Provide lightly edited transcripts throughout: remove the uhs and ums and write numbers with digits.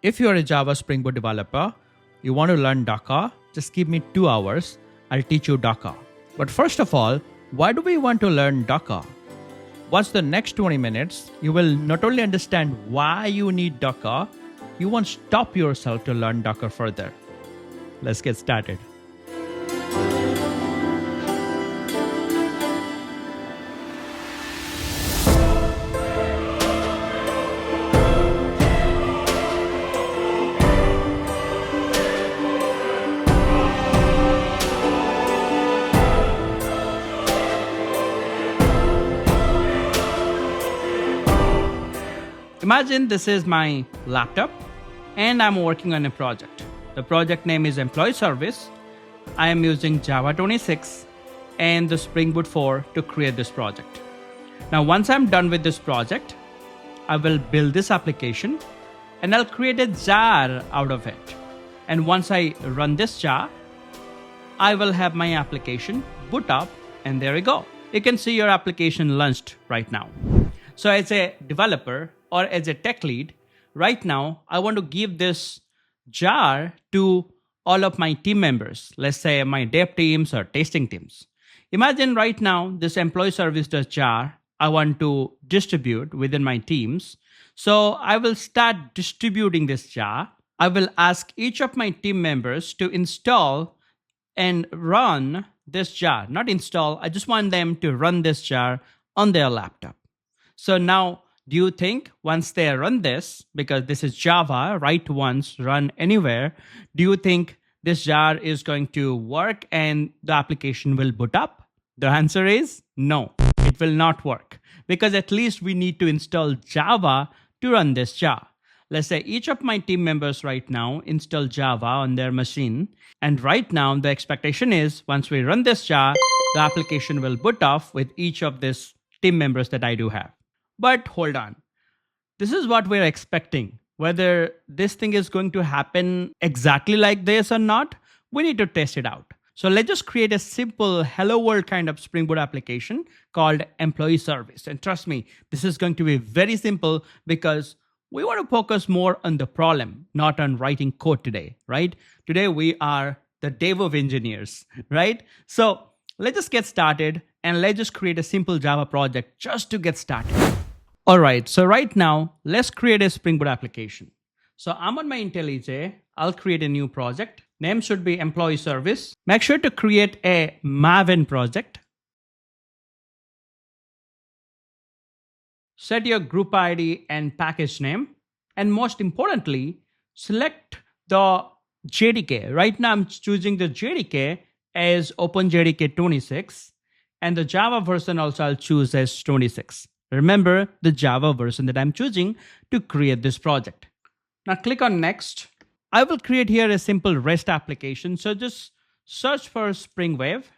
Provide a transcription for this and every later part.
If you're a Java Spring Boot developer, you want to learn Docker, just give me 2 hours. I'll teach you Docker. But first of all, why do we want to learn Docker? Watch the next 20 minutes. You will not only understand why you need Docker, you won't stop yourself to learn Docker further. Let's get started. Imagine this is my laptop and I'm working on a project. The project name is Employee Service. I am using Java 26 and the Spring Boot 4 to create this project. Now, once I'm done with this project, I will build this application and I'll create a jar out of it. And once I run this jar, I will have my application boot up and there we go. You can see your application launched right now. So as a developer or as a tech lead, right now, I want to give this jar to all of my team members. Let's say my dev teams or testing teams. Imagine right now, this employee service jar, I want to distribute within my teams. So I will start distributing this jar. I will ask each of my team members to install and run this jar. Not install, I just want them to run this jar on their laptop. So now, do you think once they run this, because this is Java, write once, run anywhere, do you think this jar is going to work and the application will boot up? The answer is no, it will not work, because at least we need to install Java to run this jar. Let's say each of my team members right now install Java on their machine. And right now the expectation is once we run this jar, the application will boot off with each of these team members that I do have. But hold on, this is what we're expecting. Whether this thing is going to happen exactly like this or not, we need to test it out. So let's just create a simple hello world kind of Spring Boot application called Employee Service. And trust me, this is going to be very simple because we want to focus more on the problem, not on writing code today, right? Today we are the dev of engineers, right? So let's just get started and let's just create a simple Java project just to get started. All right, so right now, let's create a Spring Boot application. So I'm on my IntelliJ. I'll create a new project. Name should be Employee Service. Make sure to create a Maven project. Set your group ID and package name. And most importantly, select the JDK. Right now, I'm choosing the JDK as OpenJDK 26. And the Java version also I'll choose as 26. Remember the Java version that I'm choosing to create this project. Now click on Next. I will create here a simple REST application. So just search for Spring Wave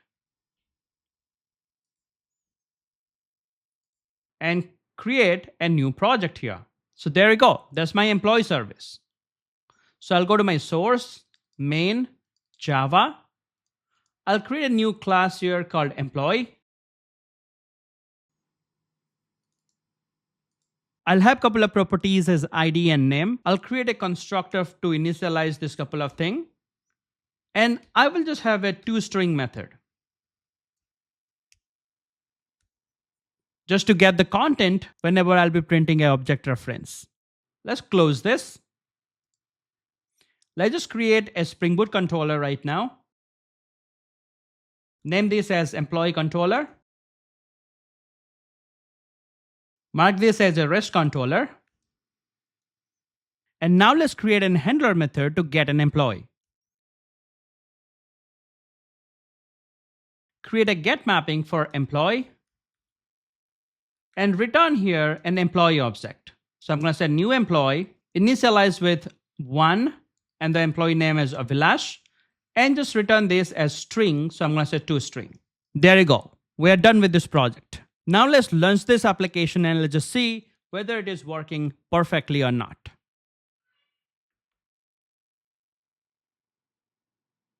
and create a new project here. So there you go. That's my employee service. So I'll go to my source, main, Java. I'll create a new class here called employee. I'll have a couple of properties as ID and name. I'll create a constructor to initialize this couple of things. And I will just have a toString method. Just to get the content whenever I'll be printing an object reference. Let's close this. Let's just create a Spring Boot controller right now. Name this as employee controller. Mark this as a REST controller. And now let's create an handler method to get an employee. Create a get mapping for employee. And return here an employee object. So I'm going to say new employee, initialize with 1, and the employee name is Avilash. And just return this as string. So I'm going to say toString. There you go. We are done with this project. Now let's launch this application and let's just see whether it is working perfectly or not.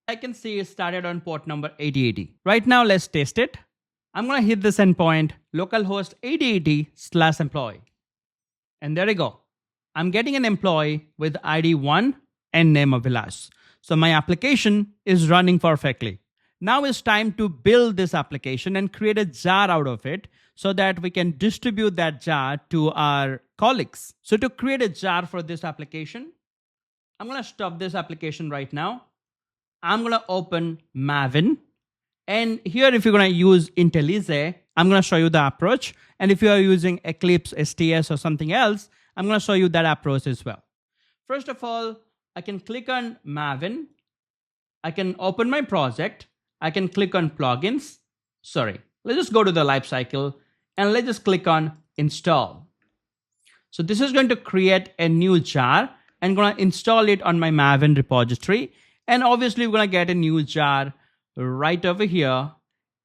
I can see it started on port number 8080. Right now, let's test it. I'm going to hit this endpoint, localhost 8080/employee. And there you go. I'm getting an employee with ID 1 and name of Vilas. So my application is running perfectly. Now it's time to build this application and create a jar out of it so that we can distribute that jar to our colleagues. So to create a jar for this application, I'm going to stop this application right now. I'm going to open Maven. And here, if you're going to use IntelliJ, I'm going to show you the approach. And if you are using Eclipse, STS, or something else, I'm going to show you that approach as well. First of all, I can click on Maven. I can open my project. I can click on plugins. Sorry, let's just go to the lifecycle and let's just click on install. So this is going to create a new jar and going to install it on my Maven repository. And obviously, we're going to get a new jar right over here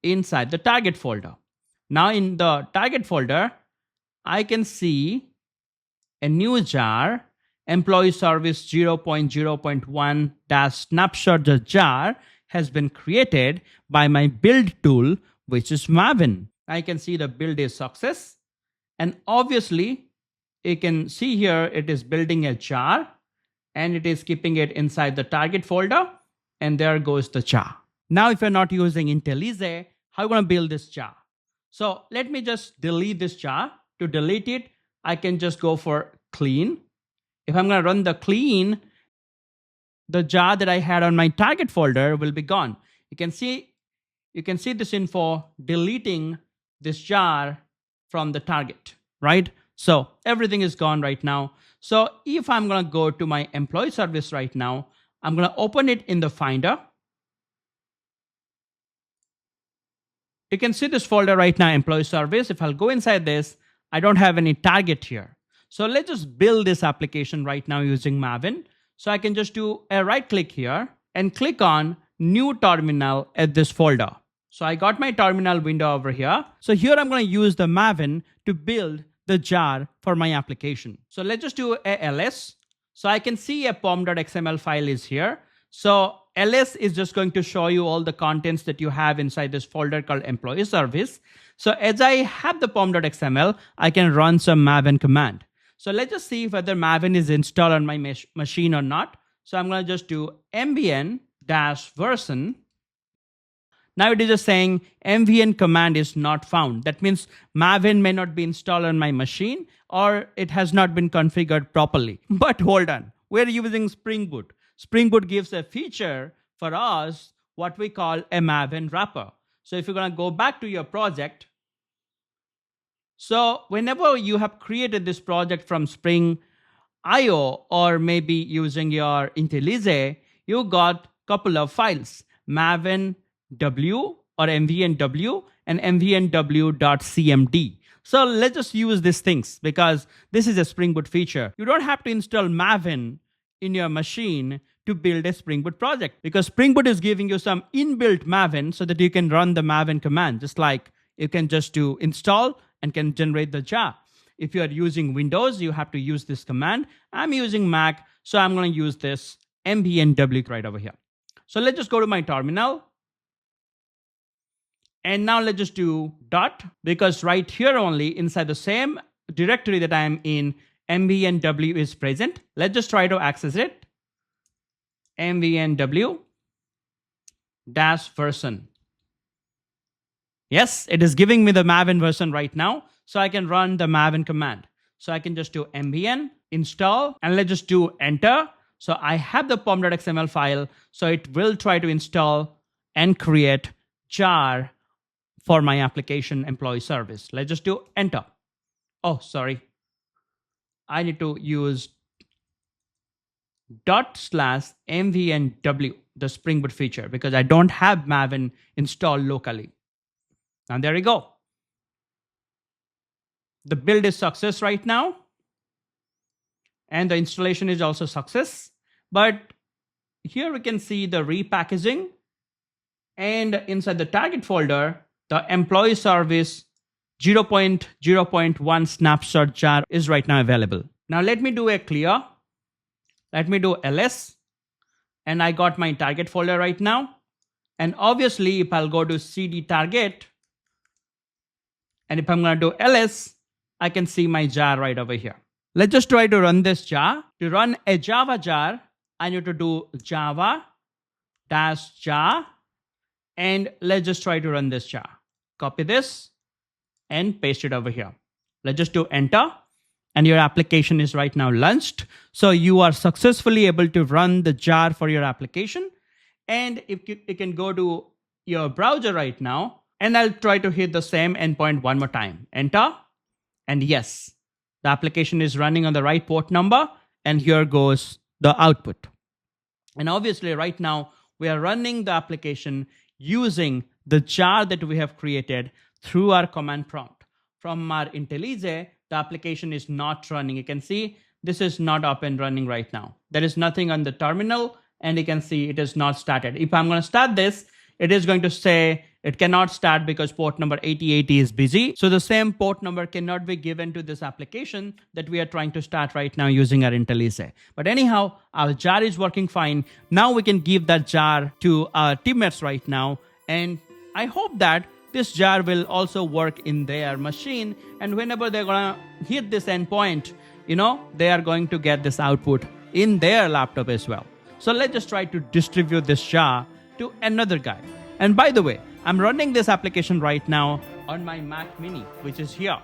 inside the target folder. Now in the target folder, I can see a new jar, employee service 0.0.1-snapshot jar has been created by my build tool, which is Maven. I can see the build is success. And obviously, you can see here it is building a jar and it is keeping it inside the target folder. And there goes the jar. Now, if you're not using IntelliJ, how are you going to build this jar? So let me just delete this jar. To delete it, I can just go for clean. If I'm going to run the clean, the jar that I had on my target folder will be gone. You can see this info deleting this jar from the target, right? So everything is gone right now. So if I'm going to go to my employee service right now, I'm going to open it in the Finder. You can see this folder right now, employee service. If I'll go inside this, I don't have any target here. So let's just build this application right now using Maven. So I can just do a right click here and click on new terminal at this folder. So I got my terminal window over here. So here I'm going to use the Maven to build the jar for my application. So let's just do a ls. So I can see a pom.xml file is here. So ls is just going to show you all the contents that you have inside this folder called employee service. So as I have the pom.xml, I can run some Maven command. So let's just see whether Maven is installed on my machine or not. So I'm going to just do mvn-version. Now it is just saying mvn command is not found. That means Maven may not be installed on my machine or it has not been configured properly. But hold on, we're using Spring Boot. Spring Boot gives a feature for us, what we call a Maven Wrapper. So if you're going to go back to your project, so whenever you have created this project from Spring IO or maybe using your IntelliJ, you got a couple of files, Maven W or mvnw and mvnw.cmd. So let's just use these things because this is a Spring Boot feature. You don't have to install Maven in your machine to build a Spring Boot project because Spring Boot is giving you some inbuilt Maven so that you can run the Maven command, just like you can just do install and can generate the jar. If you are using Windows, you have to use this command. I'm using Mac, so I'm going to use this mvnw right over here. So let's just go to my terminal. And now let's just do dot, because right here only inside the same directory that I am in, mvnw is present. Let's just try to access it. mvnw-version. Yes, it is giving me the Maven version right now. So I can run the Maven command. So I can just do mvn install and let's just do enter. So I have the pom.xml file. So it will try to install and create jar for my application employee service. Let's just do enter. Oh, sorry. I need to use /mvnw, the Spring Boot feature, because I don't have Maven installed locally. And there we go. The build is success right now. And the installation is also success. But here we can see the repackaging. And inside the target folder, the employee service 0.0.1 snapshot jar is right now available. Now let me do a clear. Let me do ls. And I got my target folder right now. And obviously, if I'll go to cd target, and if I'm going to do ls, I can see my jar right over here. Let's just try to run this jar. To run a Java jar, I need to do Java dash jar, and let's just try to run this jar. Copy this and paste it over here. Let's just do enter, and your application is right now launched. So you are successfully able to run the jar for your application. And if you can go to your browser right now, and I'll try to hit the same endpoint one more time. Enter, and yes, the application is running on the right port number, and here goes the output. And obviously right now we are running the application using the jar that we have created through our command prompt. From our IntelliJ, the application is not running. You can see this is not up and running right now. There is nothing on the terminal, and you can see it is not started. If I'm going to start this, it is going to say it cannot start because port number 8080 is busy. So the same port number cannot be given to this application that we are trying to start right now using our IntelliJ. But anyhow, our jar is working fine. Now we can give that jar to our teammates right now. And I hope that this jar will also work in their machine. And whenever they're going to hit this endpoint, they are going to get this output in their laptop as well. So let's just try to distribute this jar to another guy. And by the way, I'm running this application right now on my Mac Mini, which is here.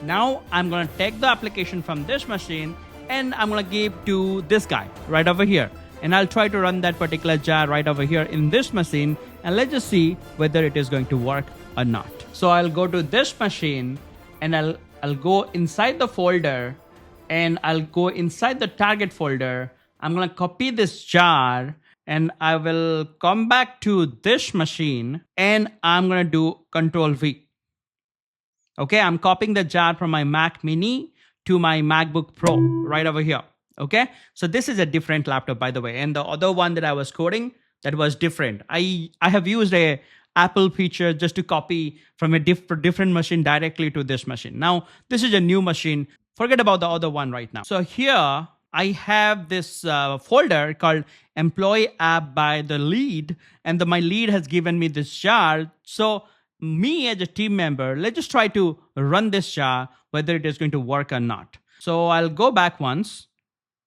Now I'm going to take the application from this machine and I'm going to give to this guy right over here. And I'll try to run that particular jar right over here in this machine. And let's just see whether it is going to work or not. So I'll go to this machine and I'll go inside the folder and I'll go inside the target folder. I'm going to copy this jar and I will come back to this machine and I'm going to do Control V. Okay, I'm copying the jar from my Mac Mini to my MacBook Pro right over here. Okay, so this is a different laptop, by the way. And the other one that I was coding, that was different. I have used a Apple feature just to copy from a different machine directly to this machine. Now, this is a new machine. Forget about the other one right now. So here I have this folder called employee app by the lead, and my lead has given me this jar. So me as a team member, let's just try to run this jar, whether it is going to work or not. So I'll go back once.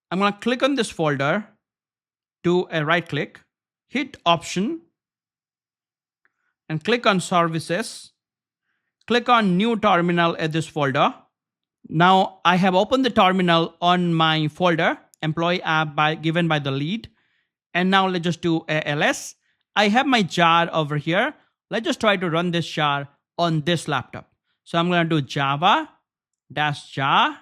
I'm going to click on this folder, do a right click, hit option, and click on services. Click on new terminal at this folder. Now I have opened the terminal on my folder, employee app given by the lead. And now let's just do a ls. I have my jar over here. Let's just try to run this jar on this laptop. So I'm going to do java -jar,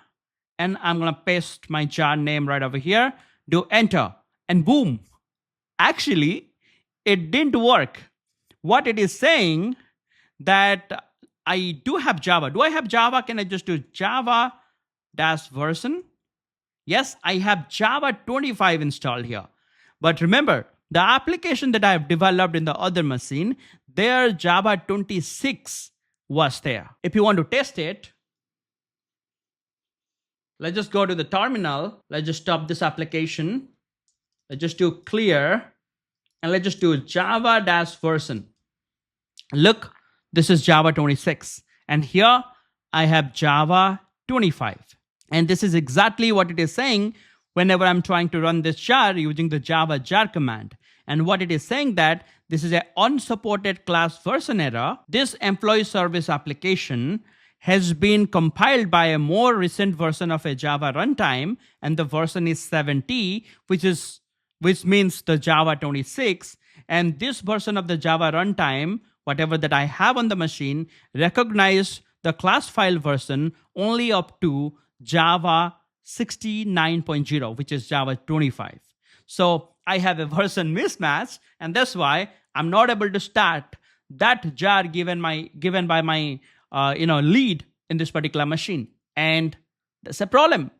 and I'm going to paste my jar name right over here, do enter, and boom. Actually, it didn't work. What it is saying that I do have Java. Do I have Java? Can I just do Java -version? Yes, I have Java 25 installed here. But remember, the application that I have developed in the other machine, their Java 26 was there. If you want to test it, let's just go to the terminal. Let's just stop this application. Let's just do clear. And let's just do Java -version. Look, this is Java 26. And here I have Java 25. And this is exactly what it is saying whenever I'm trying to run this jar using the Java jar command. And what it is saying that this is an unsupported class version error. This employee service application has been compiled by a more recent version of a Java runtime, and the version is 70, which means the Java 26. And this version of the Java runtime, whatever that I have on the machine, recognize the class file version only up to Java 69.0, which is Java 25. So I have a version mismatch, and that's why I'm not able to start that jar given by my lead in this particular machine. And that's a problem.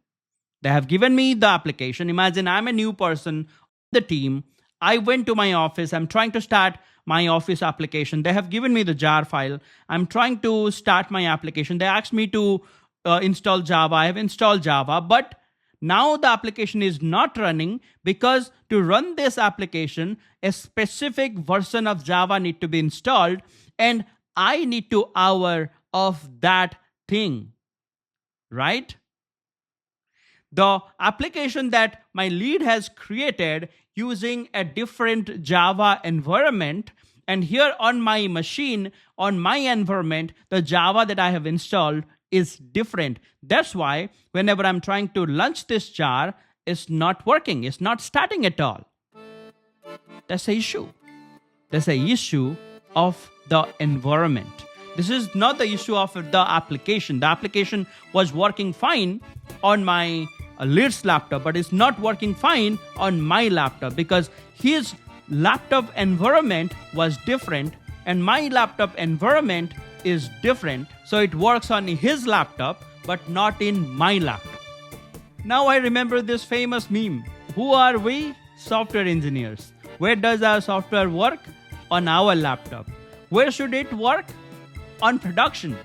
They have given me the application. Imagine I'm a new person on the team. I went to my office. I'm trying to start my office application. They have given me the jar file. I'm trying to start my application. They asked me to install Java. I have installed Java, but Now the application is not running because to run this application, a specific version of Java need to be installed and I need to hour of that thing, right? The application that my lead has created using a different Java environment. And here on my machine, on my environment, the Java that I have installed is different. That's why whenever I'm trying to launch this jar, it's not working. It's not starting at all. That's the issue. That's the issue of the environment. This is not the issue of the application. The application was working fine on my lead's laptop, but it's not working fine on my laptop because his laptop environment was different and my laptop environment is different. So it works on his laptop, but not in my laptop. Now I remember this famous meme. Who are we? Software engineers. Where does our software work? On our laptop. Where should it work? On production.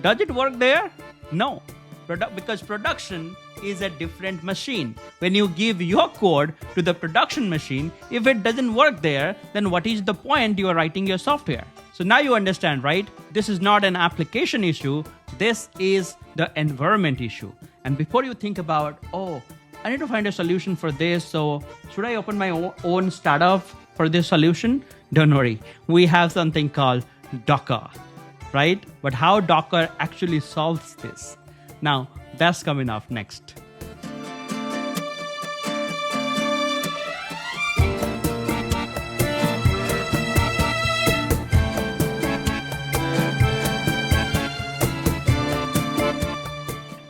Does it work there? No. Because production is a different machine. When you give your code to the production machine, if it doesn't work there, then what is the point you are writing your software? So now you understand, right? This is not an application issue. This is the environment issue. And before you think about, oh, I need to find a solution for this. So should I open my own startup for this solution? Don't worry. We have something called Docker, right? But how Docker actually solves this? Now, that's coming up next.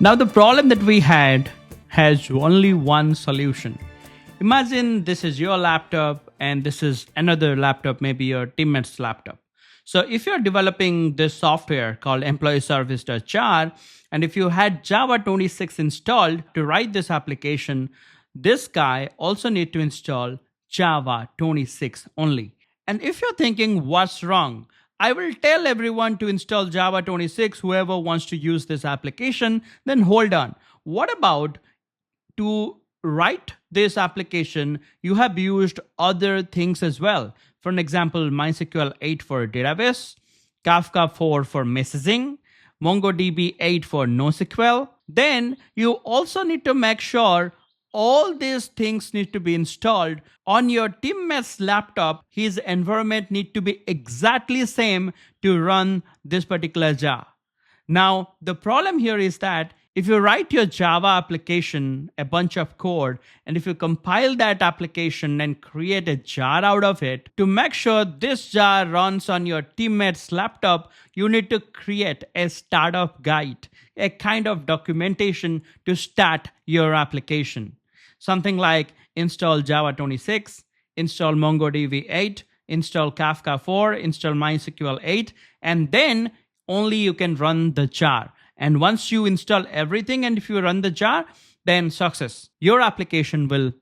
Now, the problem that we had has only one solution. Imagine this is your laptop and this is another laptop, maybe your teammate's laptop. So if you're developing this software called employee service.jar, and if you had Java 26 installed to write this application, this guy also need to install Java 26 only. And if you're thinking what's wrong, I will tell everyone to install Java 26, whoever wants to use this application, then hold on. What about to write this application, you have used other things as well. For an example, MySQL 8 for database, Kafka 4 for messaging, MongoDB 8 for NoSQL. Then you also need to make sure all these things need to be installed on your teammate's laptop. His environment need to be exactly same to run this particular jar. Now, the problem here is that if you write your Java application, a bunch of code, and if you compile that application and create a jar out of it, to make sure this jar runs on your teammate's laptop, you need to create a startup guide, a kind of documentation to start your application. Something like install Java 26, install MongoDB 8, install Kafka 4, install MySQL 8, and then only you can run the jar. And once you install everything and if you run the jar, then success. Your application will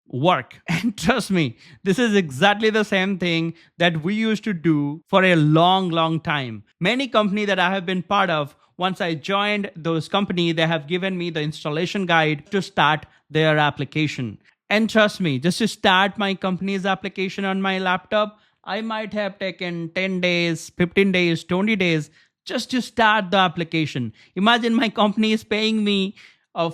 work. And trust me, this is exactly the same thing that we used to do for a long time. Many companies that I have been part of, once I joined those companies, they have given me the installation guide to start their application. And trust me, just to start my company's application on my laptop, I might have taken 10 days, 15 days, 20 days just to start the application. Imagine my company is paying me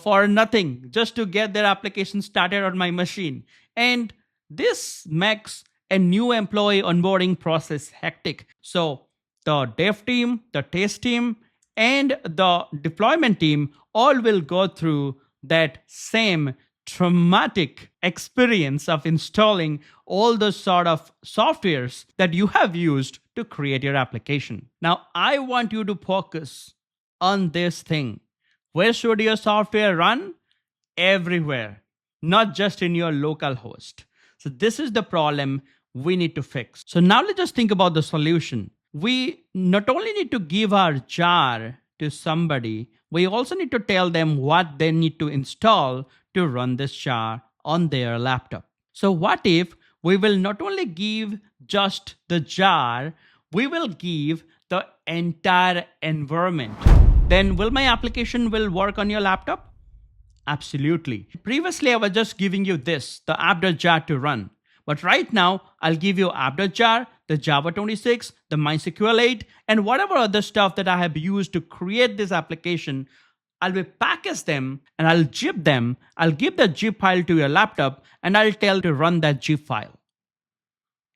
for nothing just to get their application started on my machine. And this makes a new employee onboarding process hectic. So the dev team, the test team, and the deployment team all will go through that same traumatic experience of installing all the sort of softwares that you have used to create your application. Now, I want you to focus on this thing. Where should your software run? Everywhere, not just in your local host. So this is the problem we need to fix. So now let's just think about the solution. We not only need to give our jar to somebody, we also need to tell them what they need to install to run this jar on their laptop. So what if we will not only give just the jar, we will give the entire environment. Then will my application will work on your laptop? Absolutely. Previously, I was just giving you this, the app.jar to run. But right now, I'll give you app.jar, the Java 26, the MySQL 8, and whatever other stuff that I have used to create this application. I'll be package them and I'll zip them. I'll give the zip file to your laptop and I'll tell to run that zip file.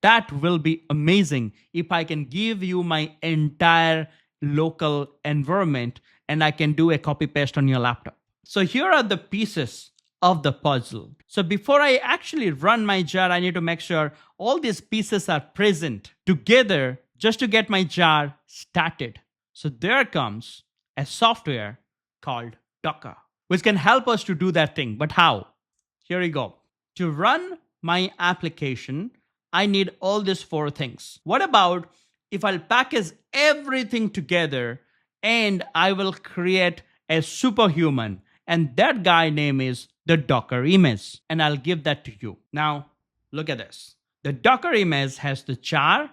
That will be amazing if I can give you my entire local environment and I can do a copy paste on your laptop. So here are the pieces of the puzzle. So before I actually run my jar, I need to make sure all these pieces are present together just to get my jar started. So there comes a software called Docker, which can help us to do that thing. But how? Here we go. To run my application, I need all these four things. What about if I'll package everything together and I will create a superhuman, and that guy name is the Docker image, and I'll give that to you. Now, look at this. The Docker image has the jar,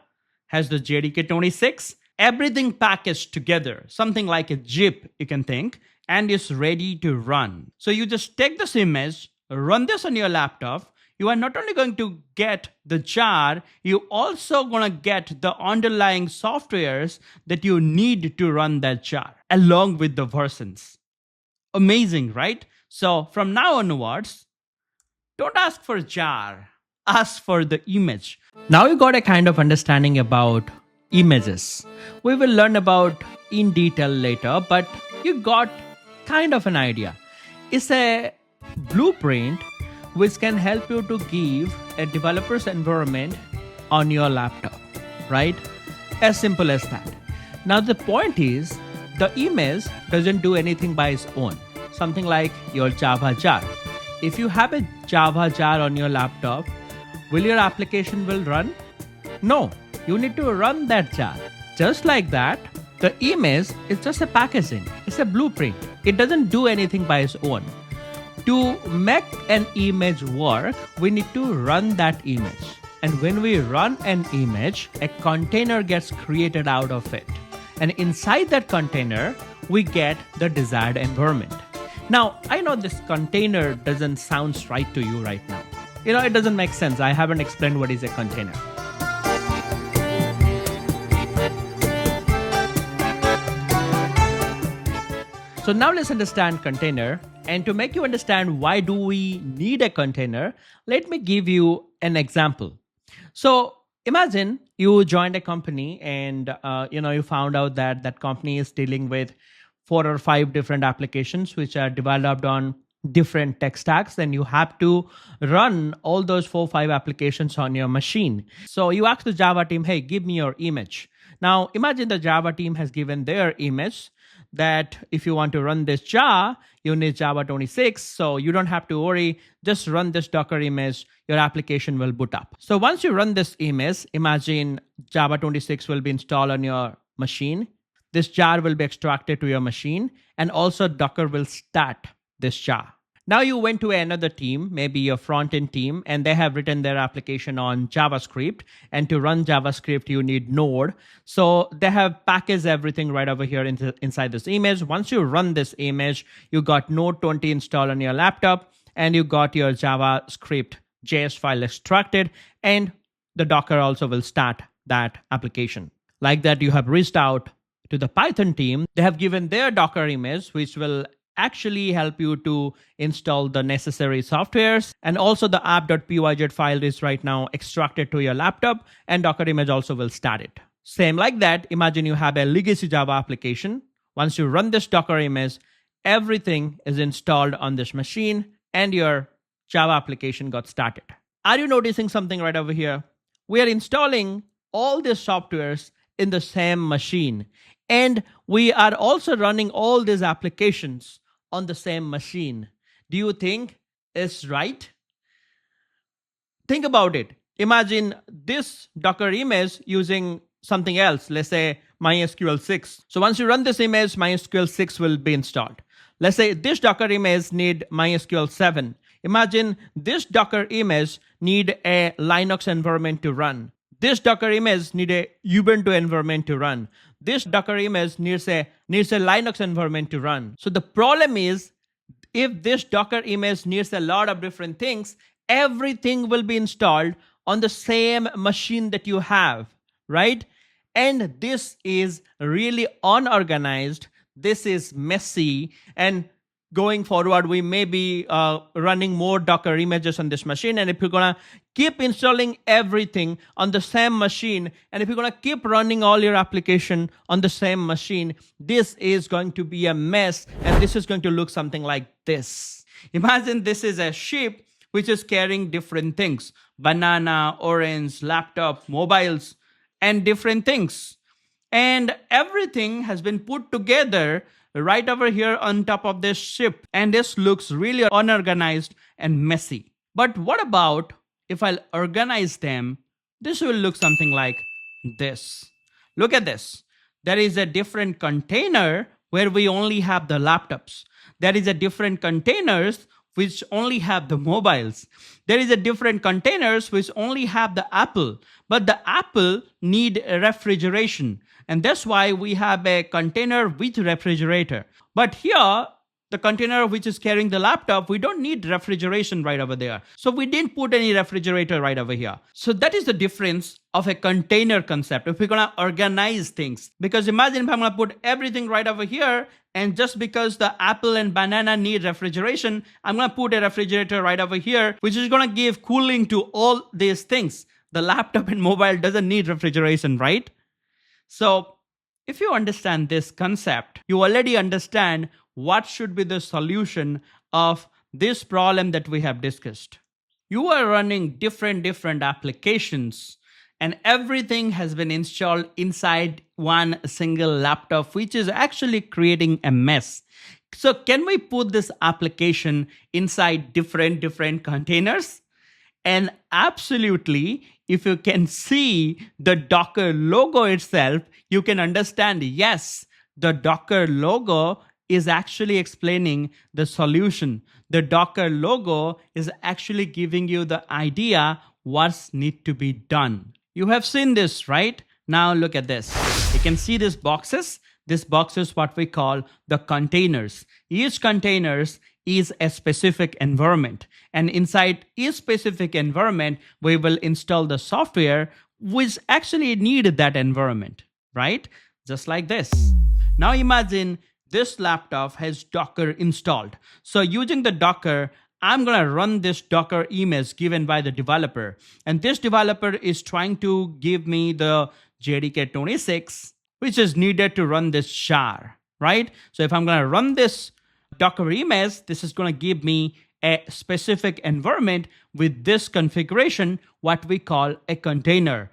has the JDK 26, everything packaged together, something like a zip, you can think, and is ready to run. So you just take this image, run this on your laptop. You are not only going to get the jar, you also going to get the underlying softwares that you need to run that jar along with the versions. Amazing, right? So from now onwards, don't ask for jar, ask for the image. Now you got a kind of understanding about images. We will learn about in detail later, but you got kind of an idea. It's a blueprint which can help you to give a developer's environment on your laptop, right? As simple as that. Now the point is, the image doesn't do anything by its own. Something like your Java jar. If you have a Java jar on your laptop, will your application will run? No, you need to run that jar. Just like that, the image is just a packaging. It's a blueprint. It doesn't do anything by its own. To make an image work, we need to run that image. And when we run an image, a container gets created out of it. And inside that container, we get the desired environment. Now, I know this container doesn't sound right to you right now. It doesn't make sense. I haven't explained what is a container. So now let's understand container. And to make you understand why do we need a container, let me give you an example. So imagine you joined a company and you found out that that company is dealing with 4 or 5 different applications which are developed on different tech stacks. Then you have to run all those 4 or 5 applications on your machine. So you ask the Java team, hey, give me your image. Now imagine the Java team has given their image that if you want to run this jar, you need Java 26. So you don't have to worry. Just run this Docker image. Your application will boot up. So once you run this image, imagine Java 26 will be installed on your machine. This jar will be extracted to your machine, and also Docker will start this jar. Now you went to another team, maybe your front-end team, and they have written their application on JavaScript. And to run JavaScript, you need Node. So they have packaged everything right over here inside this image. Once you run this image, you got Node 20 installed on your laptop, and you got your JavaScript JS file extracted, and the Docker also will start that application. Like that, you have reached out to the Python team. They have given their Docker image, which will actually help you to install the necessary softwares. And also the app.pyz file is right now extracted to your laptop, and Docker image also will start it. Same like that, imagine you have a legacy Java application. Once you run this Docker image, everything is installed on this machine and your Java application got started. Are you noticing something right over here? We are installing all these softwares in the same machine. And we are also running all these applications on the same machine. Do you think it's right? Think about it. Imagine this Docker image using something else, let's say MySQL 6. So once you run this image, MySQL 6 will be installed. Let's say this Docker image need MySQL 7. Imagine this Docker image need a Linux environment to run. This Docker image need a Ubuntu environment to run. This Docker image needs a Linux environment to run. So the problem is if this Docker image needs a lot of different things, everything will be installed on the same machine that you have, right? And this is really unorganized. This is messy. And going forward, we may be running more Docker images on this machine. And if you're going to keep installing everything on the same machine, and if you're going to keep running all your application on the same machine, this is going to be a mess. And this is going to look something like this. Imagine this is a ship which is carrying different things: banana, orange, laptop, mobiles, and different things. And everything has been put together right over here on top of this ship. And this looks really unorganized and messy. But what about if I'll organize them? This will look something like this. Look at this. There is a different container where we only have the laptops. There is a different containers which only have the mobiles. There is a different containers which only have the Apple, but the Apple need refrigeration. And that's why we have a container with refrigerator. But here, the container which is carrying the laptop, we don't need refrigeration right over there. So we didn't put any refrigerator right over here. So that is the difference of a container concept if we're gonna organize things. Because imagine if I'm gonna put everything right over here, and just because the apple and banana need refrigeration, I'm gonna put a refrigerator right over here, which is gonna give cooling to all these things. The laptop and mobile doesn't need refrigeration, right? So if you understand this concept, you already understand what should be the solution of this problem that we have discussed. You are running different applications, and everything has been installed inside one single laptop, which is actually creating a mess. So can we put this application inside different containers? And absolutely, if you can see the Docker logo itself, you can understand, yes, the Docker logo is actually explaining the solution. The Docker logo is actually giving you the idea what's need to be done. You have seen this, right? Now look at this. You can see these boxes. This box is what we call the containers. Each containers is a specific environment. And inside each specific environment, we will install the software which actually needed that environment, right? Just like this. Now imagine this laptop has Docker installed. So using the Docker, I'm going to run this Docker image given by the developer. And this developer is trying to give me the JDK 26, which is needed to run this jar, right? So if I'm going to run this Docker image, this is going to give me a specific environment with this configuration, what we call a container.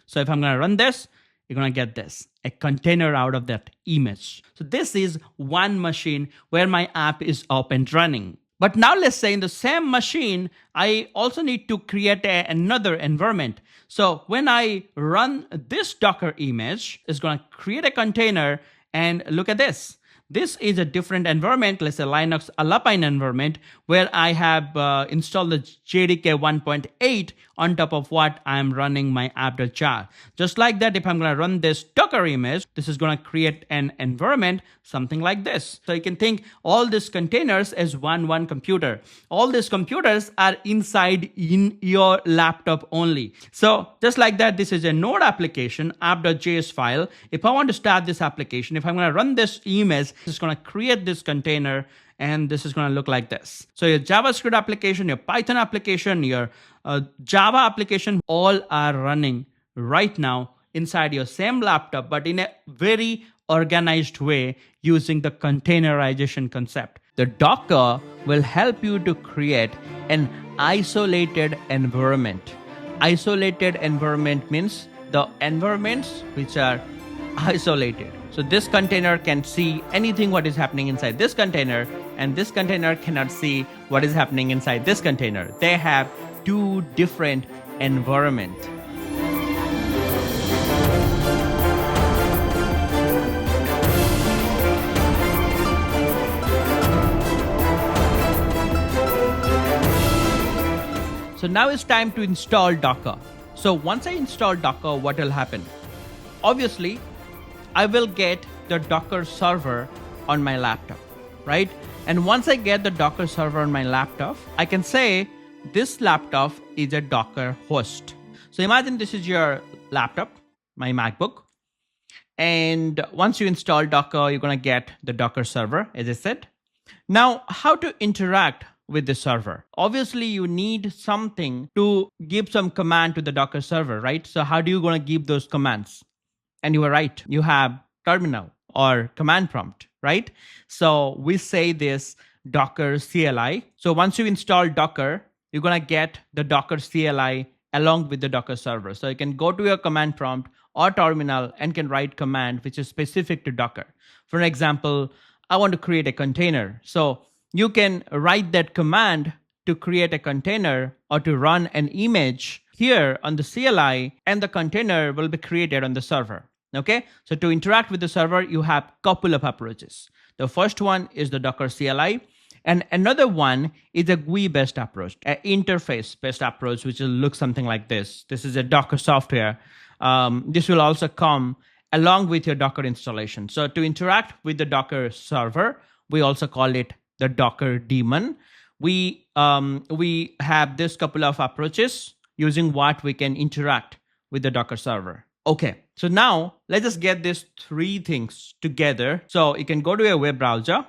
So if I'm going to run this, you're going to get this, a container out of that image. So this is one machine where my app is up and running. But now let's say in the same machine, I also need to create another environment. So when I run this Docker image, it's going to create a container, and look at this. This is a different environment, let's say Linux Alpine environment, where I have installed the JDK 1.8 on top of what I'm running my app.jar. Just like that, if I'm going to run this Docker image, this is going to create an environment, something like this. So you can think all these containers as one computer. All these computers are inside in your laptop only. So just like that, this is a node application, app.js file. If I want to start this application, if I'm going to run this image, it's going to create this container, and this is going to look like this. So your JavaScript application, your Python application, your Java application, all are running right now inside your same laptop, but in a very organized way using the containerization concept. The Docker will help you to create an isolated environment. Isolated environment means the environments which are isolated. So this container can see anything what is happening inside this container, and this container cannot see what is happening inside this container. They have two different environments. So now it's time to install Docker. So once I install Docker, what will happen? Obviously, I will get the Docker server on my laptop, right? And once I get the Docker server on my laptop, I can say this laptop is a Docker host. So imagine this is your laptop, my MacBook. And once you install Docker, you're going to get the Docker server, as I said. Now, how to interact with the server? Obviously, you need something to give some command to the Docker server, right? So how do you going to give those commands? And you were right. You have terminal or command prompt, right? So we say this Docker CLI. So once you install Docker, you're going to get the Docker CLI along with the Docker server. So you can go to your command prompt or terminal and can write command which is specific to Docker. For example, I want to create a container. So you can write that command to create a container or to run an image here on the CLI, and the container will be created on the server. Okay, so to interact with the server, you have a couple of approaches. The first one is the Docker CLI, and another one is a GUI-based approach, an interface-based approach, which will look something like this. This is a Docker software. This will also come along with your Docker installation. So to interact with the Docker server, we also call it the Docker daemon. We have this couple of approaches using what we can interact with the Docker server. Okay, so now let's just get these three things together. So you can go to a web browser,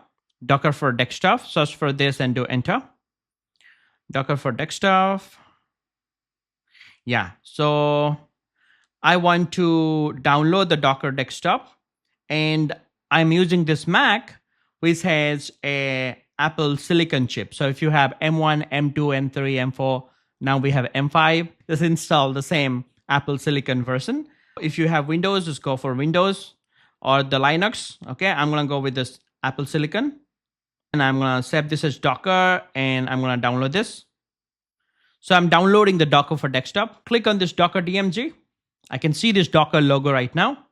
Docker for desktop, search for this and do enter. Docker for desktop. Yeah, so I want to download the Docker desktop, and I'm using this Mac, which has a Apple Silicon chip. So if you have M1, M2, M3, M4, now we have M5, just install the same Apple Silicon version. If you have Windows, just go for Windows or the Linux. Okay, I'm gonna go with this Apple Silicon, and I'm gonna save this as Docker, and I'm gonna download this. So I'm downloading the Docker for desktop. Click on this Docker DMG. I can see this Docker logo right now.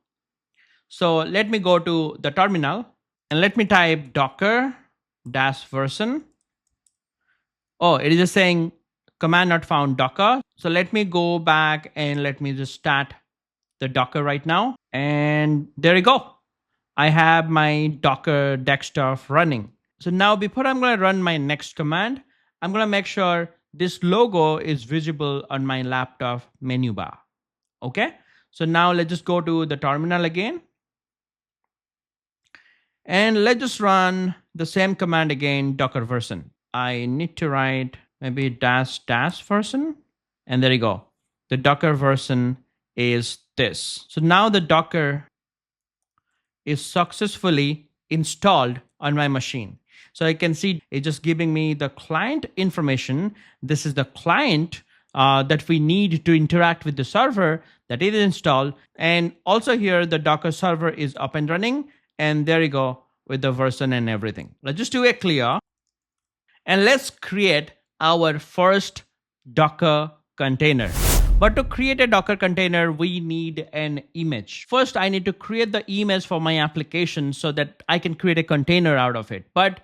So let me go to the terminal and let me type Docker -version. Oh, it is just saying command not found Docker. So let me go back and let me just start the Docker right now. And there you go. I have my Docker desktop running. So now before I'm going to run my next command, I'm going to make sure this logo is visible on my laptop menu bar. Okay. So now let's just go to the terminal again. And let's just run the same command again, Docker version. I need to write maybe dash version. And there you go. The Docker version is this. So now the Docker is successfully installed on my machine. So I can see it's just giving me the client information. This is the client that we need to interact with the server that is installed. And also here, the Docker server is up and running. And there you go with the version and everything. Let's just do a clear. And let's create our first Docker container. But to create a Docker container, we need an image. First, I need to create the image for my application so that I can create a container out of it. But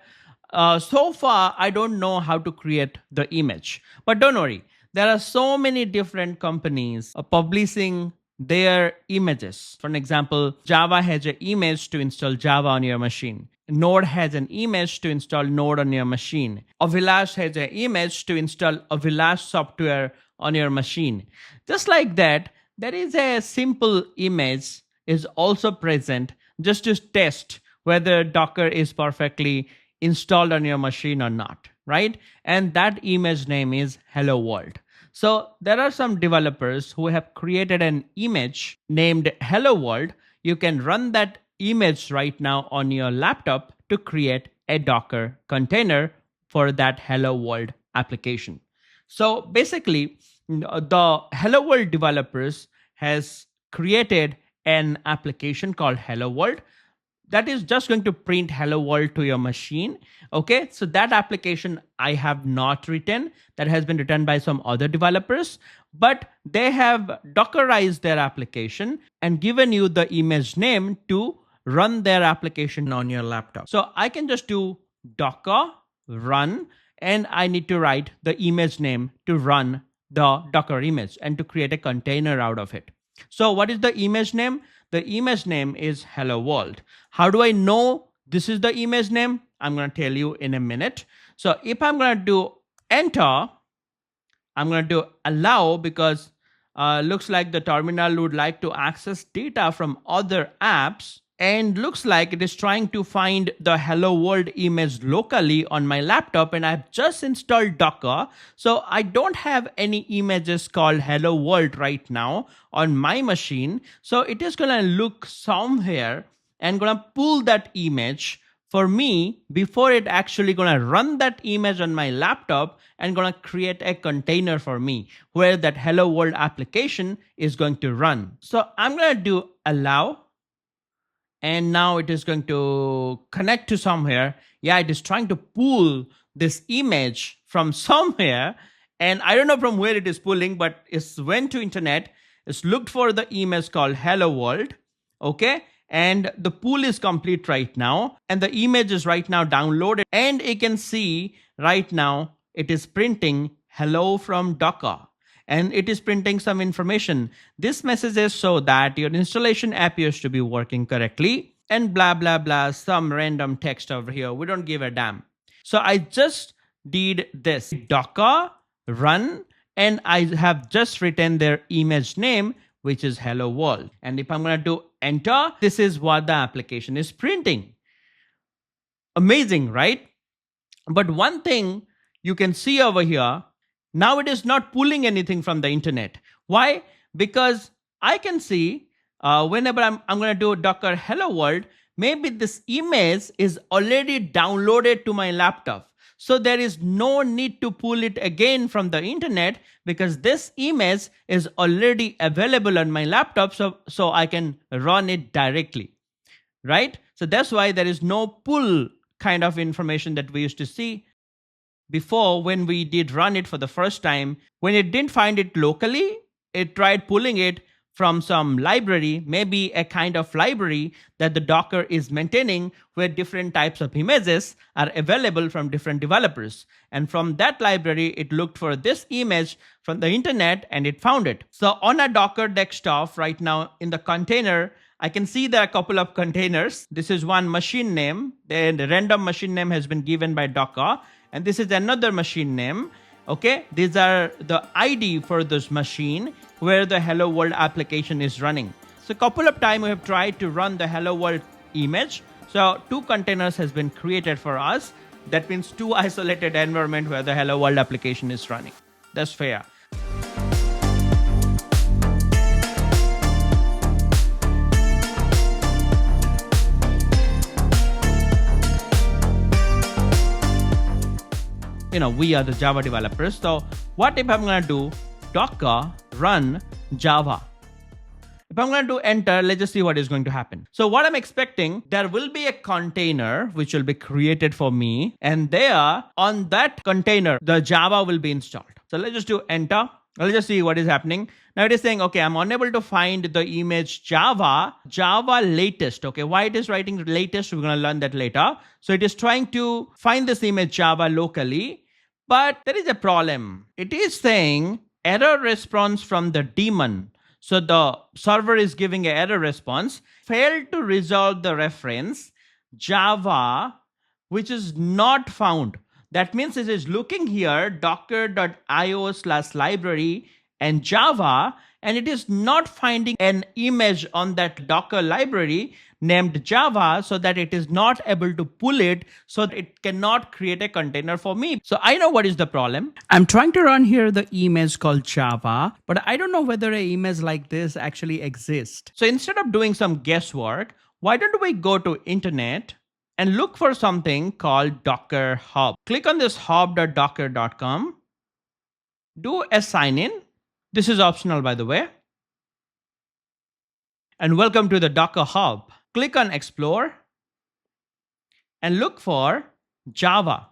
so far, I don't know how to create the image. But don't worry, there are so many different companies publishing their images. For example, Java has an image to install Java on your machine. Node has an image to install Node on your machine. Availash has an image to install Availash software on your machine. Just like that, there is a simple image is also present just to test whether Docker is perfectly installed on your machine or not, right? And that image name is Hello World. So there are some developers who have created an image named Hello World. You can run that image right now on your laptop to create a Docker container for that Hello World application. So basically, the Hello World developers has created an application called Hello World that is just going to print Hello World to your machine. Okay, so that application I have not written. That has been written by some other developers, but they have Dockerized their application and given you the image name to run their application on your laptop. So I can just do Docker run, and I need to write the image name to run the Docker image and to create a container out of it. So what is the image name? The image name is Hello World. How do I know this is the image name? I'm going to tell you in a minute. So if I'm going to do enter, I'm going to do allow because looks like the terminal would like to access data from other apps, and looks like it is trying to find the hello world image locally on my laptop, and I've just installed Docker. So I don't have any images called hello world right now on my machine. So it is going to look somewhere and going to pull that image for me before it actually going to run that image on my laptop and going to create a container for me where that hello world application is going to run. So I'm going to do allow, and now it is going to connect to somewhere. Yeah, it is trying to pull this image from somewhere, and I don't know from where it is pulling, but it's went to internet, it's looked for the image called hello world. Okay, and the pool is complete right now, and the image is right now downloaded, and you can see right now it is printing hello from Docker, and it is printing some information. This message is so that your installation appears to be working correctly, and blah blah blah, some random text over here. We don't give a damn. So I just did this Docker run, and I have just written their image name, which is hello world. And if I'm going to do enter, this is what the application is printing. Amazing, right? But one thing you can see over here, now it is not pulling anything from the internet. Why? Because I can see whenever I'm going to do Docker hello world, maybe this image is already downloaded to my laptop. So there is no need to pull it again from the internet because this image is already available on my laptop, so I can run it directly, right? So that's why there is no pull kind of information that we used to see before when we did run it for the first time. When it didn't find it locally, it tried pulling it from some library, maybe a kind of library that the Docker is maintaining where different types of images are available from different developers. And from that library, it looked for this image from the internet and it found it. So on a Docker desktop right now in the container, I can see there are a couple of containers. This is one machine name. The random machine name has been given by Docker. And this is another machine name. Okay, these are the ID for this machine where the hello world application is running. So a couple of times we have tried to run the hello world image. So 2 containers has been created for us. That means 2 isolated environment where the hello world application is running. That's fair. We are the Java developers. So what if I'm going to do Docker run Java? If I'm going to do enter, let's just see what is going to happen. So what I'm expecting, there will be a container which will be created for me. And there on that container, the Java will be installed. So let's just do enter. Let's just see what is happening. Now it is saying, okay, I'm unable to find the image Java latest. Okay, why it is writing latest? We're going to learn that later. So it is trying to find this image Java locally. But there is a problem. It is saying error response from the daemon. So the server is giving an error response, failed to resolve the reference Java, which is not found. That means it is looking here docker.io/library and Java, and it is not finding an image on that Docker library named Java, so that it is not able to pull it, so that it cannot create a container for me. So I know what is the problem. I'm trying to run here the image called Java, but I don't know whether an image like this actually exists. So instead of doing some guesswork, why don't we go to internet and look for something called Docker Hub. Click on this hub.docker.com. Do a sign in. This is optional, by the way. And welcome to the Docker Hub. Click on Explore and look for Java.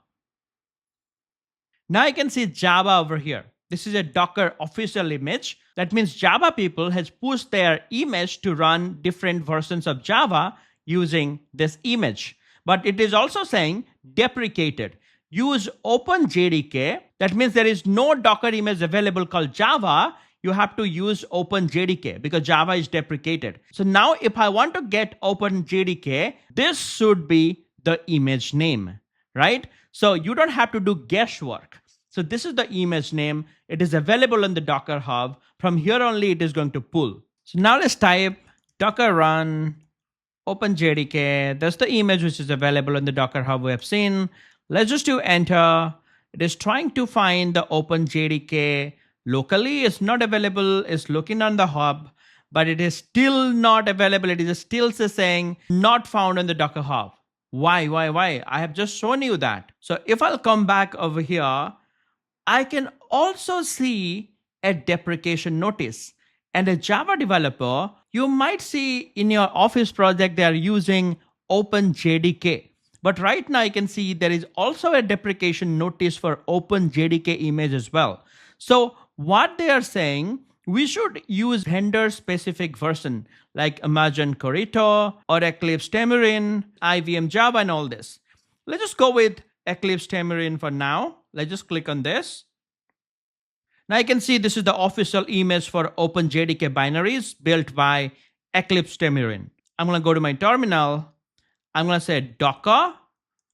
Now you can see Java over here. This is a Docker official image. That means Java people has pushed their image to run different versions of Java using this image. But it is also saying deprecated. Use OpenJDK. That means there is no Docker image available called Java. You have to use OpenJDK because Java is deprecated. So now if I want to get OpenJDK, this should be the image name. right? So you don't have to do guesswork. So this is the image name. It is available on the Docker Hub. From here only, it is going to pull. So now let's type docker run OpenJDK. That's the image which is available on the Docker Hub we have seen. Let's just do enter. It is trying to find the OpenJDK locally. It's not available. It's looking on the hub, but it is still not available. It is still saying not found on the Docker Hub. Why? I have just shown you that. So if I'll come back over here, I can also see a deprecation notice. And a Java developer, you might see in your Office project, they are using OpenJDK. But right now you can see there is also a deprecation notice for OpenJDK image as well. So what they are saying, we should use vendor specific version like Imagine Corito or Eclipse Tamarin, IVM Java and all this. Let's just go with Eclipse Tamarin for now. Let's just click on this. Now you can see this is the official image for OpenJDK binaries built by Eclipse Tamarin. I'm going to go to my terminal. I'm going to say Docker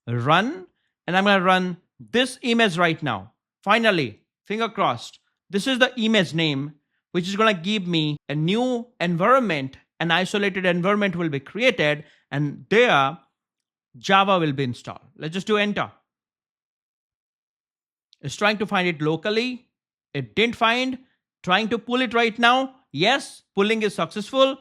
run, and I'm going to run this image right now. Finally, finger crossed. This is the image name, which is going to give me a new environment. An isolated environment will be created, and there Java will be installed. Let's just do enter. It's trying to find it locally. It didn't find. Trying to pull it right now. Yes, pulling is successful.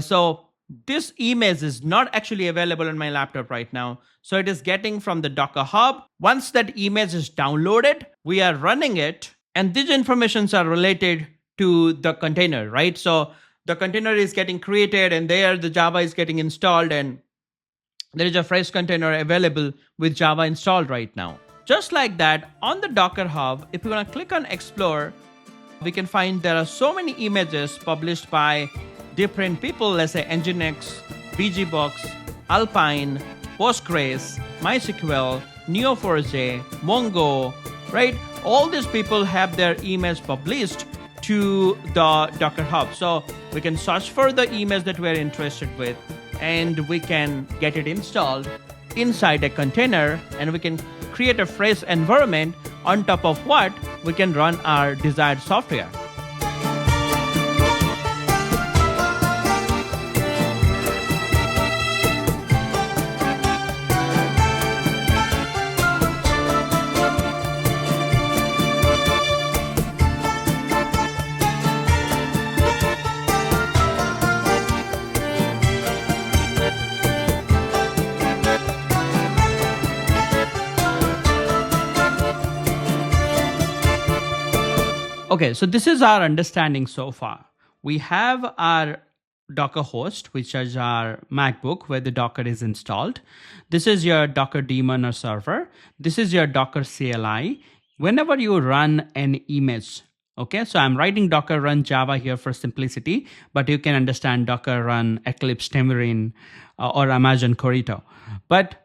So this image is not actually available on my laptop right now. So it is getting from the Docker Hub. Once that image is downloaded, we are running it. And these informations are related to the container, right? So the container is getting created and there the Java is getting installed and there is a fresh container available with Java installed right now. Just like that, on the Docker Hub, if you want to click on Explore, we can find there are so many images published by different people, let's say Nginx, BGBox, Alpine, Postgres, MySQL, Neo4j, Mongo, right? All these people have their image published to the Docker Hub. So we can search for the image that we're interested with and we can get it installed inside a container and we can create a fresh environment on top of what we can run our desired software. Okay, so this is our understanding so far. We have our Docker host, which is our MacBook where the Docker is installed. This is your Docker daemon or server. This is your Docker CLI. Whenever you run an image, okay, so I'm writing Docker run Java here for simplicity, but you can understand Docker run Eclipse Tamarin or Imagine Corito. But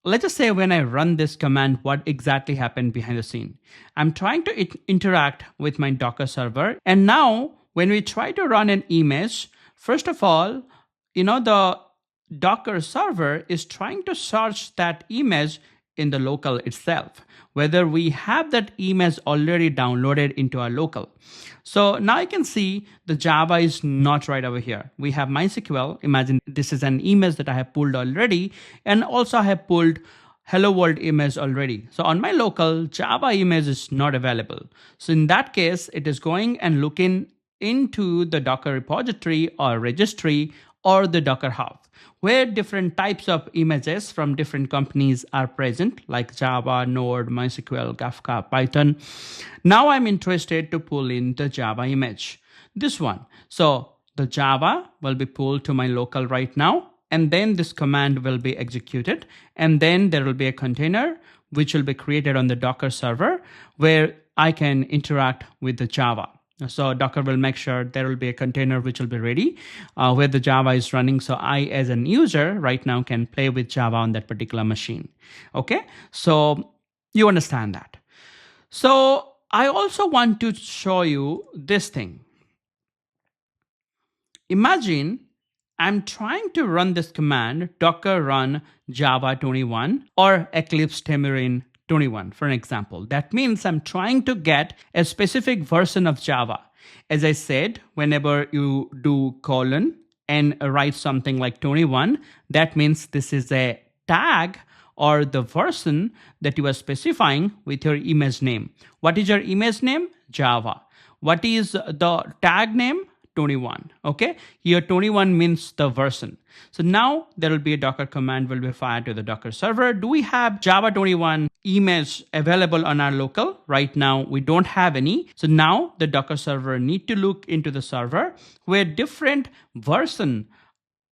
let's just say when I run this command, what exactly happened behind the scene. I'm trying to interact with my Docker server. And now when we try to run an image, first of all, the Docker server is trying to search that image in the local itself, whether we have that image already downloaded into our local. So now you can see the Java is not right over here. We have MySQL. Imagine this is an image that I have pulled already. And also I have pulled Hello World image already. So on my local, Java image is not available. So in that case, it is going and looking into the Docker repository or registry or the Docker Hub, where different types of images from different companies are present, like Java, Node, MySQL, Kafka, Python. Now I'm interested to pull in the Java image, this one. So the Java will be pulled to my local right now, and then this command will be executed. And then there will be a container which will be created on the Docker server where I can interact with the Java. So Docker will make sure there will be a container which will be ready where the Java is running. So I, as an user right now, can play with Java on that particular machine. Okay, so you understand that. So I also want to show you this thing. Imagine I'm trying to run this command, docker run Java 21 or Eclipse Tamarind 21, for an example. That means I'm trying to get a specific version of Java. As I said, whenever you do colon and write something like 21, that means this is a tag or the version that you are specifying with your image name. What is your image name? Java. What is the tag name? 21. Okay, here 21 means the version. So now there will be a docker command will be fired to the Docker server. Do we have Java 21 image available on our local? Right now we don't have any. So now the Docker server need to look into the server where different version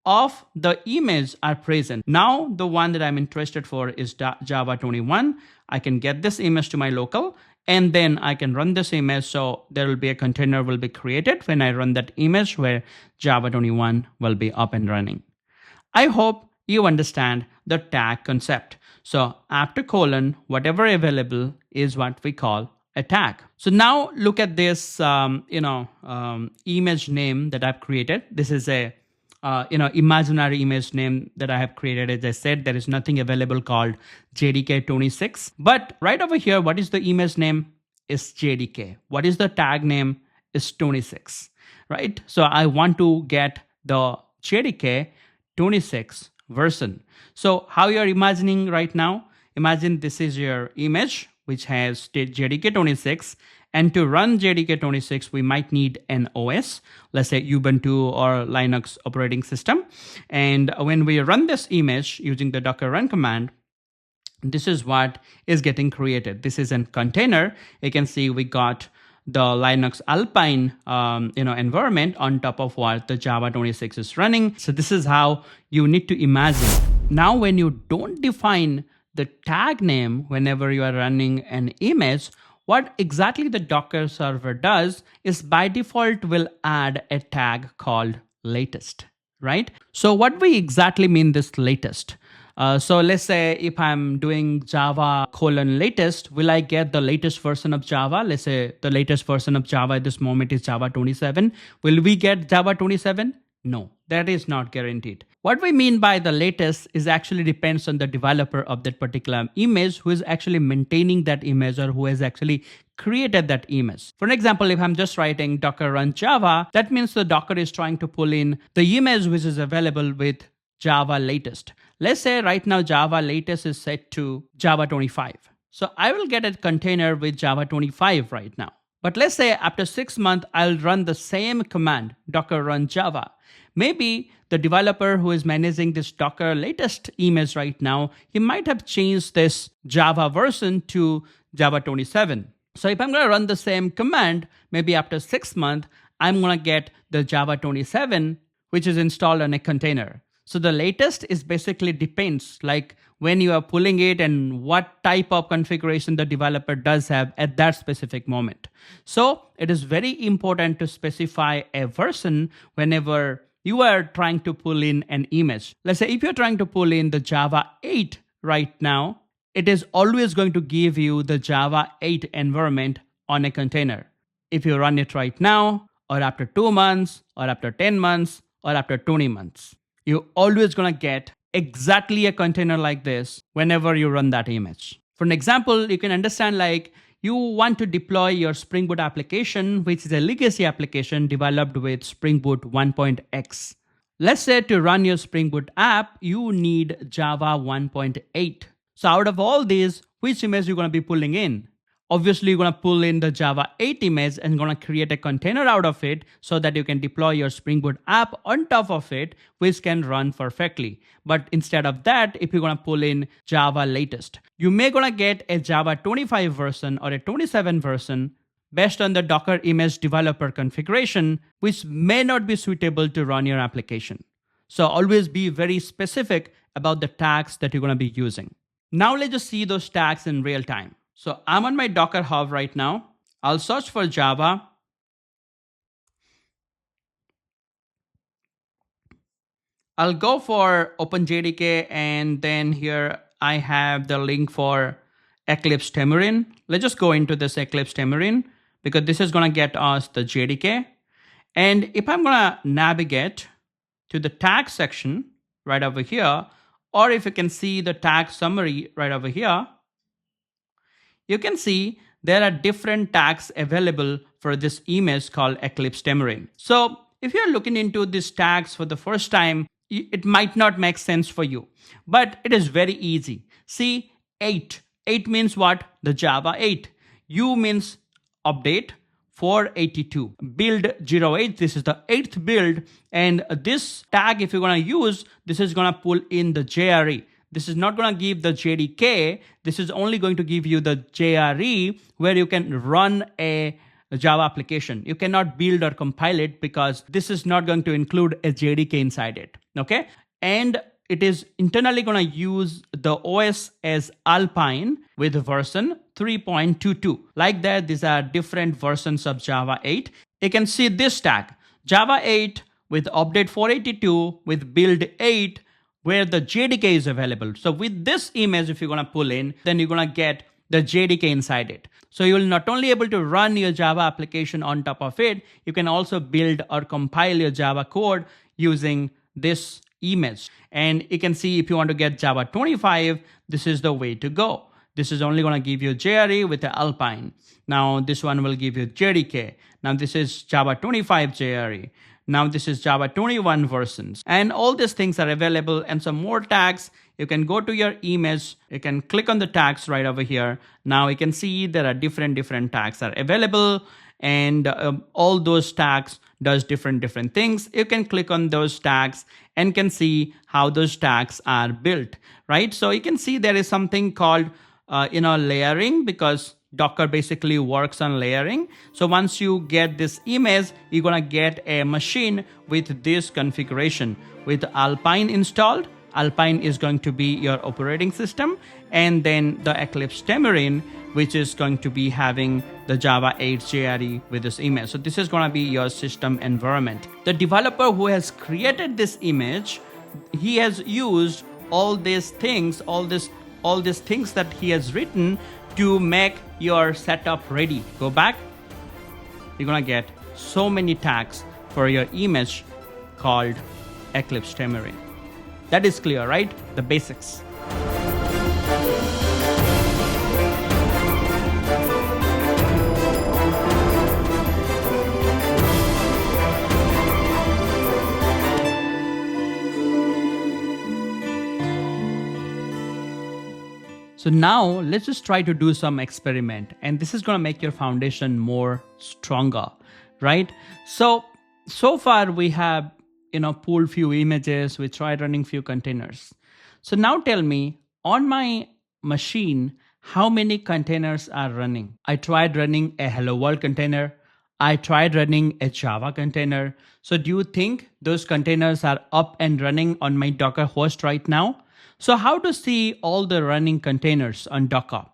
of the image are present. Now the one that I'm interested for is Java 21. I can get this image to my local and then I can run this image. So there will be a container will be created when I run that image where Java 21 will be up and running. I hope you understand the tag concept. So after colon, whatever available is what we call a tag. So now look at this, image name that I've created. This is a imaginary image name that I have created. As I said, there is nothing available called JDK26. But right over here, what is the image name? Is JDK. What is the tag name? Is 26, right? So I want to get the JDK 26 version. So how you're imagining right now? Imagine this is your image, which has JDK 26. And to run JDK 26, we might need an OS, let's say Ubuntu or Linux operating system. And when we run this image using the docker run command, this is what is getting created. This is a container. You can see we got the Linux Alpine environment on top of what the Java 26 is running. So this is how you need to imagine. Now, when you don't define the tag name whenever you are running an image, what exactly the Docker server does is by default will add a tag called latest, right? So what we exactly mean this latest? So let's say if I'm doing Java latest, will I get the latest version of Java? Let's say the latest version of Java at this moment is Java 27. Will we get Java 27? No, that is not guaranteed. What we mean by the latest is actually depends on the developer of that particular image who is actually maintaining that image or who has actually created that image. For an example, if I'm just writing docker run Java, that means the Docker is trying to pull in the image which is available with Java latest. Let's say right now Java latest is set to Java 25. So I will get a container with Java 25 right now. But let's say after 6 months, I'll run the same command, docker run Java. Maybe the developer who is managing this Docker latest image right now, he might have changed this Java version to Java 27. So if I'm going to run the same command, maybe after 6 months, I'm going to get the Java 27, which is installed on a container. So the latest is basically depends like when you are pulling it and what type of configuration the developer does have at that specific moment. So it is very important to specify a version whenever you are trying to pull in an image. Let's say if you're trying to pull in the Java 8 right now, it is always going to give you the Java 8 environment on a container. If you run it right now, or after 2 months, or after 10 months, or after 20 months, you're always going to get exactly a container like this whenever you run that image. For an example, you can understand like you want to deploy your Spring Boot application, which is a legacy application developed with Spring Boot 1.x. Let's say to run your Spring Boot app, you need Java 1.8. So out of all these, which image you're going to be pulling in? Obviously, you're going to pull in the Java 8 image and going to create a container out of it so that you can deploy your Spring Boot app on top of it, which can run perfectly. But instead of that, if you're going to pull in Java latest, you may going to get a Java 25 version or a 27 version based on the Docker image developer configuration, which may not be suitable to run your application. So always be very specific about the tags that you're going to be using. Now let's just see those tags in real time. So I'm on my Docker Hub right now. I'll search for Java. I'll go for OpenJDK and then here I have the link for Eclipse Tamarind. Let's just go into this Eclipse Tamarind because this is going to get us the JDK. And if I'm going to navigate to the tag section right over here, or if you can see the tag summary right over here, you can see there are different tags available for this image called Eclipse Tamarind. So if you're looking into these tags for the first time, it might not make sense for you, but it is very easy. See, 8. 8 means what? The Java 8. U means update. 482 build 08, this is the 8th build, and this tag, if you're going to use, this is going to pull in the JRE. This is not going to give the JDK. This is only going to give you the JRE, where you can run a Java application. You cannot build or compile it because this is not going to include a JDK inside it. Okay. And it is internally going to use the OS as Alpine with version 3.22. Like that, these are different versions of Java 8. You can see this tag, Java 8 with update 482 with build 8, where the JDK is available. So with this image, if you're going to pull in, then you're going to get the JDK inside it. So you will not only able to run your Java application on top of it, you can also build or compile your Java code using this image. And you can see if you want to get Java 25, this is the way to go. This is only going to give you JRE with the Alpine. Now this one will give you JDK. Now this is Java 25 JRE. Now this is Java 21 versions, and all these things are available, and some more tags. You can go to your image, you can click on the tags right over here. Now you can see there are different tags are available, and all those tags does different things. You can click on those tags and can see how those tags are built, right? So you can see there is something called layering, because Docker basically works on layering. So once you get this image, you're gonna get a machine with this configuration with Alpine installed. Alpine is going to be your operating system, and then the Eclipse Tamarind, which is going to be having the Java 8 JRE with this image. So this is going to be your system environment. The developer who has created this image, he has used all these things, all these things that he has written to make your setup ready. Go back, you're gonna get so many tags for your image called Eclipse Tamarind. That is clear, right? The basics. So now let's just try to do some experiment, and this is going to make your foundation more stronger, right? So far we have, pulled few images, we tried running few containers. So now tell me, on my machine, how many containers are running? I tried running a Hello World container. I tried running a Java container. So do you think those containers are up and running on my Docker host right now? So how to see all the running containers on Docker?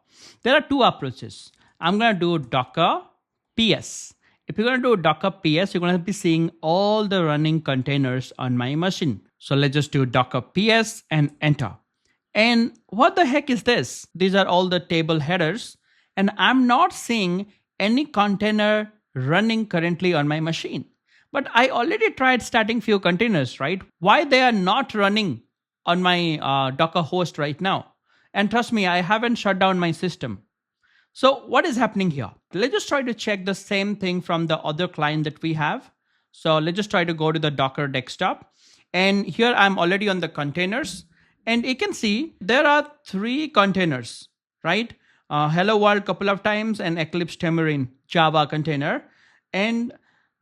There are two approaches. I'm going to do Docker PS. If you're going to do Docker PS, you're going to be seeing all the running containers on my machine. So let's just do Docker PS and enter. And what the heck is this? These are all the table headers, and I'm not seeing any container running currently on my machine. But I already tried starting few containers, right? Why they are not running on my Docker host right now? And trust me, I haven't shut down my system. So what is happening here? Let's just try to check the same thing from the other client that we have. So let's just try to go to the Docker desktop. And here I'm already on the containers. And you can see there are 3 containers, right? Hello World couple of times and Eclipse Tamarind Java container. And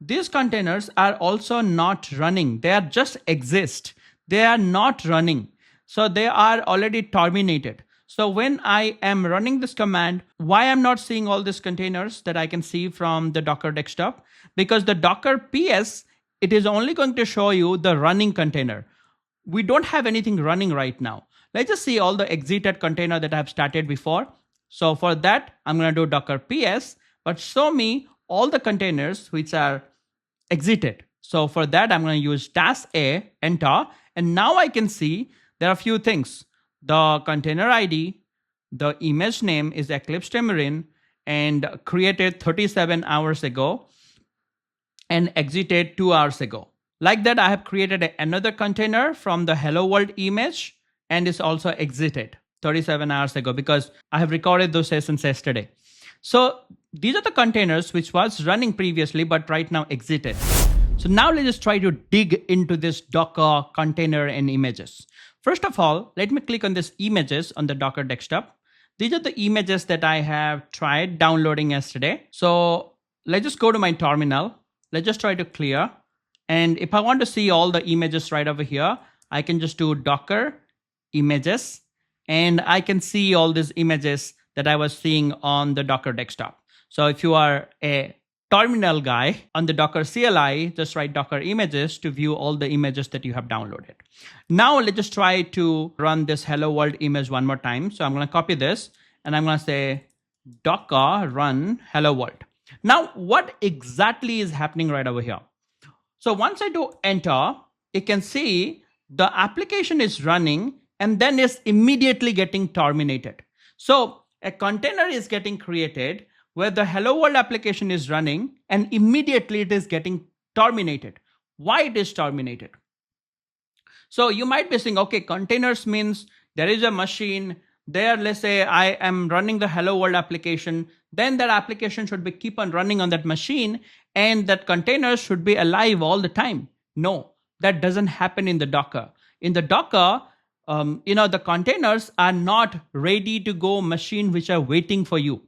these containers are also not running. They are just exist. They are not running. So they are already terminated. So when I am running this command, why I'm not seeing all these containers that I can see from the Docker desktop? Because the Docker PS, it is only going to show you the running container. We don't have anything running right now. Let's just see all the exited container that I've started before. So for that, I'm going to do Docker PS, but show me all the containers which are exited. So for that, I'm going to use -A, enter. And now I can see there are a few things. The container ID, the image name is Eclipse Tamarind and created 37 hours ago and exited 2 hours ago. Like that, I have created another container from the hello world image, and it's also exited 37 hours ago because I have recorded those sessions yesterday. So these are the containers which was running previously, but right now exited. So now let's just try to dig into this Docker container and images. First of all, let me click on this images on the Docker desktop. These are the images that I have tried downloading yesterday. So let's just go to my terminal. Let's just try to clear. And if I want to see all the images right over here, I can just do Docker images, and I can see all these images that I was seeing on the Docker desktop. So if you are a terminal guy on the Docker CLI, just write Docker images to view all the images that you have downloaded. Now let's just try to run this hello world image one more time. So I'm going to copy this and I'm going to say Docker run hello world. Now what exactly is happening right over here? So once I do enter, you can see the application is running and then it's immediately getting terminated. So a container is getting created where the hello world application is running and immediately it is getting terminated. Why it is terminated? So you might be saying, okay, containers means there is a machine there. Let's say I am running the hello world application. Then that application should be keep on running on that machine and that container should be alive all the time. No, that doesn't happen in the Docker. In the Docker, the containers are not ready to go machine which are waiting for you.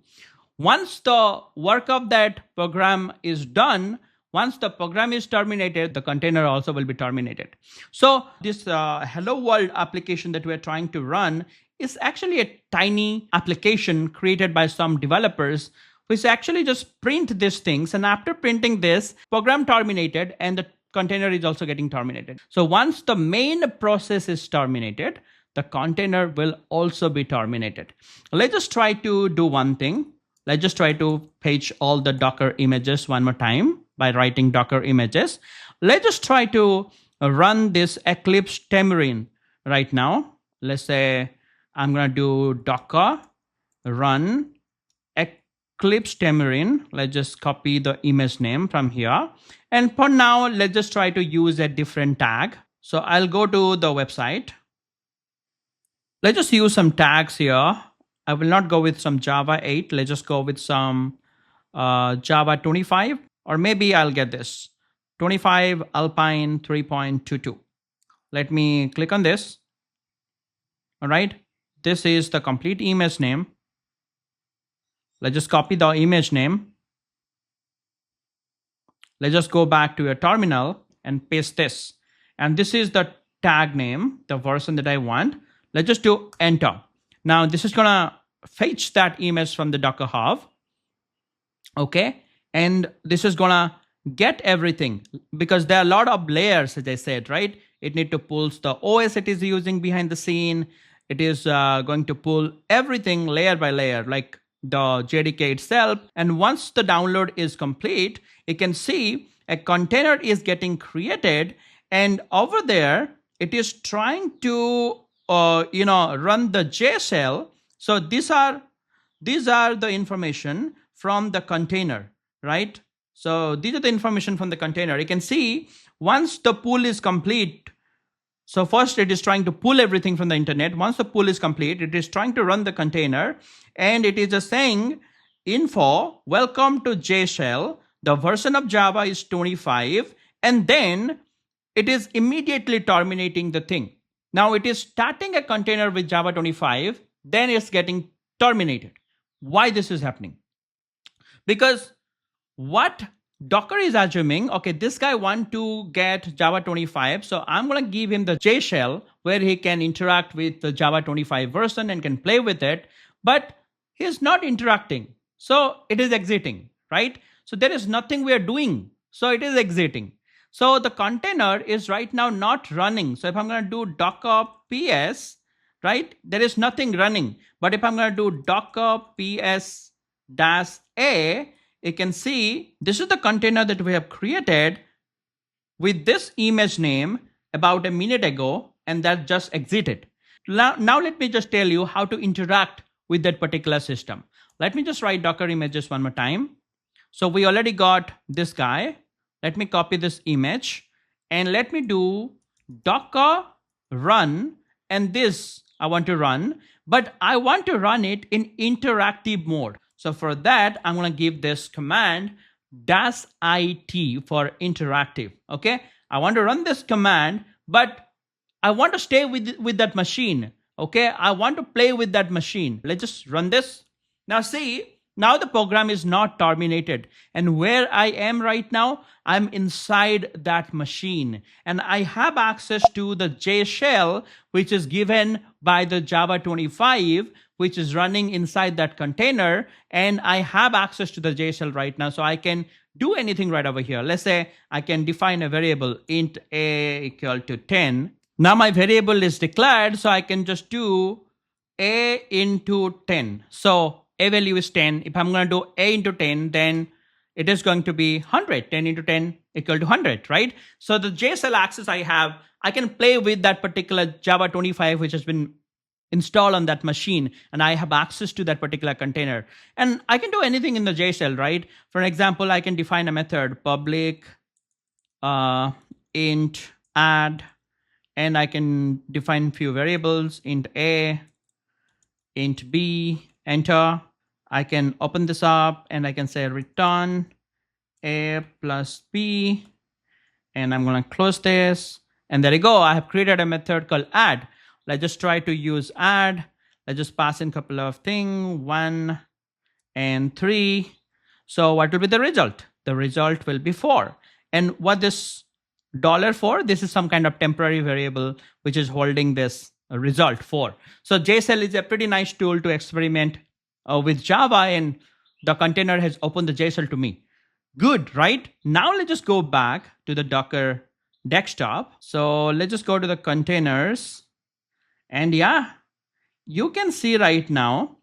Once the work of that program is done, once the program is terminated, the container also will be terminated. So this hello world application that we're trying to run is actually a tiny application created by some developers which actually just print these things. And after printing this, program terminated and the container is also getting terminated. So once the main process is terminated, the container will also be terminated. Let's just try to do one thing. Let's just try to fetch all the Docker images one more time by writing Docker images. Let's just try to run this Eclipse Tamarind right now. Let's say I'm going to do Docker run Eclipse Tamarind. Let's just copy the image name from here. And for now, let's just try to use a different tag. So I'll go to the website. Let's just use some tags here. I will not go with some Java 8. Let's just go with some Java 25, or maybe I'll get this 25 Alpine 3.22. Let me click on this. All right. This is the complete image name. Let's just copy the image name. Let's just go back to your terminal and paste this. And this is the tag name, the version that I want. Let's just do enter. Now this is gonna fetch that image from the Docker Hub. Okay. And this is gonna get everything because there are a lot of layers, as I said, right? It need to pull the OS it is using behind the scene. It is going to pull everything layer by layer, like the JDK itself. And once the download is complete, you can see a container is getting created. And over there, it is trying to run the J shell. So these are the information from the container, right? So these are the information from the container. You can see once the pull is complete. So first it is trying to pull everything from the internet. Once the pull is complete, it is trying to run the container and it is just saying info, welcome to J shell. The version of Java is 25. And then it is immediately terminating the thing. Now it is starting a container with Java 25, then it's getting terminated. Why this is happening? Because what Docker is assuming, okay, this guy wants to get Java 25, so I'm going to give him the J shell where he can interact with the Java 25 version and can play with it, but he's not interacting. So it is exiting, right? So there is nothing we are doing. So it is exiting. So the container is right now not running. So if I'm going to do Docker PS, right, there is nothing running. But if I'm going to do Docker PS -a, you can see this is the container that we have created with this image name about a minute ago, and that just exited. Now let me just tell you how to interact with that particular system. Let me just write Docker images one more time. So we already got this guy. Let me copy this image and let me do docker run, and this I want to run, but I want to run it in interactive mode. So for that, I'm going to give this command -it for interactive. Okay, I want to run this command, but I want to stay with that machine. Okay, I want to play with that machine. Let's just run this. Now see, now the program is not terminated, and where I am right now, I'm inside that machine, and I have access to the J shell, which is given by the Java 25, which is running inside that container, and I have access to the J shell right now, so I can do anything right over here. Let's say I can define a variable int a equal to 10. Now my variable is declared, so I can just do a into 10. So a value is 10. If I'm going to do a into 10, then it is going to be 100. 10 into 10 equal to 100, right? So the JSL access I have, I can play with that particular Java 25, which has been installed on that machine, and I have access to that particular container. And I can do anything in the JSL, right? For example, I can define a method public int add, and I can define few variables, int a, int b, enter. I can open this up and I can say return a plus b, and I'm going to close this, and there you go. I have created a method called add. Let's just try to use add. Let's just pass in a couple of things, 1 and 3. So what will be the result? The result will be 4. And what this $4, this is some kind of temporary variable which is holding this result 4. So JSL is a pretty nice tool to experiment with Java, and the container has opened the JSL to me. Good, right? Now let's just go back to the Docker desktop. So let's just go to the containers, and yeah, you can see right now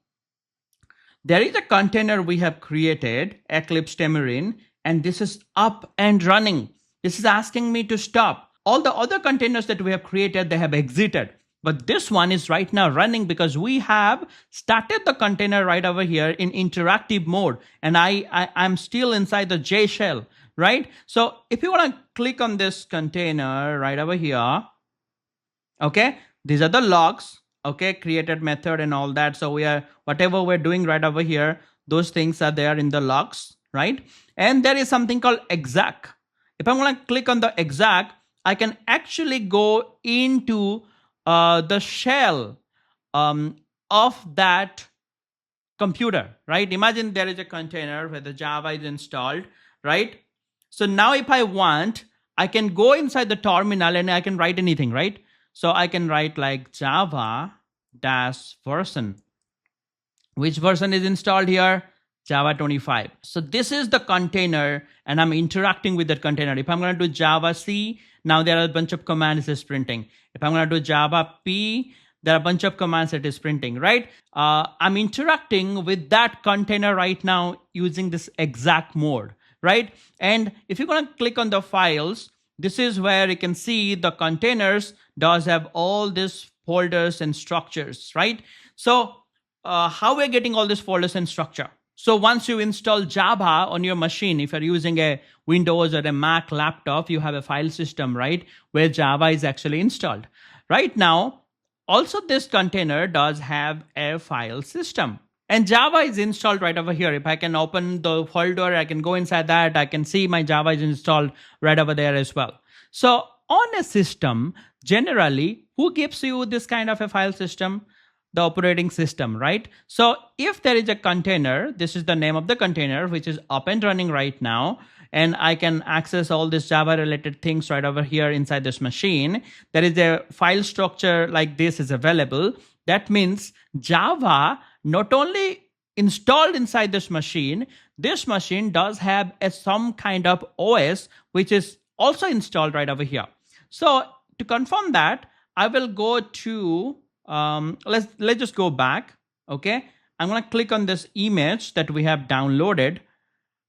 there is a container we have created, Eclipse Tamarind, and this is up and running. This is asking me to stop. All the other containers that we have created, they have exited. But this one is right now running because we have started the container right over here in interactive mode. And I'm still inside the J shell, right? So if you want to click on this container right over here, okay, these are the logs, okay, created method and all that. So whatever we're doing right over here, those things are there in the logs, right? And there is something called exec. If I'm going to click on the exec, I can actually go into the shell of that computer, right? Imagine there is a container where the Java is installed, right? So now if I want, I can go inside the terminal and I can write anything, right? So I can write like Java -version. Which version is installed here? Java 25. So this is the container, and I'm interacting with that container. If I'm going to do Java C, now there are a bunch of commands it is printing. If I'm going to do Java P, there are a bunch of commands it is printing, right? I'm interacting with that container right now using this exec mode, right? And if you're going to click on the files, this is where you can see the containers does have all these folders and structures, right? So how we're getting all these folders and structure? So once you install Java on your machine, if you're using a Windows or a Mac laptop, you have a file system, right, where Java is actually installed. Right now, also this container does have a file system. And Java is installed right over here. If I can open the folder, I can go inside that. I can see my Java is installed right over there as well. So on a system, generally, who gives you this kind of a file system? The operating system, right? So if there is a container, this is the name of the container, which is up and running right now, and I can access all these Java related things right over here inside this machine. There is a file structure like this is available. That means Java not only installed inside this machine does have some kind of OS, which is also installed right over here. So to confirm that, I will go to let's just go back. Okay, I'm going to click on this image that we have downloaded,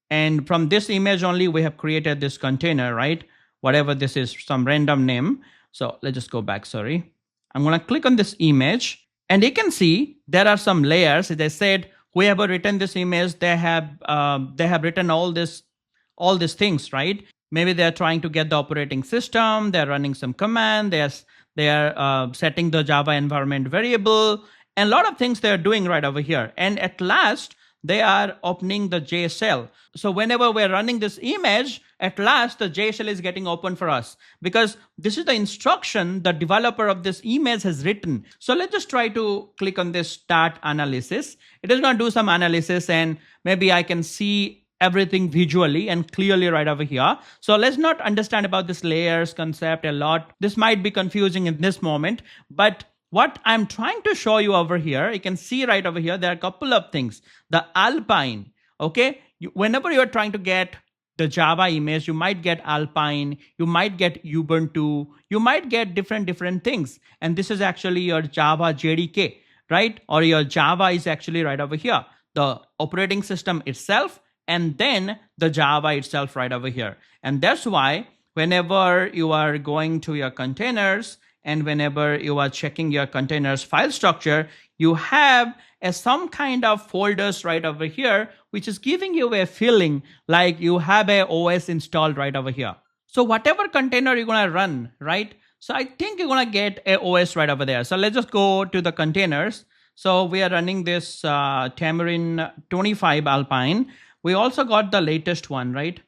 and from this image only we have created this container, right? Whatever this is, some random name. So let's just go back. Sorry, I'm going to click on this image, and you can see there are some layers. As I said, whoever written this image, they have written all these things, right? Maybe they're trying to get the operating system, they're running some command, they are setting the Java environment variable, and a lot of things they're doing right over here. And at last, they are opening the JSL. So whenever we're running this image, at last the JSL is getting open for us because this is the instruction the developer of this image has written. So let's just try to click on this start analysis. It is going to do some analysis and maybe I can see everything visually and clearly right over here. So let's not understand about this layers concept a lot. This might be confusing in this moment, but what I'm trying to show you over here, you can see right over here, there are a couple of things. The Alpine, okay? Whenever you're trying to get the Java image, you might get Alpine, you might get Ubuntu, you might get different things. And this is actually your Java JDK, right? Or your Java is actually right over here. The operating system itself, and then the Java itself right over here. And that's why whenever you are going to your containers, and whenever you are checking your containers file structure, you have some kind of folders right over here, which is giving you a feeling like you have a OS installed right over here. So whatever container you're going to run, right? So I think you're going to get a OS right over there. So let's just go to the containers. So we are running this Tamarind 25 Alpine. We also got the latest one, right?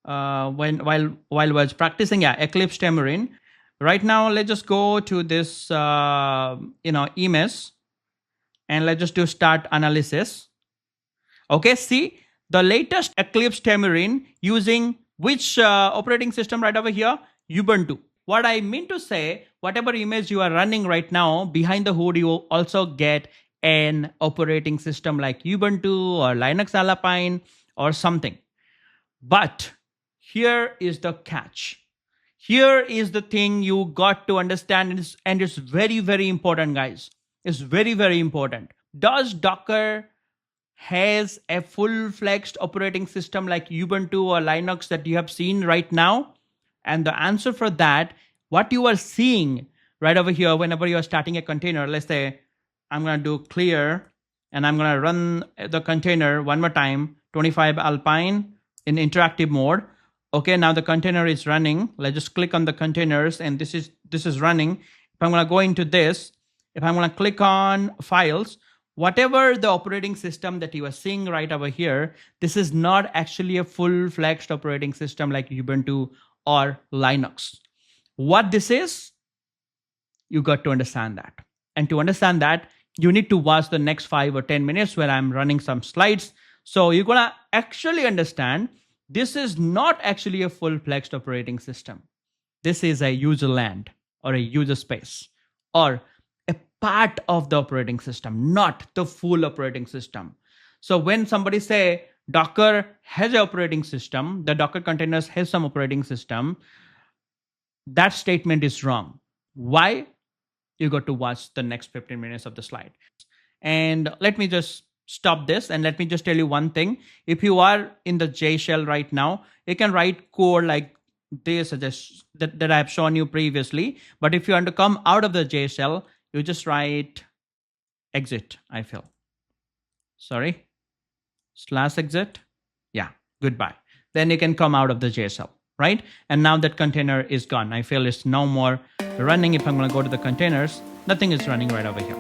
While I was practicing, yeah, Eclipse Tamarind. Right now, let's just go to this, image, and let's just do start analysis. Okay, see the latest Eclipse Tamarind using which operating system right over here? Ubuntu. What I mean to say, whatever image you are running right now, behind the hood, you will also get an operating system like Ubuntu or Linux Alpine or something. But here is the catch. Here is the thing you got to understand, and it's very, very important, guys. It's very, very important. Does Docker has a full-fledged operating system like Ubuntu or Linux that you have seen right now? And the answer for that, what you are seeing right over here, whenever you are starting a container, let's say I'm going to do clear, and I'm going to run the container one more time, 25 Alpine in interactive mode. Okay, now the container is running. Let's just click on the containers, and this is running. If I'm going to go into this, if I'm going to click on files, whatever the operating system that you are seeing right over here, this is not actually a full-fledged operating system like Ubuntu or Linux. What this is, you got to understand that. And to understand that, you need to watch the next 5 or 10 minutes where I'm running some slides. So you're going to actually understand this is not actually a full-fledged operating system. This is a user land or a user space or a part of the operating system, not the full operating system. So when somebody say Docker has an operating system, the Docker containers has some operating system, that statement is wrong. Why? You got to watch the next 15 minutes of the slide. And let me just stop this and let me just tell you one thing. If you are in the J shell right now, you can write code like this that I have shown you previously. But if you want to come out of the J shell, you just write exit, I feel. Sorry, /exit. Yeah, goodbye. Then you can come out of the J shell, right? And now that container is gone. I feel it's no more running. If I'm going to go to the containers, nothing is running right over here.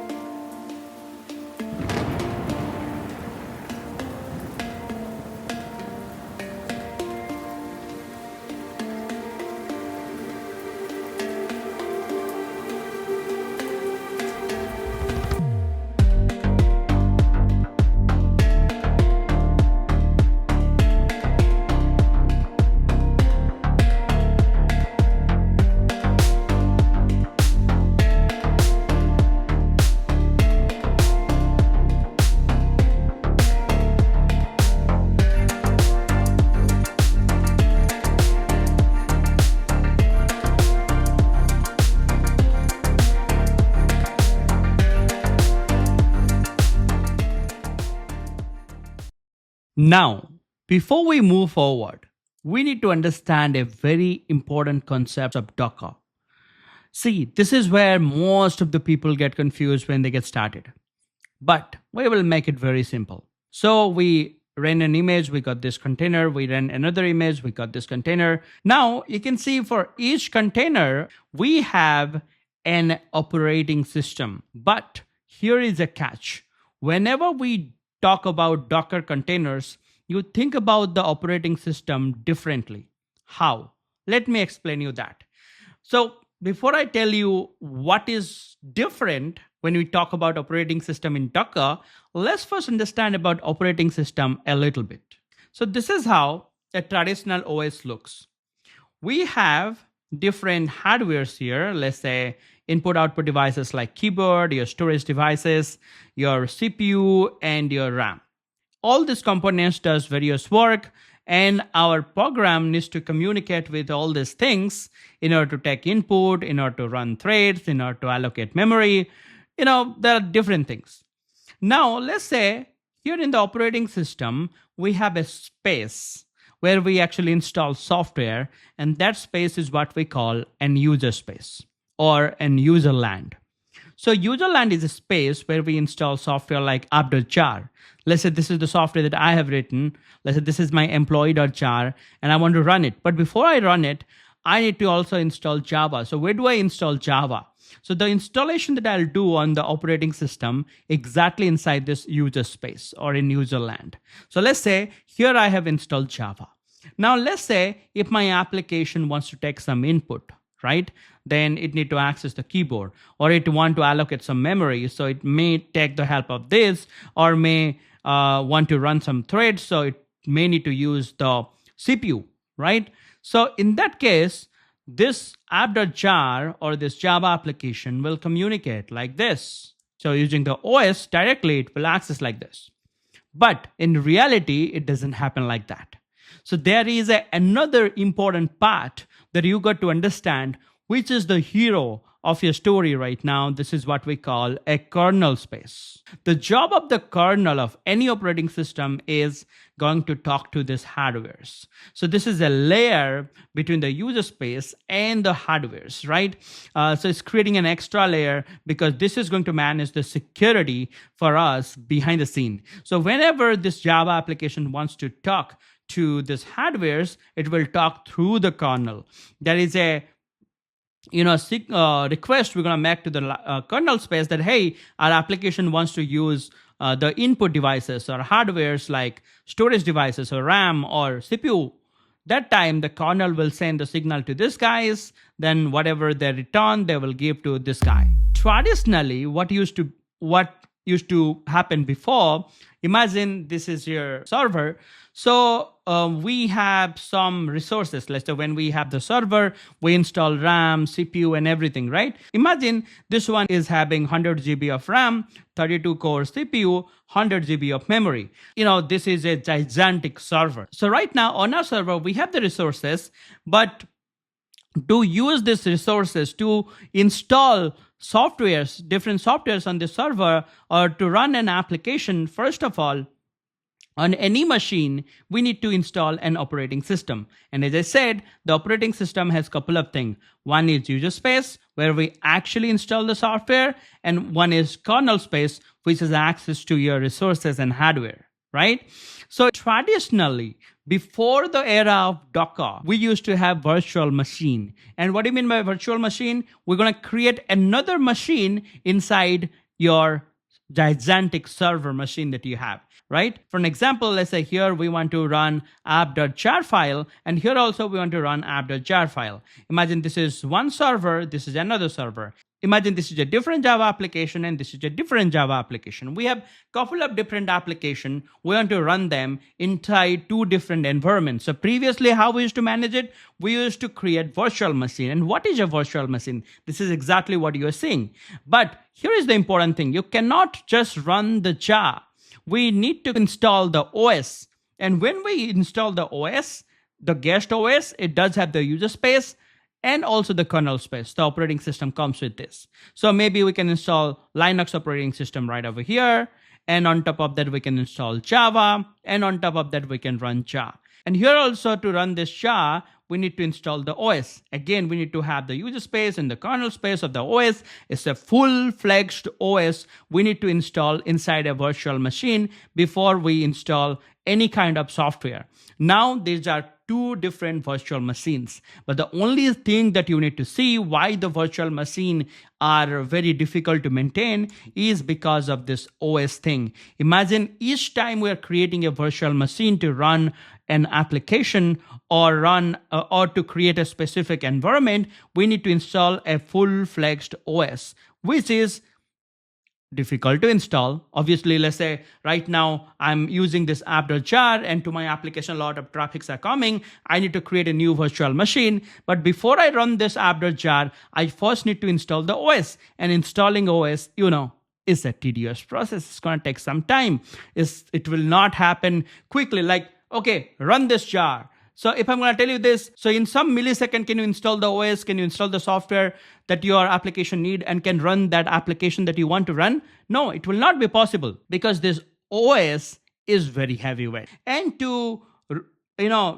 Now, before we move forward, we need to understand a very important concept of Docker. See, this is where most of the people get confused when they get started. But we will make it very simple. So we ran an image, we got this container. We ran another image, we got this container. Now you can see for each container, we have an operating system. But here is a catch. Whenever we talk about Docker containers, you think about the operating system differently. How? Let me explain you that. So before I tell you what is different when we talk about operating system in Docker, let's first understand about operating system a little bit. So this is how a traditional OS looks. We have different hardwares here. Let's say input output devices like keyboard, your storage devices, your CPU, and your RAM. All these components does various work, and our program needs to communicate with all these things in order to take input, in order to run threads, in order to allocate memory. There are different things. Now let's say here in the operating system we have a space where we actually install software, and that space is what we call an user space or an user land. So user land is a space where we install software like app.jar. Let's say this is the software that I have written. Let's say this is my employee.jar and I want to run it. But before I run it, I need to also install Java. So where do I install Java? So the installation that I'll do on the operating system exactly inside this user space or in user land. So let's say here I have installed Java. Now let's say if my application wants to take some input, right? Then it need to access the keyboard, or it want to allocate some memory. So it may take the help of this, or may want to run some threads. So it may need to use the CPU, right? So in that case, this app.jar or this Java application will communicate like this. So using the OS directly, it will access like this. But in reality, it doesn't happen like that. So there is another important part that you got to understand, which is the hero of your story right now. This is what we call a kernel space. The job of the kernel of any operating system is going to talk to these hardwares. So this is a layer between the user space and the hardwares, right? So it's creating an extra layer because this is going to manage the security for us behind the scene. So whenever this Java application wants to talk to this hardwares, it will talk through the kernel. There is a request we're going to make to the kernel space that, hey, our application wants to use the input devices or hardwares like storage devices or RAM or CPU. That time the kernel will send the signal to this guys, then whatever they return, they will give to this guy. Traditionally, what used to happen before, imagine this is your server. So we have some resources. Let's say when we have the server, we install RAM, CPU, and everything, right? Imagine this one is having 100 GB of RAM, 32 core CPU, 100 GB of memory. This is a gigantic server. So right now on our server, we have the resources, but to use these resources to install different softwares on the server, or to run an application, first of all, on any machine, we need to install an operating system. And as I said, the operating system has a couple of things. One is user space, where we actually install the software, and one is kernel space, which is access to your resources and hardware, right? So traditionally, before the era of Docker, we used to have virtual machine. And what do you mean by virtual machine? We're going to create another machine inside your gigantic server machine that you have, right? For an example, let's say here we want to run app.jar file, and here also we want to run app.jar file. Imagine this is one server, this is another server. Imagine this is a different Java application and this is a different Java application. We have a couple of different applications. We want to run them inside two different environments. So previously, how we used to manage it? We used to create virtual machine. And what is a virtual machine? This is exactly what you're seeing. But here is the important thing. You cannot just run the jar. We need to install the OS. And when we install the OS, the guest OS, it does have the user space and also the kernel space. The operating system comes with this. So maybe we can install Linux operating system right over here. And on top of that, we can install Java. And on top of that, we can run Jar. And here also to run this Jar, we need to install the OS. Again, we need to have the user space and the kernel space of the OS. It's a full-fledged OS we need to install inside a virtual machine before we install any kind of software. Now, these are two different virtual machines, but the only thing that you need to see why the virtual machine are very difficult to maintain is because of this OS thing. Imagine each time we are creating a virtual machine to run an application or to create a specific environment, we need to install a full-fledged OS, which is difficult to install. Obviously, let's say right now I'm using this app.jar and to my application a lot of traffics are coming. I need to create a new virtual machine. But before I run this app.jar, I first need to install the OS. And installing OS, is a tedious process. It's going to take some time. It will not happen quickly. Like, okay, run this jar. So if I'm going to tell you this, so in some millisecond, can you install the OS? Can you install the software that your application need and can run that application that you want to run? No, it will not be possible because this OS is very heavyweight. And to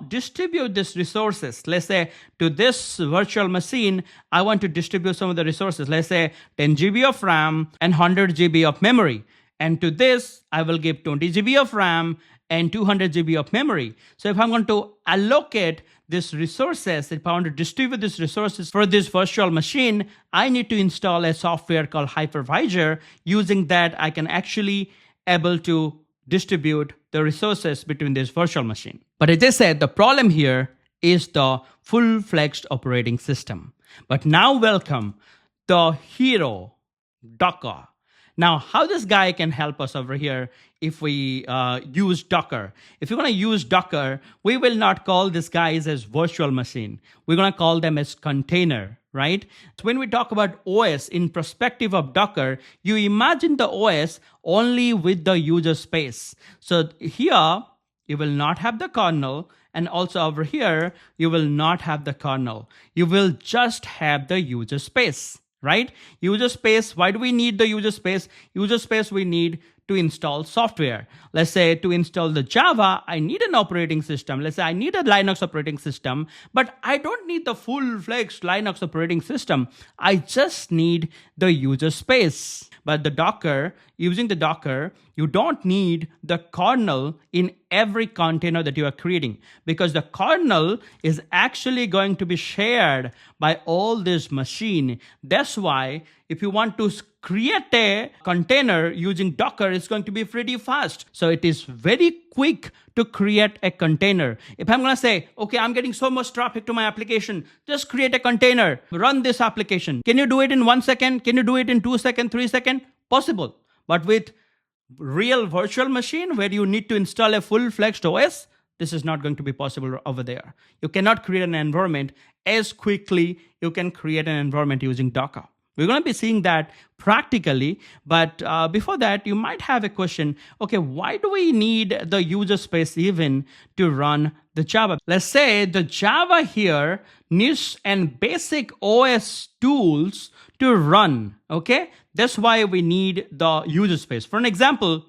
distribute these resources, let's say to this virtual machine, I want to distribute some of the resources. Let's say 10 GB of RAM and 100 GB of memory. And to this, I will give 20 GB of RAM and 200 GB of memory. So if I'm going to allocate these resources, if I want to distribute these resources for this virtual machine, I need to install a software called Hypervisor. Using that, I can actually able to distribute the resources between this virtual machine. But as I said, the problem here is the full-fledged operating system. But now welcome the hero, Docker. Now, how this guy can help us over here if we use Docker. If you're going to use Docker, we will not call these guys as virtual machine. We're going to call them as container, right? So when we talk about OS in perspective of Docker, you imagine the OS only with the user space. So here, you will not have the kernel. And also over here, you will not have the kernel. You will just have the user space. Right? User space, why do we need the user space? User space we need to install software. Let's say to install the Java, I need an operating system. Let's say I need a Linux operating system, but I don't need the full-fledged Linux operating system. I just need the user space. But the Docker, using the Docker, you don't need the kernel in every container that you are creating because the kernel is actually going to be shared by all this machine. That's why if you want to create a container using Docker, it's going to be pretty fast. So it is very quick to create a container. If I'm going to say, okay, I'm getting so much traffic to my application, just create a container, run this application. Can you do it in 1 second? Can you do it in 2 seconds, 3 seconds? Possible. But with real virtual machine where you need to install a full-fledged OS, this is not going to be possible over there. You cannot create an environment as quickly you can create an environment using Docker. We're going to be seeing that practically, but before that, you might have a question, okay, why do we need the user space even to run the Java? Let's say the Java here needs an basic OS tools to run, okay? That's why we need the user space. For an example,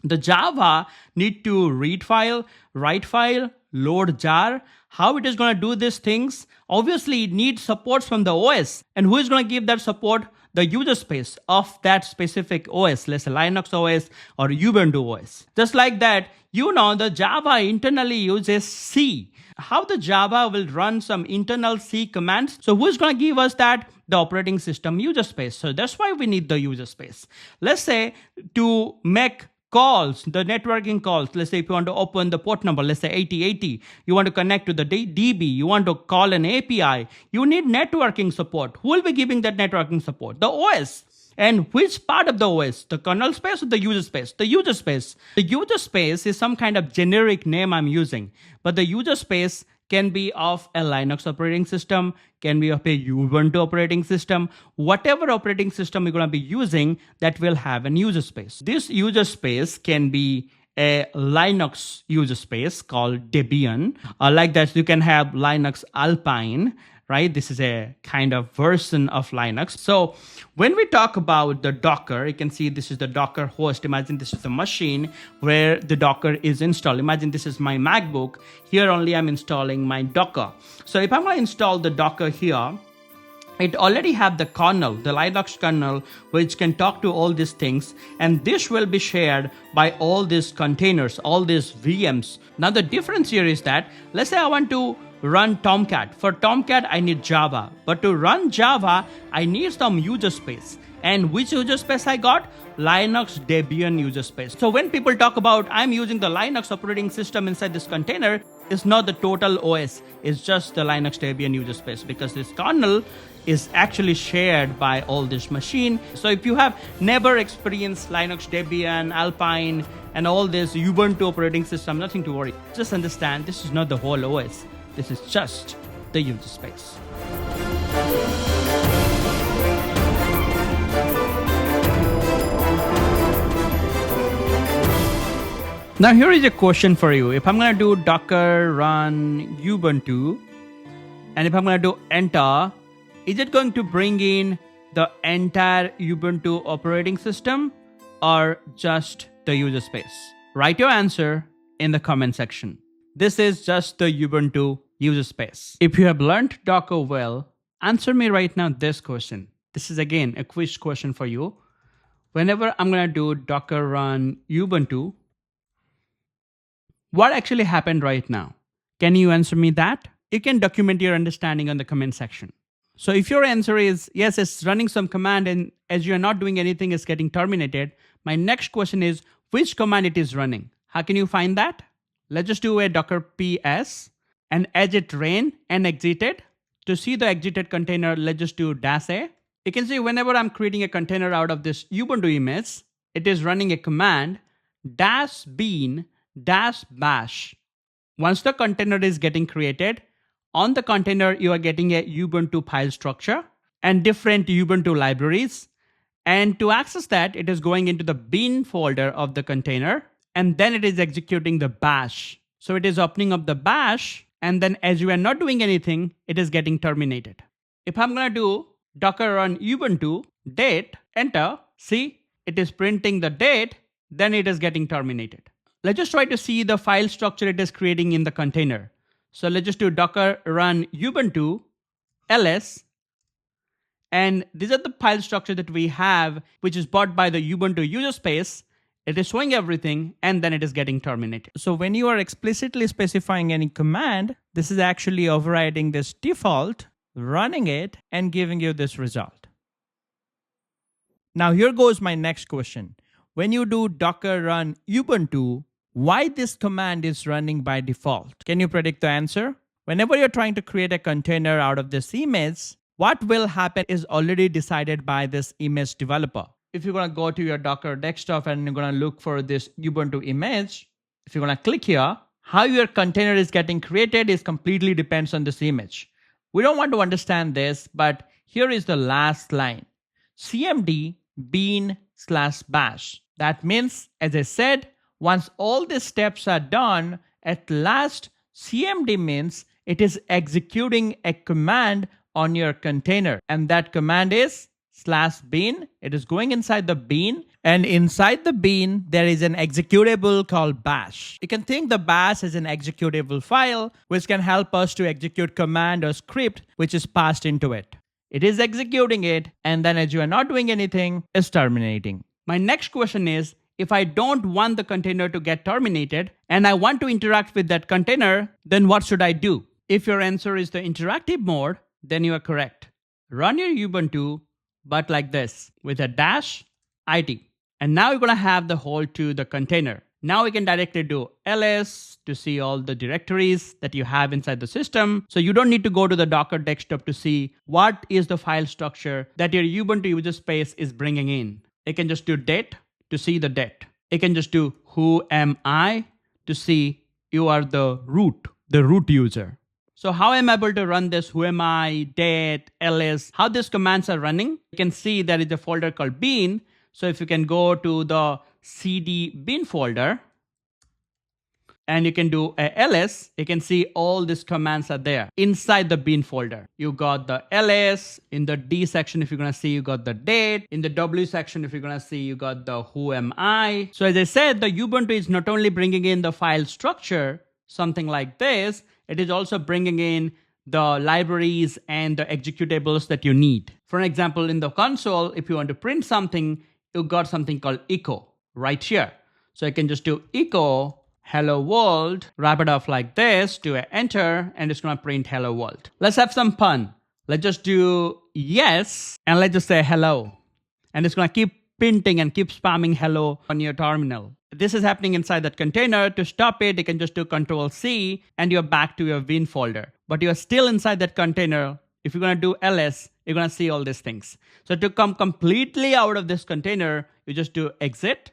the Java need to read file, write file, load jar. How it is going to do these things? Obviously, it needs support from the OS. And who is going to give that support? The user space of that specific OS, let's say Linux OS or Ubuntu OS. Just like that, the Java internally uses C. How the Java will run some internal C commands. So who is going to give us that? The operating system user space. So that's why we need the user space. Let's say to make calls, the networking calls, let's say if you want to open the port number, let's say 8080, you want to connect to the DB, you want to call an API, you need networking support. Who will be giving that networking support? The OS. And which part of the OS? The kernel space or the user space? The user space. The user space is some kind of generic name I'm using, but the user space can be of a Linux operating system, can be of a Ubuntu operating system, whatever operating system you're going to be using that will have an user space. This user space can be a Linux user space called Debian. Like that, you can have Linux Alpine, right? This is a kind of version of Linux. So when we talk about the Docker, you can see this is the Docker host. Imagine this is the machine where the Docker is installed. Imagine this is my MacBook. Here only I'm installing my Docker. So if I'm going to install the Docker here, it already have the kernel, the Linux kernel, which can talk to all these things. And this will be shared by all these containers, all these VMs. Now the difference here is that, let's say I want to run Tomcat. For Tomcat, I need Java. But to run Java, I need some user space. And which user space I got? Linux Debian user space. So when people talk about I'm using the Linux operating system inside this container, it's not the total OS. It's just the Linux Debian user space, because this kernel is actually shared by all this machine. So if you have never experienced Linux Debian, Alpine, and all this Ubuntu operating system, nothing to worry. Just understand this is not the whole OS. This is just the user space. Now here is a question for you. If I'm going to do docker run Ubuntu, and if I'm going to do enter, is it going to bring in the entire Ubuntu operating system or just the user space? Write your answer in the comment section. This is just the Ubuntu user space. If you have learned Docker well, answer me right now this question. This is again a quiz question for you. Whenever I'm going to do docker run Ubuntu, what actually happened right now? Can you answer me that? You can document your understanding on the comment section. So if your answer is yes, it's running some command, and as you're not doing anything, it's getting terminated. My next question is which command it is running. How can you find that? Let's just do a docker ps and edit rain and exited. To see the exited container, let's just do -a. You can see whenever I'm creating a container out of this Ubuntu image, it is running a command -bin -bash. Once the container is getting created, on the container, you are getting a Ubuntu file structure and different Ubuntu libraries. And to access that, it is going into the bin folder of the container, and then it is executing the bash. So it is opening up the bash, and then as you are not doing anything, it is getting terminated. If I'm going to do docker run Ubuntu date, enter, see, it is printing the date, then it is getting terminated. Let's just try to see the file structure it is creating in the container. So let's just do docker run Ubuntu ls. And these are the file structure that we have, which is bought by the Ubuntu user space. It is showing everything, and then it is getting terminated. So when you are explicitly specifying any command, this is actually overriding this default, running it, and giving you this result. Now here goes my next question. When you do docker run Ubuntu, why this command is running by default? Can you predict the answer? Whenever you're trying to create a container out of this image, what will happen is already decided by this image developer. If you're going to go to your Docker desktop and you're going to look for this Ubuntu image, if you're going to click here, how your container is getting created is completely depends on this image. We don't want to understand this, but here is the last line. cmd bin/bash. That means, as I said, once all these steps are done, at last cmd means it is executing a command on your container, and that command is /bin. It is going inside the bin, and inside the bin there is an executable called bash. You can think the bash is an executable file which can help us to execute command or script which is passed into it. It is executing it, and then as you are not doing anything, it's terminating. My next question is, if I don't want the container to get terminated and I want to interact with that container, then what should I do? If your answer is the interactive mode, then you are correct. Run your Ubuntu, but like this, with a -it. And now you're going to have the whole to the container. Now we can directly do ls to see all the directories that you have inside the system. So you don't need to go to the Docker desktop to see what is the file structure that your Ubuntu user space is bringing in. You can just do date to see the date. You can just do who am I to see you are the root user. So how am I able to run this who am I, date, ls, how these commands are running? You can see there is a folder called bin. So if you can go to the cd bin folder, and you can do a ls, you can see all these commands are there inside the bin folder. You got the ls. In the D section, if you're gonna see, you got the date. In the W section, if you're gonna see, you got the who am I. So as I said, the Ubuntu is not only bringing in the file structure, something like this, it is also bringing in the libraries and the executables that you need. For example, in the console, if you want to print something, you got something called echo right here. So you can just do echo hello world, wrap it off like this, do an enter, and it's gonna print hello world. Let's have some fun. Let's just do yes, and let's just say hello. And it's gonna keep printing and keep spamming hello on your terminal. This is happening inside that container. To stop it, you can just do Control C and you're back to your Win folder. But you're still inside that container. If you're gonna do ls, you're gonna see all these things. So to come completely out of this container, you just do exit,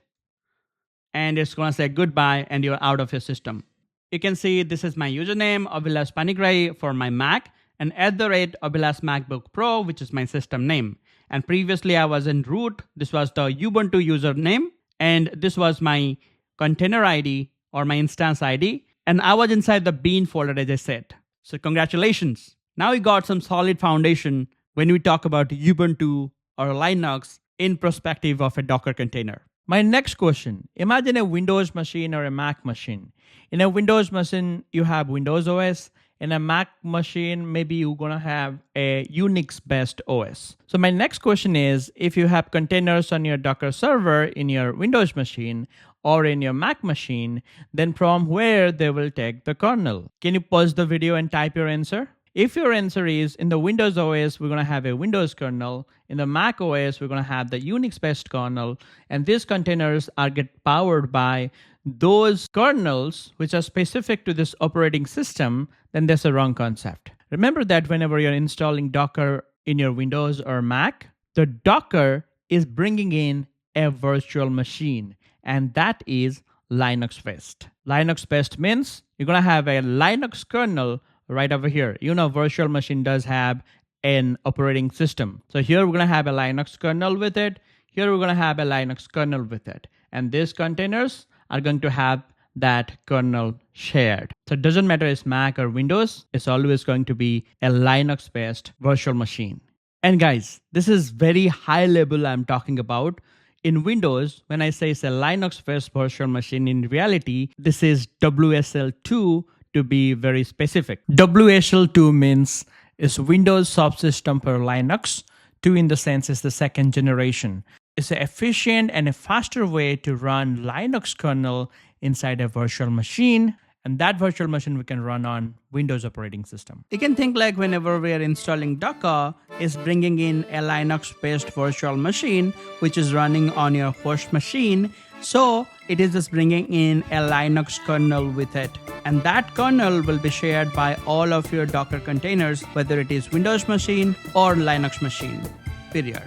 and it's gonna say goodbye and you're out of your system. You can see this is my username, Abhilash Panigrai for my Mac, and @Abhilash MacBook Pro, which is my system name. And previously I was in root. This was the Ubuntu username, and this was my container ID or my instance ID. And I was inside the bean folder, as I said. So congratulations. Now we got some solid foundation when we talk about Ubuntu or Linux in perspective of a Docker container. My next question, imagine a Windows machine or a Mac machine. In a Windows machine, you have Windows OS. In a Mac machine, maybe you're gonna have a Unix-based OS. So my next question is, if you have containers on your Docker server in your Windows machine or in your Mac machine, then from where they will take the kernel? Can you pause the video and type your answer? If your answer is in the Windows OS, we're gonna have a Windows kernel. In the Mac OS, we're gonna have the Unix-based kernel. And these containers are get powered by those kernels which are specific to this operating system, then that's a wrong concept. Remember that whenever you're installing Docker in your Windows or Mac, the Docker is bringing in a virtual machine, and that is Linux-based. Linux-based means you're gonna have a Linux kernel right over here. You know, virtual machine does have an operating system. So here we're gonna have a Linux kernel with it. Here we're gonna have a Linux kernel with it. And these containers are going to have that kernel shared. So it doesn't matter if it's Mac or Windows, it's always going to be a Linux-based virtual machine. And guys, this is very high level I'm talking about. In Windows, when I say it's a Linux-based virtual machine, in reality, this is WSL2 to be very specific. WSL2 means it's Windows subsystem for Linux. 2 in the sense is the second generation. It's an efficient and a faster way to run Linux kernel inside a virtual machine. And that virtual machine we can run on Windows operating system. You can think like whenever we are installing Docker, is bringing in a Linux-based virtual machine, which is running on your host machine. So it is just bringing in a Linux kernel with it. And that kernel will be shared by all of your Docker containers, whether it is Windows machine or Linux machine, period.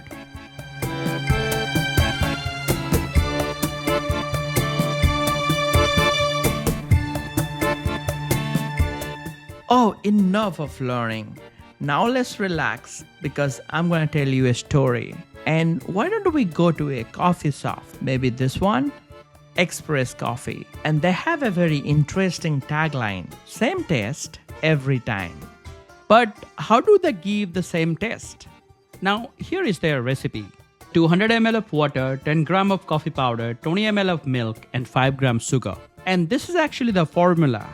Oh, enough of learning. Now let's relax because I'm going to tell you a story. And why don't we go to a coffee shop? Maybe this one? Express Coffee. And they have a very interesting tagline. Same taste every time. But how do they give the same taste? Now, here is their recipe. 200 ml of water, 10 gram of coffee powder, 20 ml of milk, and 5 grams sugar. And this is actually the formula.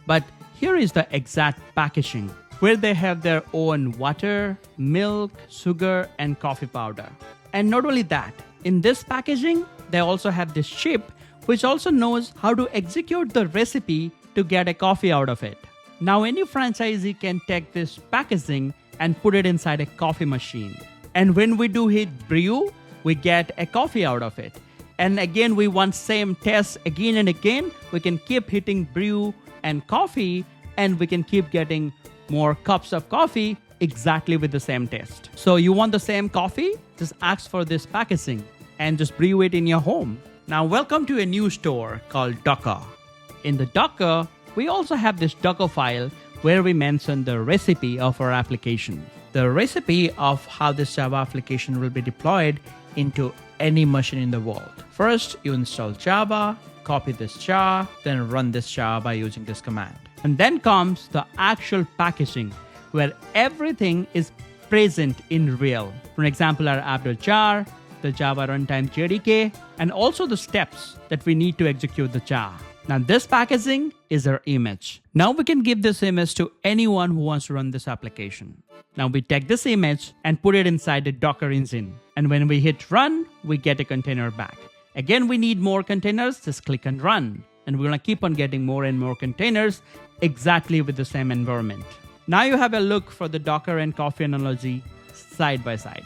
But here is the exact packaging, where they have their own water, milk, sugar, and coffee powder. And not only that, in this packaging, they also have this chip, which also knows how to execute the recipe to get a coffee out of it. Now, any franchisee can take this packaging and put it inside a coffee machine. And when we do hit brew, we get a coffee out of it. And again, we want same test again and again. We can keep hitting brew and coffee, and we can keep getting more cups of coffee exactly with the same taste. So you want the same coffee? Just ask for this packaging and just brew it in your home. Now, welcome to a new store called Docker. In the Docker, we also have this Dockerfile where we mention the recipe of our application. The recipe of how this Java application will be deployed into any machine in the world. First, you install Java, copy this jar, then run this jar by using this command. And then comes the actual packaging, where everything is present in real. For example, our app.jar, the Java runtime JDK, and also the steps that we need to execute the jar. Now this packaging is our image. Now we can give this image to anyone who wants to run this application. Now we take this image and put it inside the Dockerizing. And when we hit run, we get a container back. Again, we need more containers, just click and run. And we're gonna keep on getting more and more containers exactly with the same environment. Now you have a look for the Docker and coffee analogy side by side.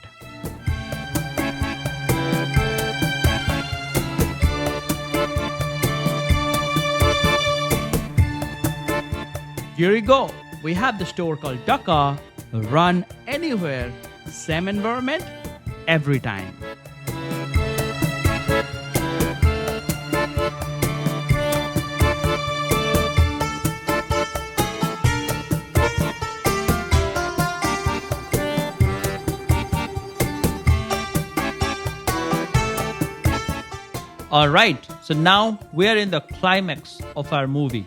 Here you go. We have the store called Docker, run anywhere, same environment, every time. All right, so now we are in the climax of our movie.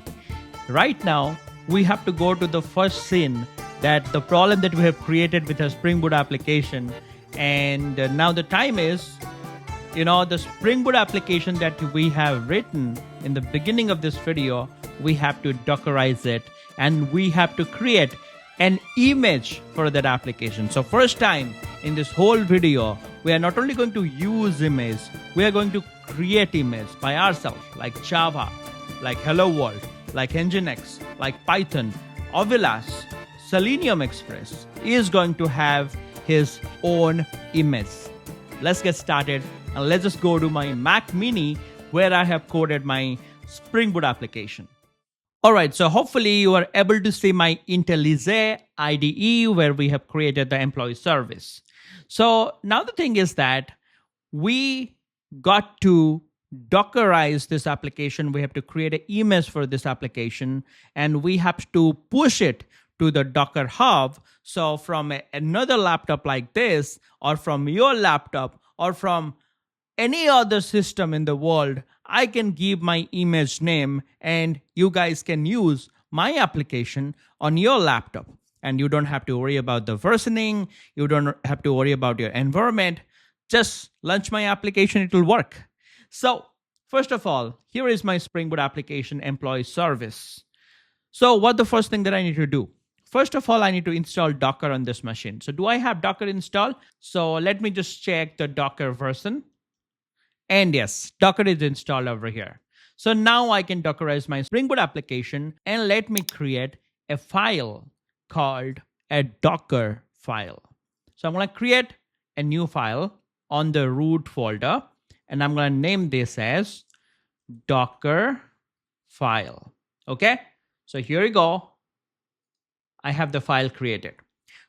Right now, we have to go to the first scene, that the problem that we have created with a Spring Boot application. And now the time is, the Spring Boot application that we have written in the beginning of this video, we have to Dockerize it and we have to create an image for that application. So first time in this whole video, we are not only going to use image, we are going to create image by ourselves, like Java, like Hello World, like Nginx, like Python, Ovilas, Selenium Express is going to have his own image. Let's get started and let's just go to my Mac Mini where I have coded my Spring Boot application. All right, so hopefully you are able to see my IntelliJ IDE where we have created the employee service. So now the thing is that we got to Dockerize this application. We have to create an image for this application and we have to push it to the Docker Hub. So from another laptop like this, or from your laptop, or from any other system in the world, I can give my image name and you guys can use my application on your laptop. And you don't have to worry about the versioning. You don't have to worry about your environment. Just launch my application, it will work. So first of all, here is my Spring Boot application employee service. So what the first thing that I need to do? First of all, I need to install Docker on this machine. So do I have Docker installed? So let me just check the Docker version. And yes, Docker is installed over here. So now I can Dockerize my Spring Boot application and let me create a file called a Docker file. So I'm going to create a new file on the root folder and I'm going to name this as Dockerfile. Okay, so here you go. I have the file created.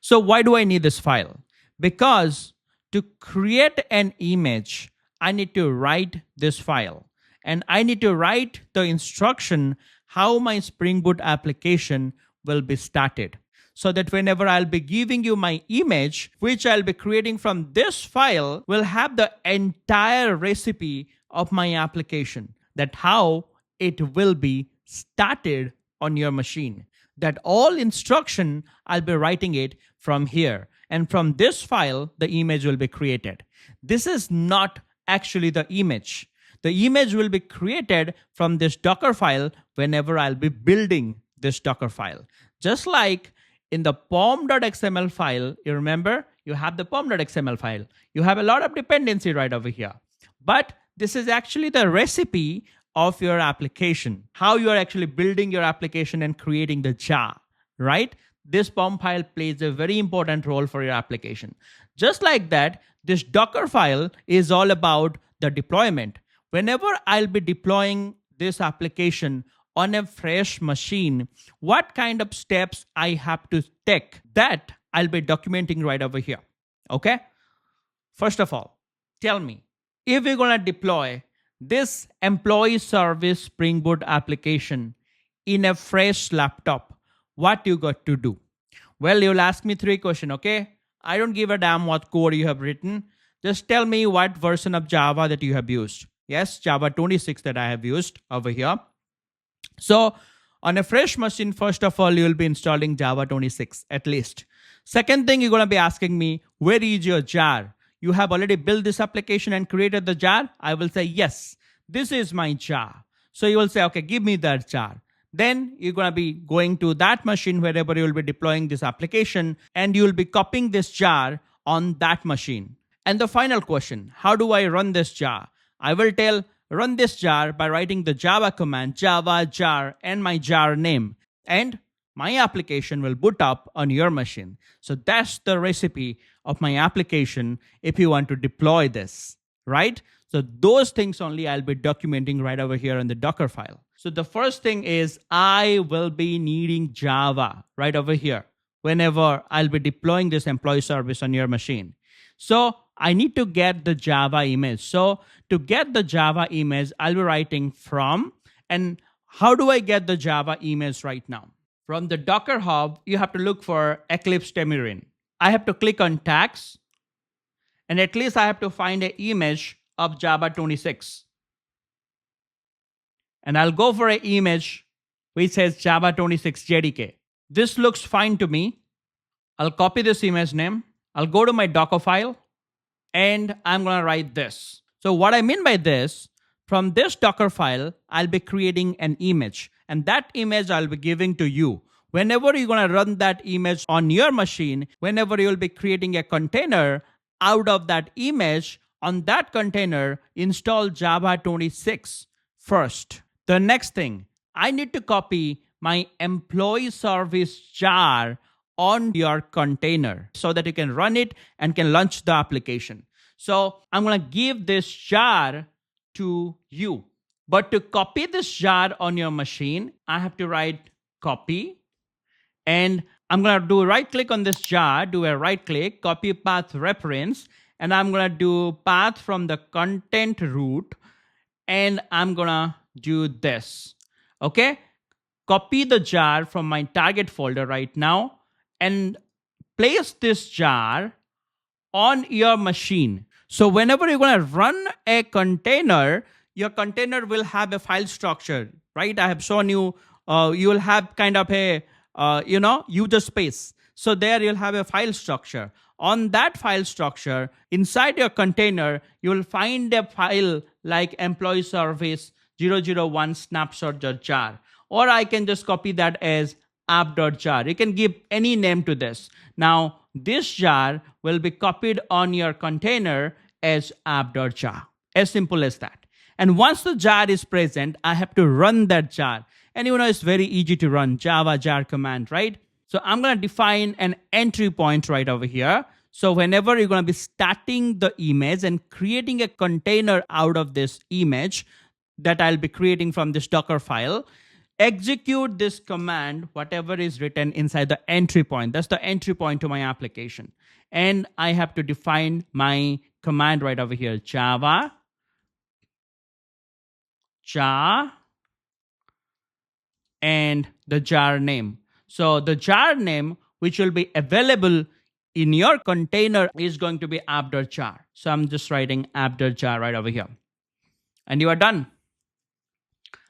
So why do I need this file? Because to create an image, I need to write this file and I need to write the instruction how my Spring Boot application will be started. So that whenever I'll be giving you my image, which I'll be creating from this file, will have the entire recipe of my application, that how it will be started on your machine. That all instruction, I'll be writing it from here. And from this file, the image will be created. This is not actually the image. The image will be created from this Docker file whenever I'll be building this Docker file. Just like in the pom.xml file, you remember, you have the pom.xml file. You have a lot of dependency right over here. But this is actually the recipe of your application, how you are actually building your application and creating the jar, right? This POM file plays a very important role for your application. Just like that, this Docker file is all about the deployment. Whenever I'll be deploying this application on a fresh machine, what kind of steps I have to take, that I'll be documenting right over here, okay? First of all, tell me, if we're gonna deploy this employee service Spring Boot application in a fresh laptop, what you got to do? Well, you'll ask me 3 questions, okay? I don't give a damn what code you have written. Just tell me what version of Java that you have used. Yes, Java 26 that I have used over here. So on a fresh machine, first of all, you'll be installing Java 26 at least. Second thing, you're going to be asking me, where is your jar? You have already built this application and created the jar? I will say, yes, this is my jar. So you will say, okay, give me that jar. Then you're going to be going to that machine wherever you will be deploying this application, and you'll be copying this jar on that machine. And the final question, how do I run this jar? I will tell run this jar by writing the Java command java jar and my jar name, and my application will boot up on your machine. So that's the recipe of my application if you want to deploy this, right? So those things only I'll be documenting right over here in the Dockerfile. So the first thing is I will be needing Java right over here whenever I'll be deploying this employee service on your machine. So I need to get the Java image. So to get the Java image, I'll be writing from, and how do I get the Java image right now? From the Docker Hub, you have to look for Eclipse Temurin. I have to click on tags, and at least I have to find an image of Java 26. And I'll go for an image which says Java 26 JDK. This looks fine to me. I'll copy this image name. I'll go to my Dockerfile, and I'm going to write this. So what I mean by this, from this Dockerfile, I'll be creating an image, and that image I'll be giving to you. Whenever you're going to run that image on your machine, whenever you'll be creating a container out of that image, on that container, install Java 26 first. The next thing, I need to copy my employee service jar on your container so that you can run it and can launch the application. So I'm going to give this jar to you. But to copy this jar on your machine, I have to write copy. And I'm going to do a right click on this jar, do a right click, copy path reference. And I'm going to do path from the content root. And I'm going to do this. Okay. Copy the jar from my target folder right now and place this jar on your machine. So whenever you're going to run a container, your container will have a file structure, right? I have shown you, you will have kind of a, user space. So there you'll have a file structure. On that file structure, inside your container, you will find a file like employee service 001 snapshot.jar. Or I can just copy that as app.jar. You can give any name to this. Now, this jar will be copied on your container as app.jar. As simple as that. And once the jar is present, I have to run that jar. And it's very easy to run Java jar command, right? So I'm going to define an entry point right over here. So whenever you're going to be starting the image and creating a container out of this image that I'll be creating from this Docker file, execute this command, whatever is written inside the entry point. That's the entry point to my application. And I have to define my command right over here, Java jar and the jar name. So the jar name, which will be available in your container, is going to be app.jar. So I'm just writing app.jar right over here. And you are done.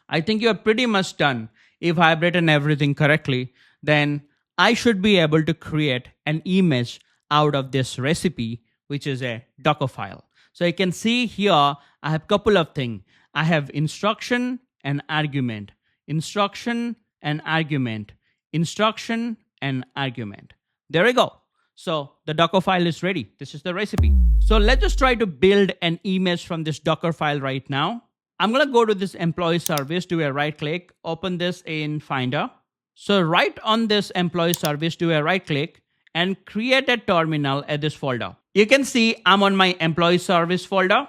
I think you're pretty much done. If I've written everything correctly, then I should be able to create an image out of this recipe, which is a Dockerfile. So you can see here, I have a couple of things. I have instruction and argument, instruction and argument, instruction and argument. There we go. So the Dockerfile is ready. This is the recipe. So let's just try to build an image from this Dockerfile right now. I'm going to go to this employee service, do a right click, open this in Finder. So right on this employee service, do a right click and create a terminal at this folder. You can see I'm on my employee service folder.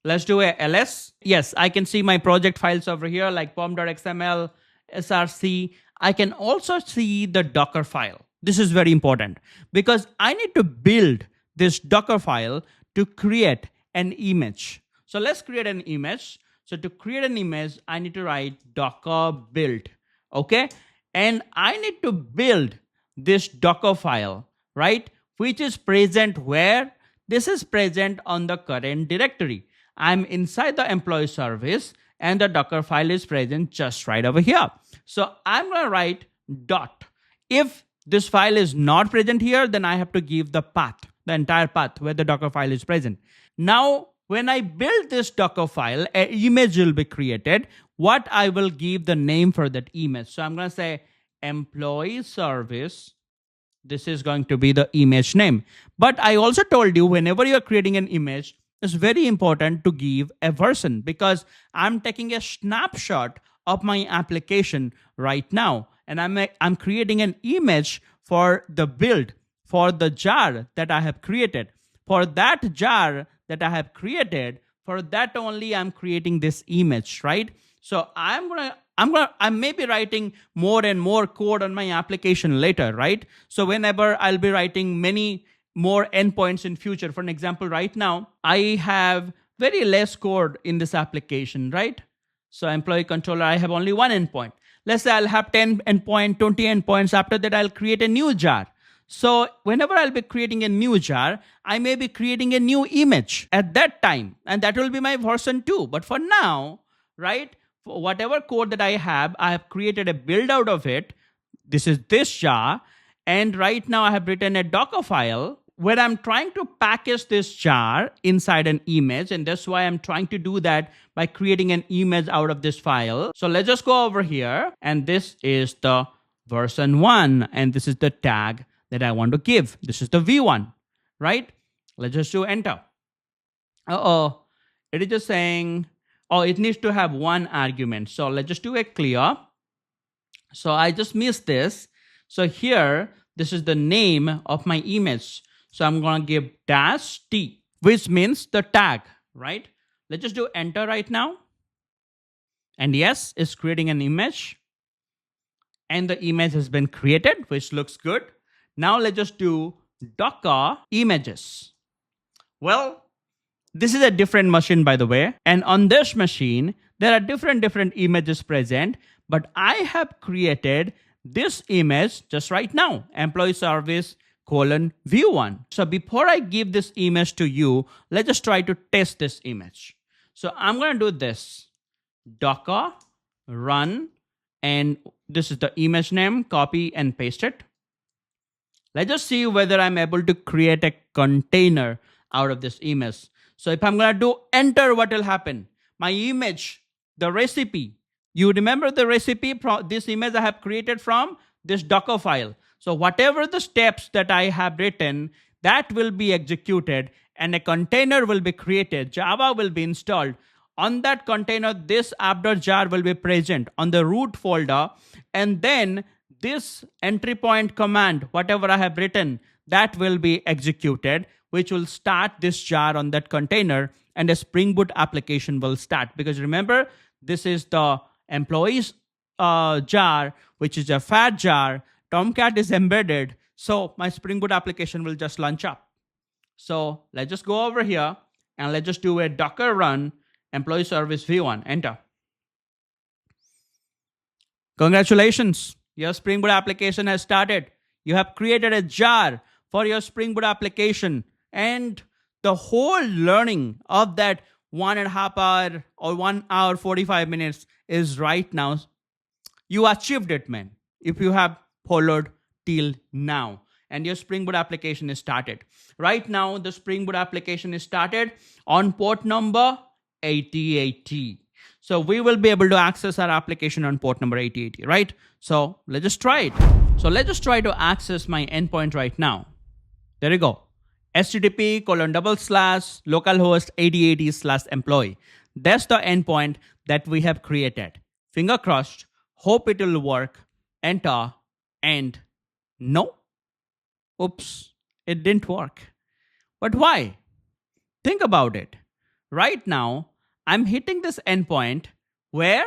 Let's do a ls. Yes, I can see my project files over here like pom.xml, src. I can also see the Docker file. This is very important because I need to build this Docker file to create an image. So let's create an image. So to create an image, I need to write docker build, okay? And I need to build this Docker file, right? Which is present where? This is present on the current directory. I'm inside the employee service and the Docker file is present just right over here. So I'm going to write dot. If this file is not present here, then I have to give the path, the entire path where the Docker file is present. Now, when I build this Docker file, an image will be created. What I will give the name for that image. So I'm going to say employee service. This is going to be the image name. But I also told you whenever you're creating an image, it's very important to give a version because I'm taking a snapshot of my application right now. And I'm creating an image for the build, for the jar that I have created. For that jar that I have created, for that only I'm creating this image, right? So I may be writing more and more code on my application later, right? So whenever I'll be writing many more endpoints in future, for an example, right now, I have very less code in this application, right? So employee controller, I have only one endpoint. Let's say I'll have 10 endpoint, 20 endpoints. After that, I'll create a new jar. So whenever I'll be creating a new jar, I may be creating a new image at that time. And that will be my version 2. But for now, right, for whatever code that I have created a build out of it. This is this jar. And right now I have written a Docker file where I'm trying to package this jar inside an image. And that's why I'm trying to do that by creating an image out of this file. So let's just go over here. And this is the version 1. And this is the tag that I want to give. This is the V1, right? Let's just do enter. It is just saying, oh, it needs to have one argument. So let's just do a clear. So I just missed this. So here, this is the name of my image. So I'm going to give -t, which means the tag, right? Let's just do enter right now. And yes, it's creating an image. And the image has been created, which looks good. Now let's just do Docker images. Well, this is a different machine, by the way. And on this machine, there are different images present. But I have created this image just right now, employee service :v1. So before I give this image to you, let's just try to test this image. So I'm going to do this. Docker run, and this is the image name, copy and paste it. Let's just see whether I'm able to create a container out of this image. So if I'm going to do enter, what will happen? My image, the recipe, you remember the recipe, this image I have created from this Docker file. So whatever the steps that I have written, that will be executed and a container will be created. Java will be installed. On that container, this app.jar will be present on the root folder. And then this entry point command, whatever I have written, that will be executed, which will start this jar on that container, and a Spring Boot application will start. Because remember, this is the employees jar, which is a fat jar. Tomcat is embedded. So my Spring Boot application will just launch up. So let's just go over here and let's just do a Docker run employee service v1, enter. Congratulations. Your Spring Boot application has started. You have created a jar for your Spring Boot application. And the whole learning of that 1.5 hour or 1 hour, 45 minutes is right now. You achieved it, man. If you have followed till now and your Spring Boot application is started. Right now, the Spring Boot application is started on port number 8080. So we will be able to access our application on port number 8080, right? So let's just try it. So let's just try to access my endpoint right now. There you go. http://localhost 8080/employee. That's the endpoint that we have created. Finger crossed. Hope it will work. Enter. And no. Oops. It didn't work. But why? Think about it. Right now, I'm hitting this endpoint where?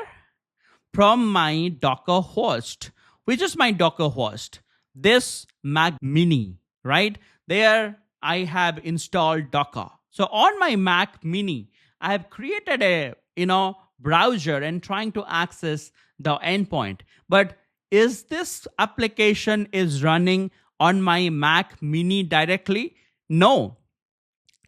From my Docker host, which is my Docker host, this Mac Mini, right? There I have installed Docker. So on my Mac Mini, I have created a browser and trying to access the endpoint. But is this application is running on my Mac Mini directly? No.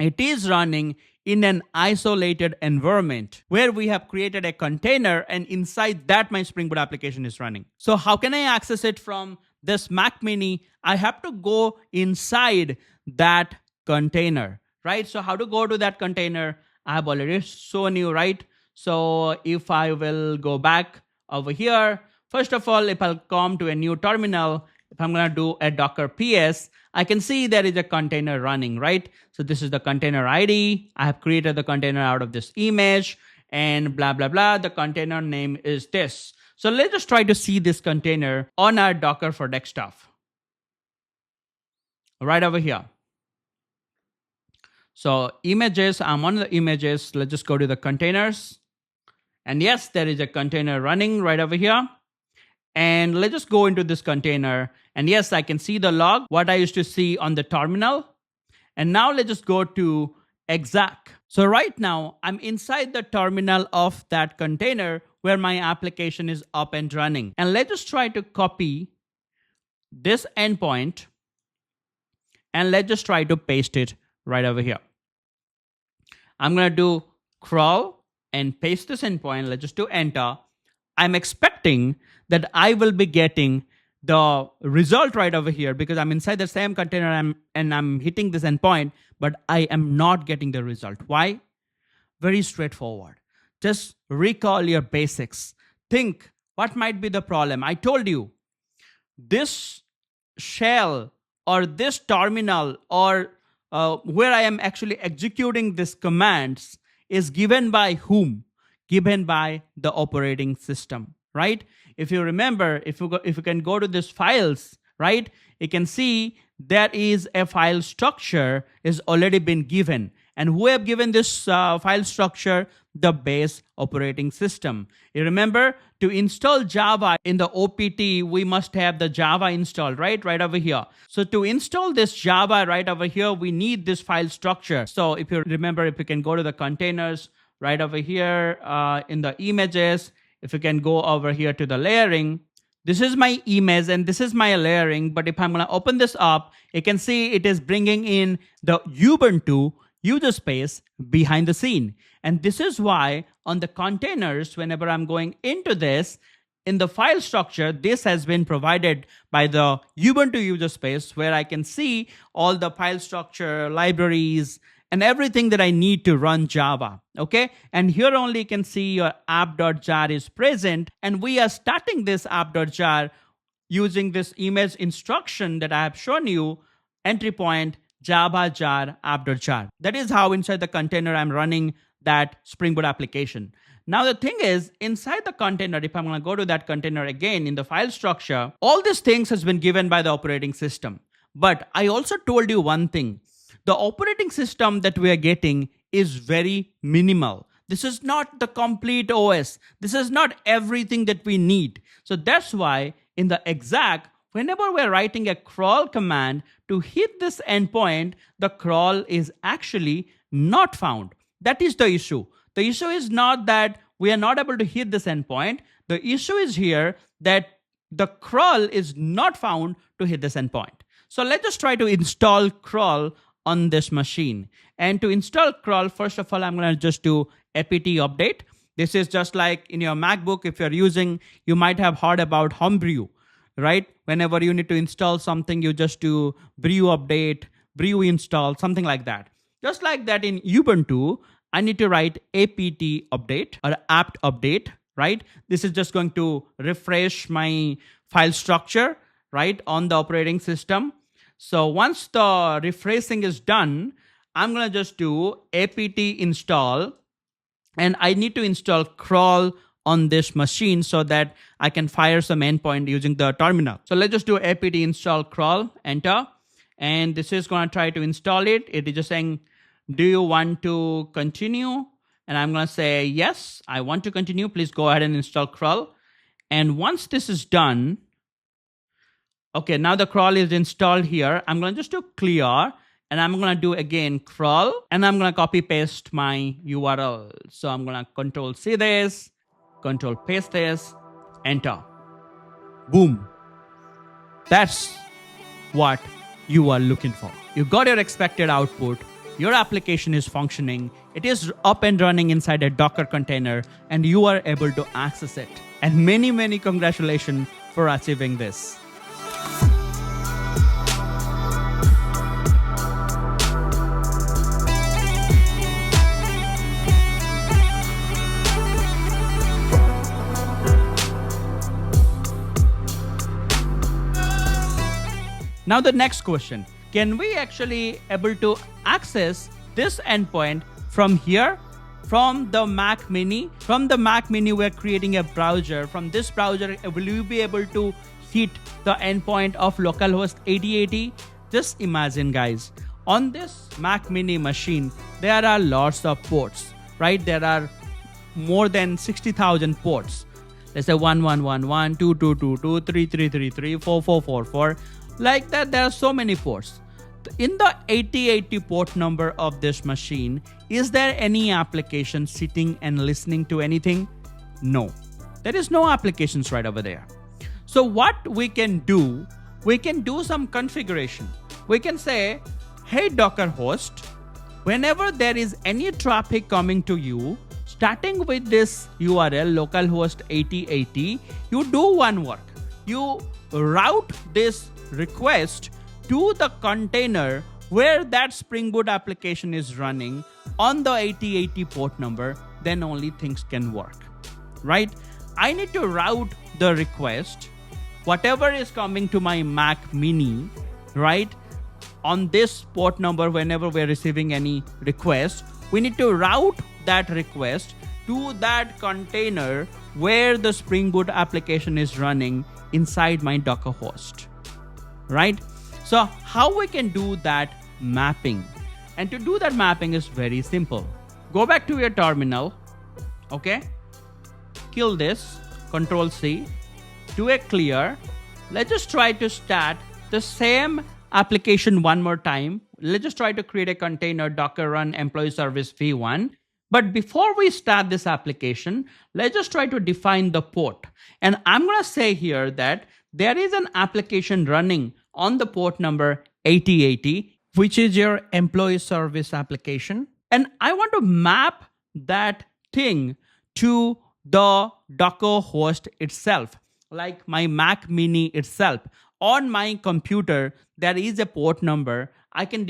It is running in an isolated environment where we have created a container, and inside that my Spring Boot application is running. So how can I access it from this Mac Mini? I have to go inside that container, right? So how to go to that container? I have already shown you, right? So if I will go back over here, first of all, if I'll come to a new terminal, if I'm going to do a Docker PS, I can see there is a container running, right? So this is the container ID. I have created the container out of this image and blah, blah, blah. The container name is this. So let's just try to see this container on our Docker for desktop. Right over here. So images, I'm on the images. Let's just go to the containers. And yes, there is a container running right over here. And let's just go into this container. And yes, I can see the log, what I used to see on the terminal. And now let's just go to exec. So right now, I'm inside the terminal of that container where my application is up and running. And let's just try to copy this endpoint. And let's just try to paste it right over here. I'm going to do crawl and paste this endpoint. Let's just do enter. I'm expecting that I will be getting the result right over here because I'm inside the same container and I'm hitting this endpoint, but I am not getting the result. Why? Very straightforward. Just recall your basics. Think what might be the problem. I told you this shell or this terminal or where I am actually executing these commands is given by whom? Given by the operating system, right? If you remember, if you can go to this files, right? You can see there is a file structure is already been given. And who have given this file structure? The base operating system. You remember to install Java in the OPT, we must have the Java installed, right? Right over here. So to install this Java right over here, we need this file structure. So if you remember, if you can go to the containers right over here in the images, if you can go over here to the layering, this is my image and this is my layering. But if I'm going to open this up, you can see it is bringing in the Ubuntu user space behind the scene. And this is why on the containers, whenever I'm going into this, in the file structure, this has been provided by the Ubuntu user space where I can see all the file structure, libraries, and everything that I need to run Java, okay? And here only you can see your app.jar is present, and we are starting this app.jar using this image instruction that I have shown you, entry point, Java jar app.jar. That is how inside the container I'm running that Spring Boot application. Now the thing is, inside the container, if I'm going to go to that container again in the file structure, all these things has been given by the operating system. But I also told you one thing. The operating system that we are getting is very minimal. This is not the complete OS. This is not everything that we need. So that's why in the exec, whenever we're writing a crawl command to hit this endpoint, the crawl is actually not found. That is the issue. The issue is not that we are not able to hit this endpoint. The issue is here that the crawl is not found to hit this endpoint. So let's just try to install crawl on this machine. And to install crawl, first of all, I'm going to just do apt update. This is just like in your MacBook, if you're using, you might have heard about Homebrew, right? Whenever you need to install something, you just do brew update, brew install, something like that. Just like that in Ubuntu, I need to write apt update or apt update, right? This is just going to refresh my file structure, right, on the operating system. So once the refreshing is done, I'm going to just do apt install, and I need to install crawl on this machine so that I can fire some endpoint using the terminal. So let's just do apt install crawl, enter. And this is going to try to install it. It is just saying, do you want to continue? And I'm going to say, yes, I want to continue. Please go ahead and install crawl. And once this is done, okay, now the crawl is installed here. I'm going to just do clear. And I'm going to do again crawl. And I'm going to copy paste my URL. So I'm going to control C this, control paste this, enter. Boom. That's what you are looking for. You got your expected output your application is functioning, it is up and running inside a Docker container, and you are able to access it. And many congratulations for achieving this. Now the next question, can we actually able to access this endpoint from here, from the Mac Mini? From the Mac Mini, we're creating a browser. From this browser, will you be able to hit the endpoint of localhost 8080? Just imagine, guys, on this Mac Mini machine, there are lots of ports, right? There are more than 60,000 ports. Let's say 1111, 2222, 3333, 4444. Like that, there are so many ports. In the 8080 port number of this machine, is there any application sitting and listening to anything? No. There is no applications right over there. So what we can do some configuration. We can say, hey Docker host, whenever there is any traffic coming to you, starting with this URL localhost 8080, you do one work. You route this request to the container where that Spring Boot application is running on the 8080 port number, then only things can work, right? I need to route the request, whatever is coming to my Mac Mini, right? On this port number, whenever we're receiving any request, we need to route that request to that container where the Spring Boot application is running inside my Docker host, right? So how we can do that mapping? And to do that mapping is very simple. Go back to your terminal, okay? Kill this, Control C, do a clear. Let's just try to start the same application one more time. Let's just try to create a container Docker run employee service v1. But before we start this application, let's just try to define the port. And I'm going to say here that there is an application running on the port number 8080, which is your employee service application. And I want to map that thing to the Docker host itself, like my Mac Mini itself. On my computer, there is a port number. I can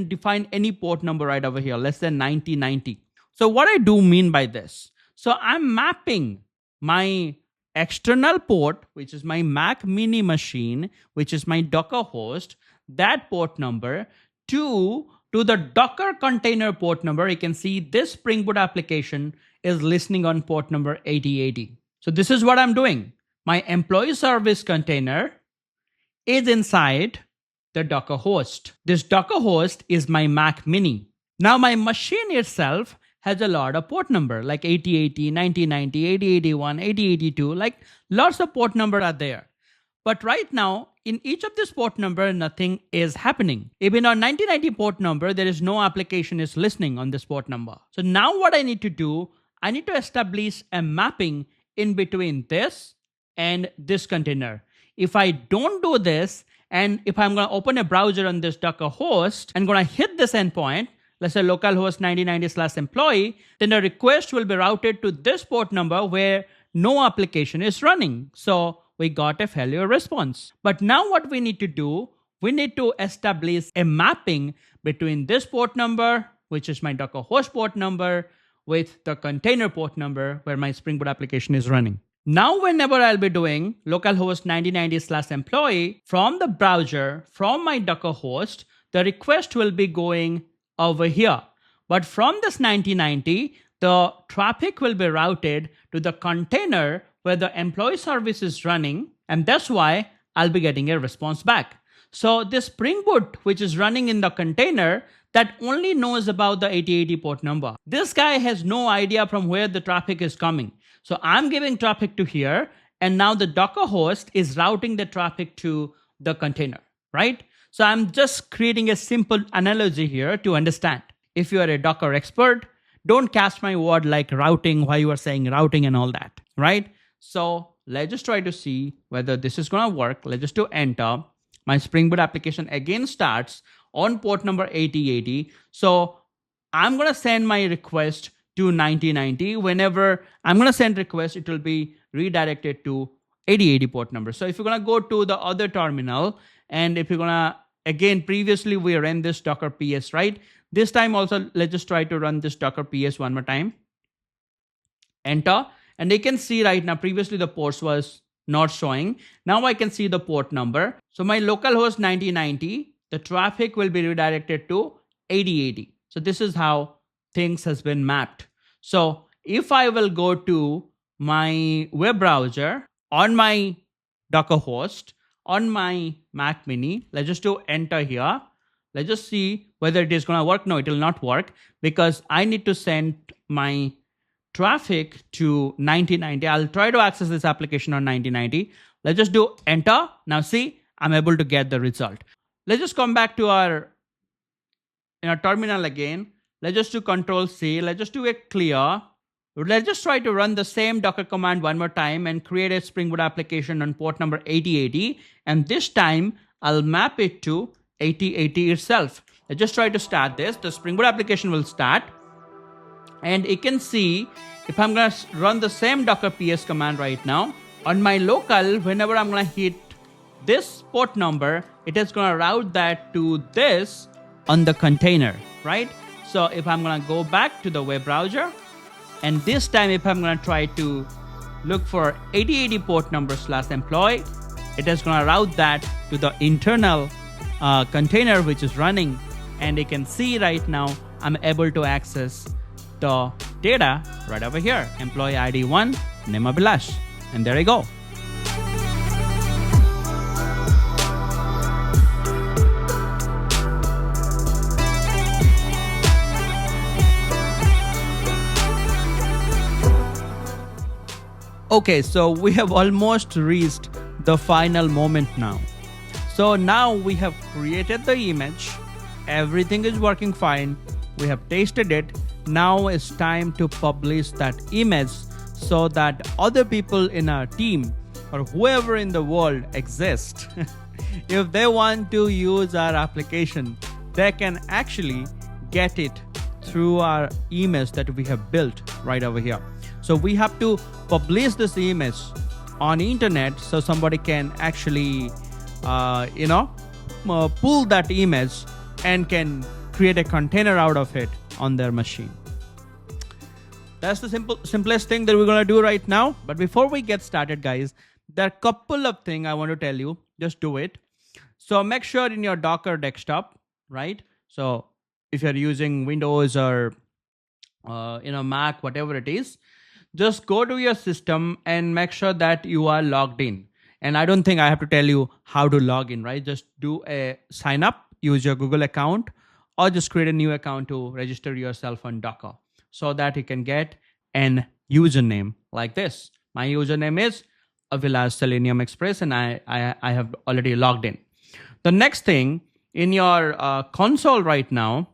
define any port number right over here, let's say 9090. So what I do mean by this? So I'm mapping my external port, which is my Mac Mini machine, which is my Docker host, that port number to the Docker container port number. You can see this Spring Boot application is listening on port number 8080. So this is what I'm doing. My employee service container is inside the Docker host. This Docker host is my Mac Mini. Now my machine itself has a lot of port number like 8080, 9090, 8081, 8082, like lots of port number are there. But right now, in each of this port number, nothing is happening. Even on 9090 port number, there is no application is listening on this port number. So now what I need to do, I need to establish a mapping in between this and this container. If I don't do this, and if I'm going to open a browser on this Docker host and going to hit this endpoint, let's say localhost 9090/employee, then the request will be routed to this port number where no application is running. So we got a failure response. But now what we need to do, we need to establish a mapping between this port number, which is my Docker host port number, with the container port number where my Spring Boot application is running. Now, whenever I'll be doing localhost 9090/employee from the browser, from my Docker host, the request will be going over here. But from this 9090, the traffic will be routed to the container where the employee service is running. And that's why I'll be getting a response back. So this Spring Boot, which is running in the container, that only knows about the 8080 port number. This guy has no idea from where the traffic is coming. So I'm giving traffic to here, and now the Docker host is routing the traffic to the container, right? So I'm just creating a simple analogy here to understand. If you are a Docker expert, don't cast my word like routing, why you are saying routing and all that, right? So let's just try to see whether this is going to work. Let's just do enter. My Spring Boot application again starts on port number 8080. So I'm going to send my request to 9090. Whenever I'm going to send request, it will be redirected to 8080 port number. So if you're going to go to the other terminal, and if you're going to, again, previously we ran this Docker PS, right? This time also, let's just try to run this Docker PS one more time. Enter, and you can see right now, previously the ports was not showing. Now I can see the port number. So my localhost 9090, the traffic will be redirected to 8080. So this is how things has been mapped. So if I will go to my web browser on my Docker host on my Mac mini, let's just do enter here. Let's just see whether it is going to work. No, it will not work because I need to send my traffic to 9090. I'll try to access this application on 9090. Let's just do enter. Now see, I'm able to get the result. Let's just come back to our terminal again. Let's just do Control C. Let's just do a clear. Let's just try to run the same Docker command one more time and create a Spring Boot application on port number 8080. And this time I'll map it to 8080 itself. Let's just try to start this. The Spring Boot application will start. And you can see if I'm going to run the same Docker PS command right now on my local, whenever I'm going to hit this port number, it is going to route that to this on the container, right? So if I'm going to go back to the web browser, and this time if I'm going to try to look for 8080 port number /employee, it is going to route that to the internal container which is running. And you can see right now I'm able to access the data right over here. Employee ID 1, name Abhilash. And there you go. Okay, so we have almost reached the final moment now. So now we have created the image. Everything is working fine. We have tasted it. Now it's time to publish that image so that other people in our team or whoever in the world exists, if they want to use our application, they can actually get it through our image that we have built right over here. So we have to publish this image on internet so somebody can actually, pull that image and can create a container out of it on their machine. That's the simplest thing that we're going to do right now. But before we get started, guys, there are a couple of things I want to tell you. Just do it. So make sure in your Docker desktop, right? So if you're using Windows or Mac, whatever it is, just go to your system and make sure that you are logged in. And I don't think I have to tell you how to log in, right? Just do a sign up, use your Google account, or just create a new account to register yourself on Docker so that you can get an username like this. My username is Abhilash Selenium Express, and I have already logged in. The next thing, in your console right now,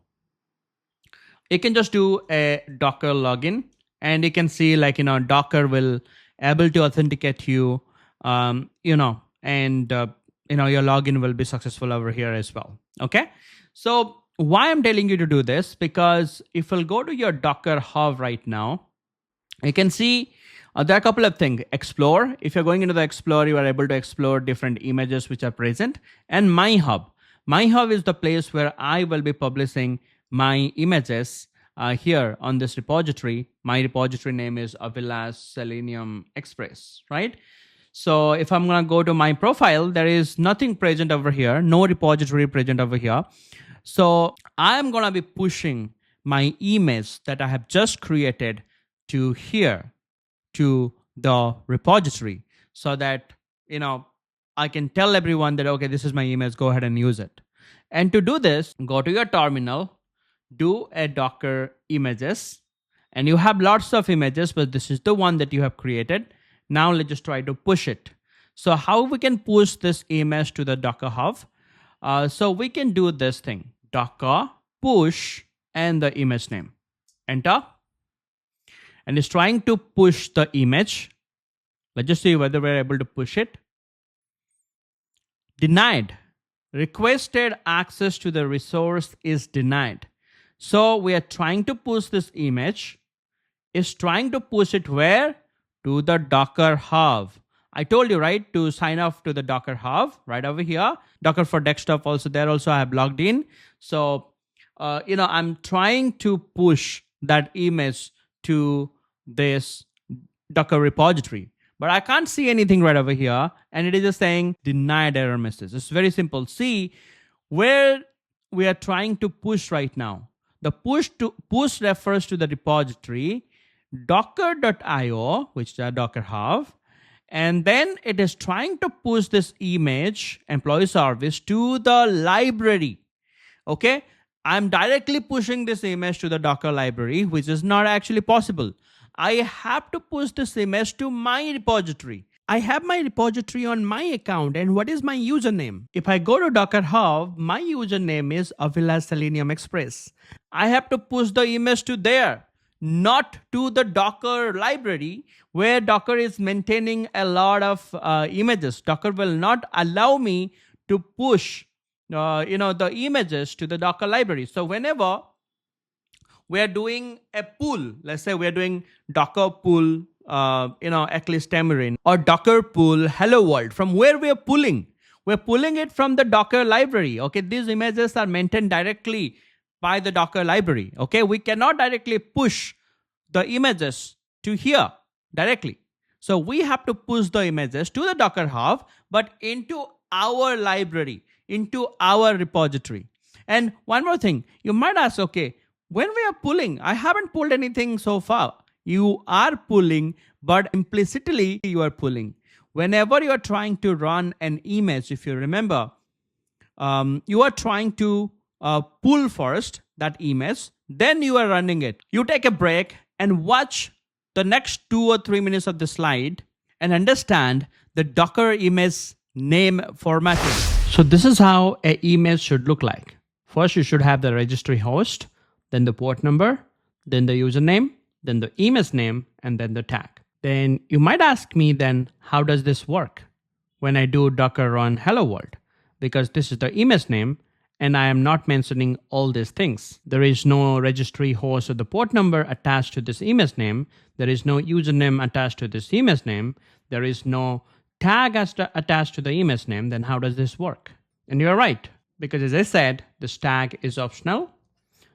you can just do a Docker login, and you can see Docker will able to authenticate you, and your login will be successful over here as well. Okay, so why I'm telling you to do this, because if you'll go to your Docker Hub right now, you can see there are a couple of things. Explore. If you're going into the Explore, you are able to explore different images which are present. And My Hub. My Hub is the place where I will be publishing my images here on this repository. My repository name is Abhilash Selenium Express, right? So if I'm going to go to my profile, there is nothing present over here, no repository present over here. So I'm going to be pushing my image that I have just created to here, to the repository, so that, I can tell everyone that, okay, this is my image, go ahead and use it. And to do this, go to your terminal, do a Docker images, and you have lots of images, but this is the one that you have created. Now let's just try to push it. So how we can push this image to the Docker Hub? So we can do this thing, Docker push and the image name. Enter. And it's trying to push the image. Let's just see whether we're able to push it. Denied. requested access to the resource is denied. So we are trying to push this image, is trying to push it where? To the Docker Hub. I told you, right, to sign up to the Docker Hub right over here. Docker for desktop also there. Also, I have logged in. So, I'm trying to push that image to this Docker repository, but I can't see anything right over here. And it is just saying denied error message. It's very simple. See where we are trying to push right now. The push refers to the repository docker.io, which is a Docker Hub. And then it is trying to push this image employee service to the library. Okay. I'm directly pushing this image to the Docker library, which is not actually possible. I have to push this image to my repository. I have my repository on my account, and what is my username? If I go to Docker Hub, my username is Avila Selenium Express. I have to push the image to there, not to the Docker library where Docker is maintaining a lot of images. Docker will not allow me to push the images to the Docker library. So whenever we are doing a pull, let's say we are doing Docker pull, Eclipse Tamarin or Docker pull hello world, from where we are pulling? We're pulling it from the Docker library. Okay, these images are maintained directly by the Docker library. Okay, we cannot directly push the images to here directly. So we have to push the images to the Docker Hub, but into our library, into our repository. And one more thing, you might ask, okay, when we are pulling, I haven't pulled anything so far. You are pulling, but implicitly you are pulling. Whenever you are trying to run an image, if you remember, you are trying to pull first that image, then you are running it. You take a break and watch the next 2 or 3 minutes of the slide and understand the Docker image name formatting. So this is how an image should look like. First, you should have the registry host, then the port number, then the username, then the image name, and then the tag. Then you might ask me then, how does this work when I do Docker run hello world? Because this is the image name and I am not mentioning all these things. There is no registry host or the port number attached to this image name. There is no username attached to this image name. There is no tag attached to the image name. Then how does this work? And you're right, because as I said, this tag is optional.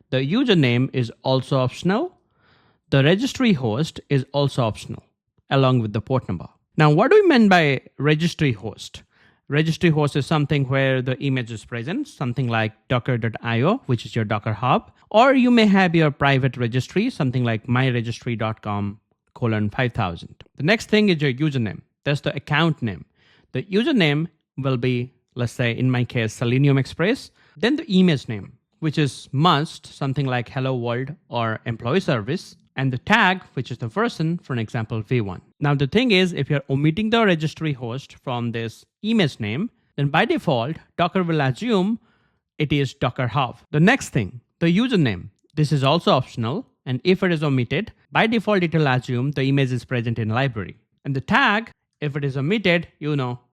The username is also optional. The registry host is also optional, along with the port number. Now, what do we mean by registry host? Registry host is something where the image is present, something like docker.io, which is your Docker Hub. Or you may have your private registry, something like myregistry.com:5000. The next thing is your username. That's the account name. The username will be, let's say, in my case, Selenium Express. Then the image name, which is must, something like hello world or employee service. And the tag, which is the version, for an example, v1. Now, the thing is, if you're omitting the registry host from this image name, then by default, Docker will assume it is Docker Hub. The next thing, the username. This is also optional. And if it is omitted, by default, it will assume the image is present in library. And the tag, if it is omitted,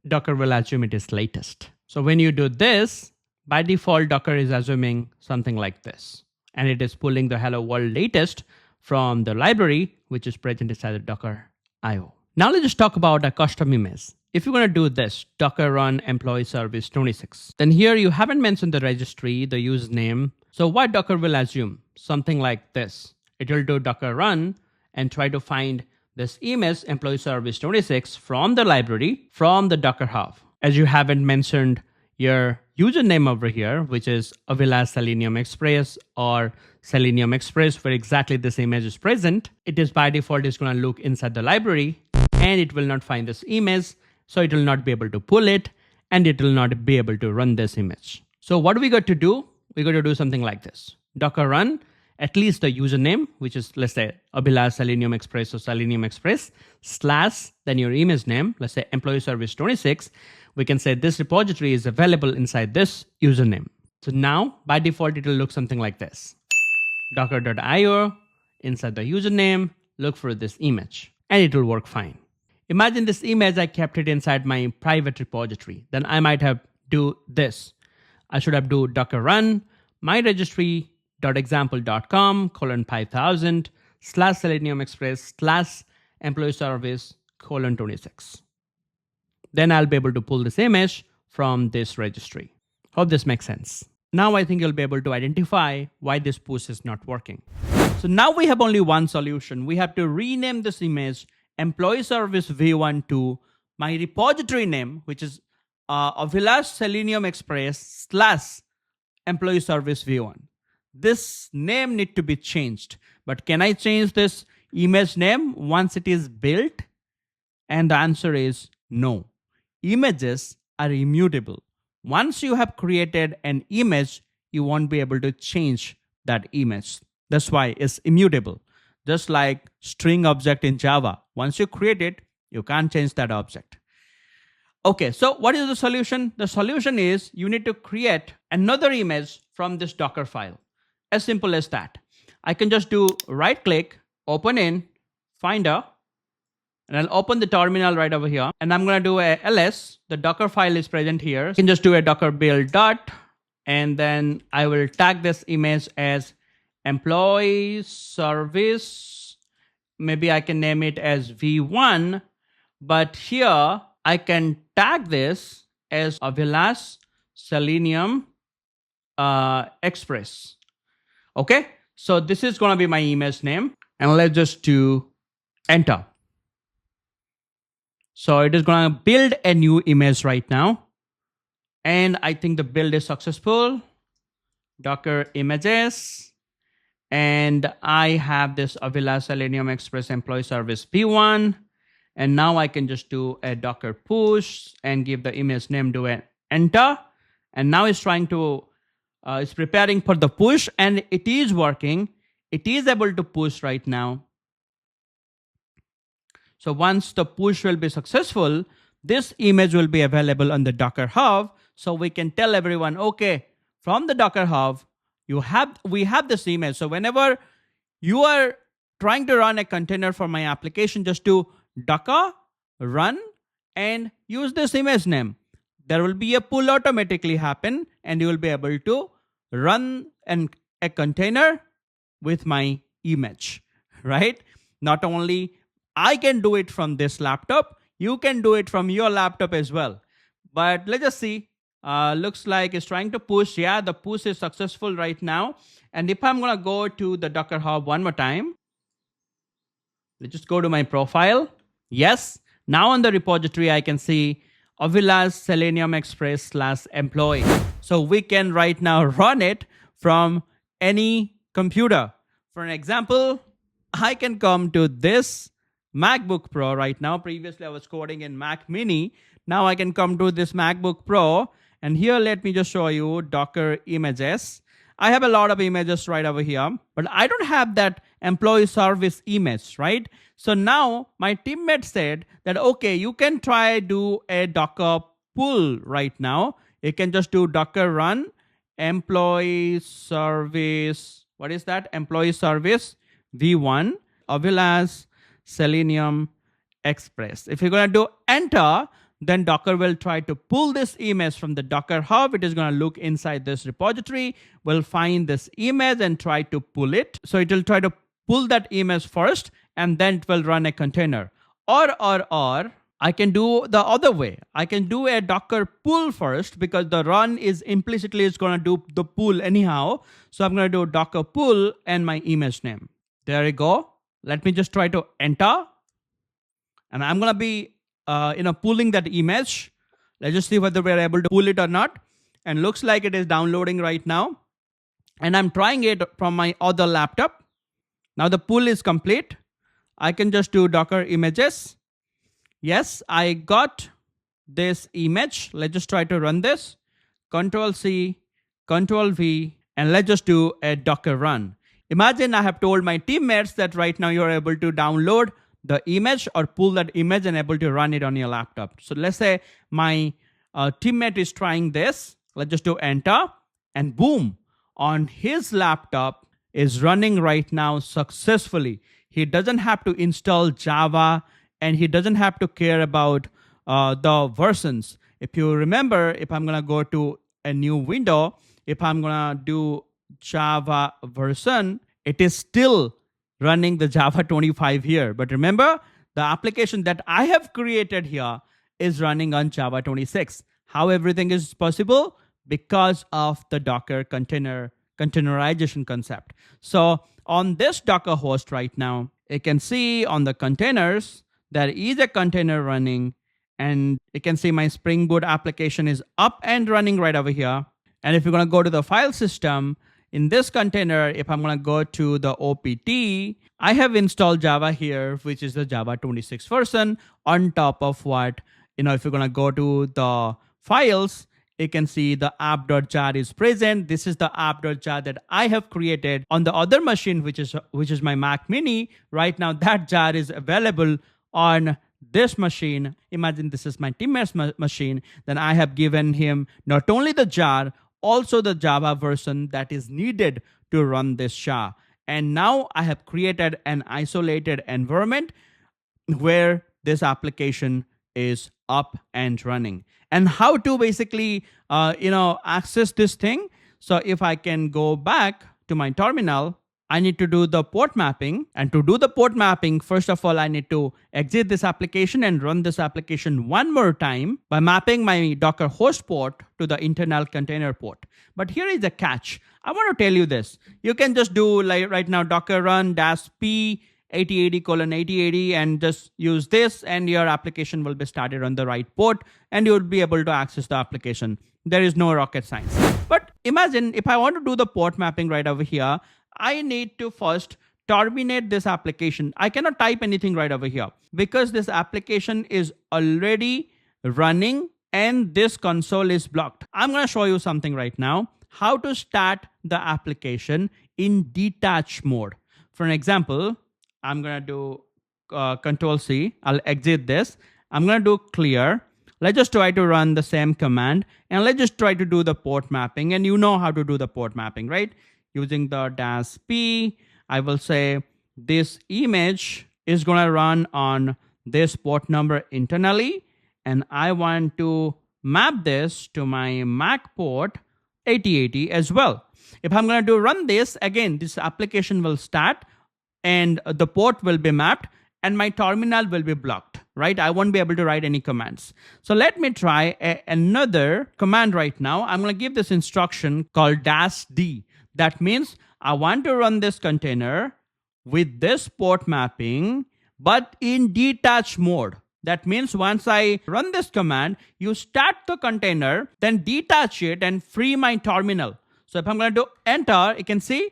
Docker will assume it is latest. So when you do this, by default, Docker is assuming something like this. And it is pulling the hello world latest from the library, which is present inside the Docker.io. Now let's just talk about a custom image. If you're going to do this, Docker run employee service 26, then here you haven't mentioned the registry, the username. So what Docker will assume? Something like this. It will do Docker run and try to find this image employee service 26 from the library, from the Docker Hub. As you haven't mentioned your username over here, which is Avila Selenium Express or Selenium Express, where exactly this image is present, it is by default is going to look inside the library and it will not find this image. So it will not be able to pull it and it will not be able to run this image. So what do we got to do? We got to do something like this. Docker run at least the username, which is, let's say, Avila Selenium Express or Selenium Express / then your image name, let's say employee service 26. We can say this repository is available inside this username. So now by default, it will look something like this. Docker.io, inside the username, look for this image and it will work fine. Imagine this image, I kept it inside my private repository. Then I might have do this. I should have do docker run my registry.example.com:5000 / Selenium Express / employee service :26. Then I'll be able to pull this image from this registry. Hope this makes sense. Now I think you'll be able to identify why this push is not working. So now we have only one solution. We have to rename this image employee service v1 to my repository name, which is Avilash Selenium Express / employee service v1. This name need to be changed. But can I change this image name once it is built? And the answer is no. Images are immutable. Once you have created an image, you won't be able to change that image. That's why it's immutable. Just like string object in Java. Once you create it, you can't change that object. Okay, so what is the solution? The solution is you need to create another image from this Docker file. As simple as that. I can just do right click, open in, Finder, and I'll open the terminal right over here. And I'm going to do a ls. The Docker file is present here. You can just do a docker build dot, and then I will tag this image as employee service. Maybe I can name it as v1, but here I can tag this as Avilash Selenium Express. Okay, so this is going to be my image name, and let's just do enter. So it is going to build a new image right now. And I think the build is successful. Docker images. And I have this Avilash Selenium Express employee service v1. And now I can just do a Docker push and give the image name to an enter. And now it's trying to, it's preparing for the push, and it is working. It is able to push right now. So once the push will be successful, this image will be available on the Docker Hub. So we can tell everyone, okay, from the Docker Hub, we have this image. So whenever you are trying to run a container for my application, just do docker run and use this image name. There will be a pull automatically happen, and you will be able to run a container with my image, right? Not only I can do it from this laptop, you can do it from your laptop as well. But let's just see. Looks like it's trying to push. Yeah, the push is successful right now. And if I'm going to go to the Docker Hub one more time, let's just go to my profile. Yes, now on the repository, I can see Avilash Selenium Express / employee. So we can right now run it from any computer. For an example, I can come to this MacBook Pro right now. Previously, I was coding in Mac Mini. Now I can come to this MacBook Pro. And here, let me just show you Docker images. I have a lot of images right over here, but I don't have that employee service image, right? So now my teammate said that, okay, you can try do a Docker pull right now. You can just do docker run employee service. What is that? Employee service v1 Avilash Selenium Express. If you're going to do enter, then Docker will try to pull this image from the Docker Hub. It is going to look inside this repository, will find this image and try to pull it. So it will try to pull that image first, and then it will run a container. Or I can do the other way. I can do a Docker pull first, because the run is implicitly is going to do the pull anyhow. So I'm going to do Docker pull and my image name. There you go. Let me just try to enter. And I'm going to be pulling that image. Let's just see whether we're able to pull it or not. And looks like it is downloading right now. And I'm trying it from my other laptop. Now the pull is complete. I can just do Docker images. Yes, I got this image. Let's just try to run this. Control C, Control V, and let's just do a Docker run. Imagine I have told my teammates that right now you're able to download the image or pull that image and able to run it on your laptop. So let's say my teammate is trying this. Let's just do enter, and boom, on his laptop is running right now successfully. He doesn't have to install Java, and he doesn't have to care about the versions. If you remember, if I'm going to go to a new window, if I'm gonna do Java version, it is still running the Java 25 here. But remember, the application that I have created here is running on Java 26. How everything is possible? Because of the Docker containerization concept. So on this Docker host right now, you can see on the containers, there is a container running, and you can see my Spring Boot application is up and running right over here. And if you're going to go to the file system, in this container, if I'm going to go to the OPT, I have installed Java here, which is the Java 26 version on top of what, if you're going to go to the files, you can see the app.jar is present. This is the app.jar that I have created on the other machine, which is my Mac Mini. Right now, that jar is available on this machine. Imagine this is my teammate's machine. Then I have given him not only the jar, also the Java version that is needed to run this SHA. And now I have created an isolated environment where this application is up and running. And how to basically, access this thing. So if I can go back to my terminal, I need to do the port mapping. And to do the port mapping, first of all, I need to exit this application and run this application one more time by mapping my Docker host port to the internal container port. But here is the catch. I want to tell you this. You can just do like right now, Docker run -p 8080:8080 and just use this, and your application will be started on the right port and you will be able to access the application. There is no rocket science. But imagine if I want to do the port mapping right over here, I need to first terminate this application. I cannot type anything right over here because this application is already running and this console is blocked. I'm going to show you something right now, how to start the application in detached mode. For an example, I'm going to do Control C. I'll exit this. I'm going to do clear. Let's just try to run the same command and let's just try to do the port mapping. And you know how to do the port mapping, right? Using the -p, I will say this image is going to run on this port number internally. And I want to map this to my Mac port 8080 as well. If I'm going to run this, again, this application will start and the port will be mapped and my terminal will be blocked, right? I won't be able to write any commands. So let me try another command right now. I'm going to give this instruction called -d. That means I want to run this container with this port mapping, but in detached mode. That means once I run this command, you start the container, then detach it and free my terminal. So if I'm going to do enter, you can see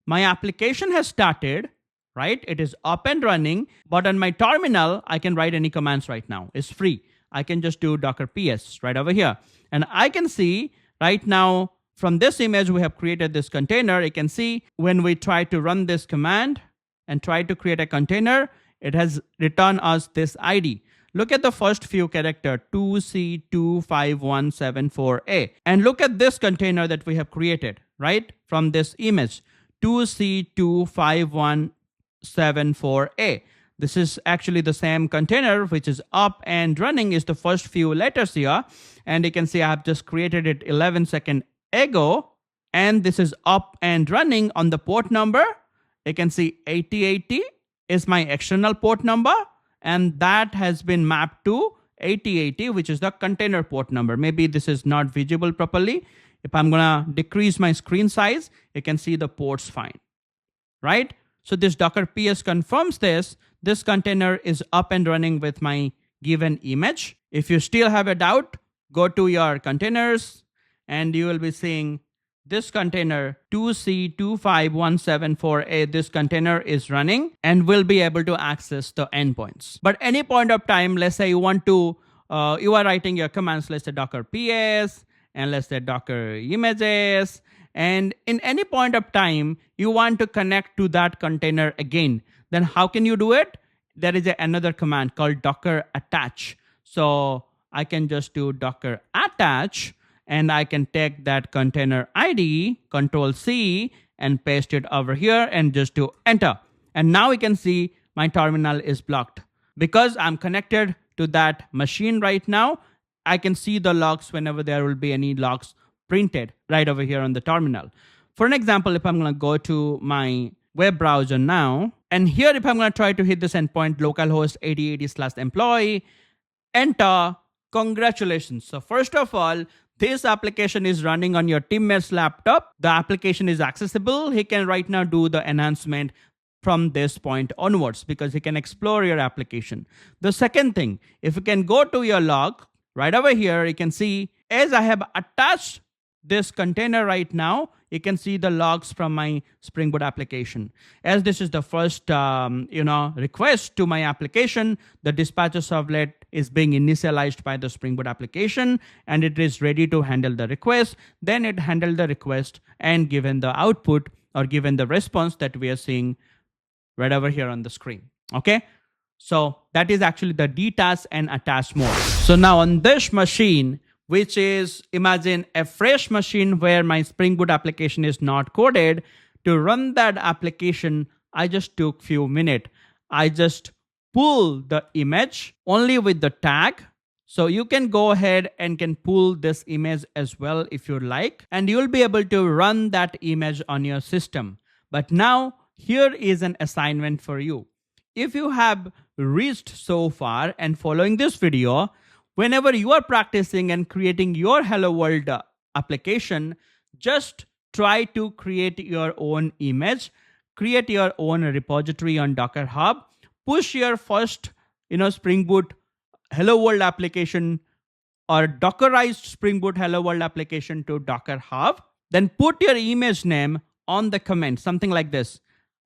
my application has started, right? It is up and running, but on my terminal, I can write any commands right now. It's free. I can just do Docker PS right over here. And I can see right now from this image, we have created this container. You can see when we try to run this command and try to create a container, it has returned us this ID. Look at the first few characters, 2C25174A. And look at this container that we have created, right? From this image, 2C25174A. This is actually the same container, which is up and running, is the first few letters here. And you can see I have just created it 11 seconds ago. And this is up and running on the port number. You can see 8080 is my external port number. And that has been mapped to 8080, which is the container port number. Maybe this is not visible properly. If I'm going to decrease my screen size, you can see the ports fine, right? So this Docker PS confirms this. This container is up and running with my given image. If you still have a doubt, go to your containers and you will be seeing this container 2C25174A. This container is running and will be able to access the endpoints. But any point of time, let's say you want to, you are writing your commands, let's say Docker PS and let's say Docker images. And in any point of time, you want to connect to that container again. Then how can you do it? There is another command called Docker attach. So I can just do Docker attach and I can take that container ID, Control C, and paste it over here and just do enter. And now we can see my terminal is blocked. Because I'm connected to that machine right now, I can see the logs whenever there will be any logs printed right over here on the terminal. For an example, if I'm going to go to my web browser now, and here if I'm going to try to hit this endpoint localhost 8080/employee, enter, congratulations. So first of all, this application is running on your teammate's laptop. The application is accessible. He can right now do the enhancement from this point onwards because he can explore your application. The second thing, if you can go to your log right over here, you can see as I have attached this container right now, you can see the logs from my Spring Boot application. As this is the first request to my application, the dispatcher servlet is being initialized by the Spring Boot application and it is ready to handle the request. Then it handled the request and given the output or given the response that we are seeing right over here on the screen. Okay. So that is actually the detach and attach mode. So now on this machine, which is, imagine a fresh machine where my Spring Boot application is not coded, to run that application, I just took few minutes. I just pull the image only with the tag. So you can go ahead and can pull this image as well if you like, and you'll be able to run that image on your system. But now here is an assignment for you. If you have reached so far and following this video, whenever you are practicing and creating your Hello World application, just try to create your own image, create your own repository on Docker Hub, push your first, Spring Boot Hello World application or Dockerized Spring Boot Hello World application to Docker Hub, then put your image name on the comment, something like this.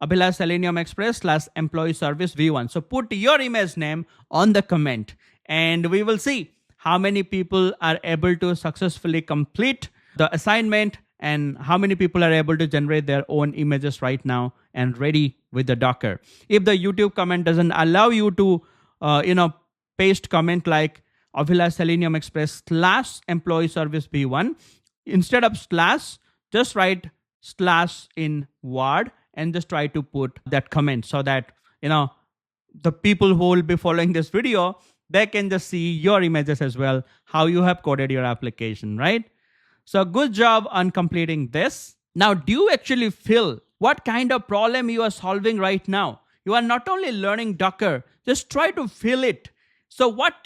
Abhilash Selenium Express / employee service v1. So put your image name on the comment and we will see how many people are able to successfully complete the assignment and how many people are able to generate their own images right now and ready with the Docker. If the YouTube comment doesn't allow you to, paste comment like Abhilash Selenium Express / employee service v1, instead of slash, just write / in Word and just try to put that comment so that, the people who will be following this video, they can just see your images as well, how you have coded your application, right? So good job on completing this. Now, do you actually feel what kind of problem you are solving right now? You are not only learning Docker, just try to feel it. So what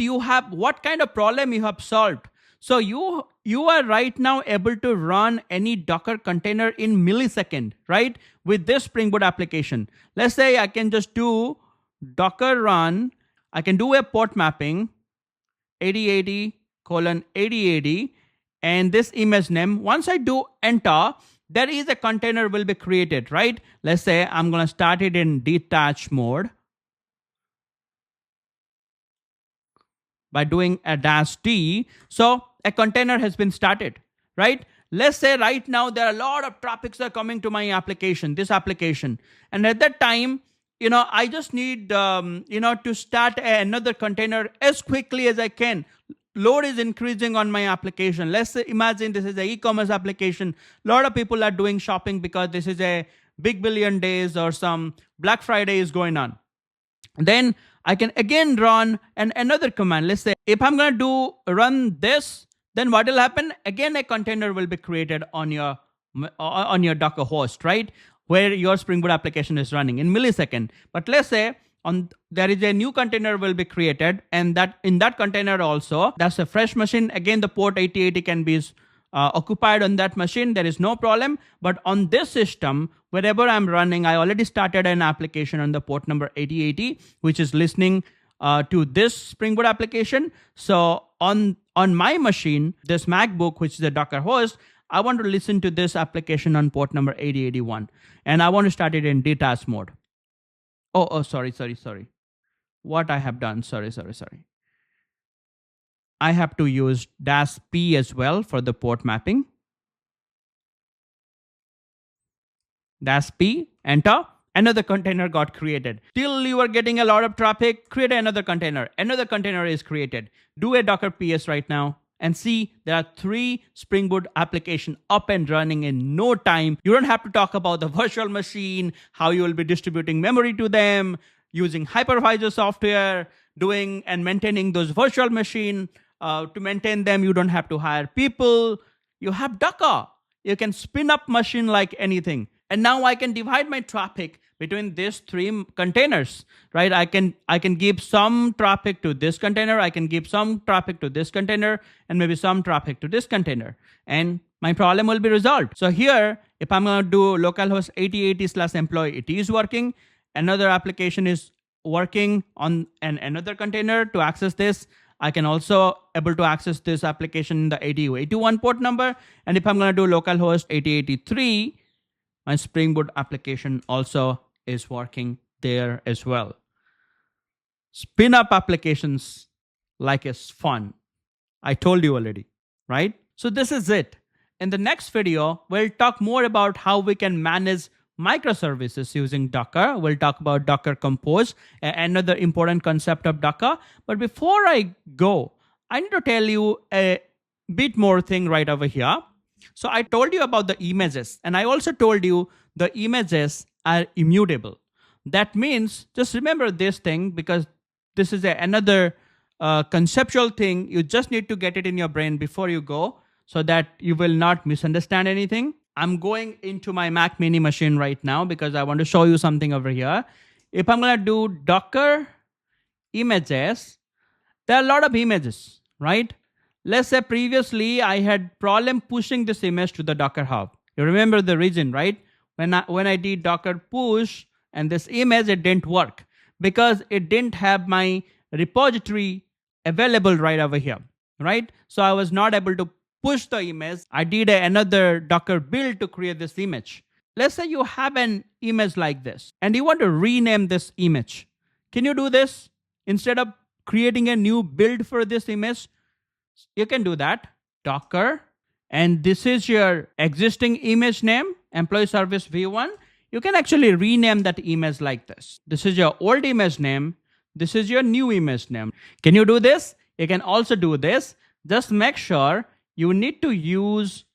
kind of problem you have solved? So you are right now able to run any Docker container in millisecond, right? With this Spring Boot application. Let's say I can just do Docker run. I can do a port mapping 8080:8080 and this image name. Once I do enter, there is a container will be created, right? Let's say I'm going to start it in detached mode by doing a -d. So a container has been started, right? Let's say right now there are a lot of traffics that are coming to my application, this application. And at that time, I just need, to start another container as quickly as I can. Load is increasing on my application. Let's say, imagine this is an e-commerce application. A lot of people are doing shopping because this is a big billion days or some Black Friday is going on. Then I can again run another command. Let's say if I'm going to run this, then what will happen? Again, a container will be created on your Docker host, right? Where your Spring Boot application is running in millisecond. But let's say there is a new container will be created, and that in that container also, that's a fresh machine. Again, the port 8080 can be occupied on that machine. There is no problem. But on this system, wherever I'm running, I already started an application on the port number 8080, which is listening to this Spring Boot application. So on my machine, this MacBook, which is a Docker host, I want to listen to this application on port number 8081. And I want to start it in detached mode. Oh, sorry. What I have done, sorry. I have to use -p as well for the port mapping. -p, enter. Another container got created. Till you are getting a lot of traffic, create another container. Another container is created. Do a Docker PS right now and see there are 3 Spring Boot applications up and running in no time. You don't have to talk about the virtual machine, how you will be distributing memory to them, using Hypervisor software, doing and maintaining those virtual machine. To maintain them, you don't have to hire people. you have Docker. You can spin up machine like anything. And now I can divide my traffic between these three containers, right? I can give some traffic to this container, I can give some traffic to this container, and maybe some traffic to this container. And my problem will be resolved. So here, if I'm going to do localhost 8080/employee, it is working. Another application is working on another container to access this. I can also able to access this application in the 8081 port number. And if I'm going to do localhost 8083, my Spring Boot application also is working there as well. Spin up applications like it's fun. I told you already, right? So this is it. In the next video, we'll talk more about how we can manage microservices using Docker. We'll talk about Docker Compose, another important concept of Docker. But before I go, I need to tell you a bit more thing right over here. So I told you about the images, and I also told you the images are immutable. That means, just remember this thing, because this is another conceptual thing. You just need to get it in your brain before you go, so that you will not misunderstand anything. I'm going into my Mac mini machine right now because I want to show you something over here. If I'm going to do Docker images, there are a lot of images, right? Let's say previously I had problem pushing this image to the Docker Hub. You remember the reason, right? When I did Docker push and this image, it didn't work because it didn't have my repository available right over here, right? So I was not able to push the image. I did another Docker build to create this image. Let's say you have an image like this and you want to rename this image. Can you do this? Instead of creating a new build for this image, you can do that. Docker, and this is your existing image name, employee service v1. You can actually rename that image like this. This is your old image name. This is your new image name. Can you do this? You can also do this. Just make sure you need to use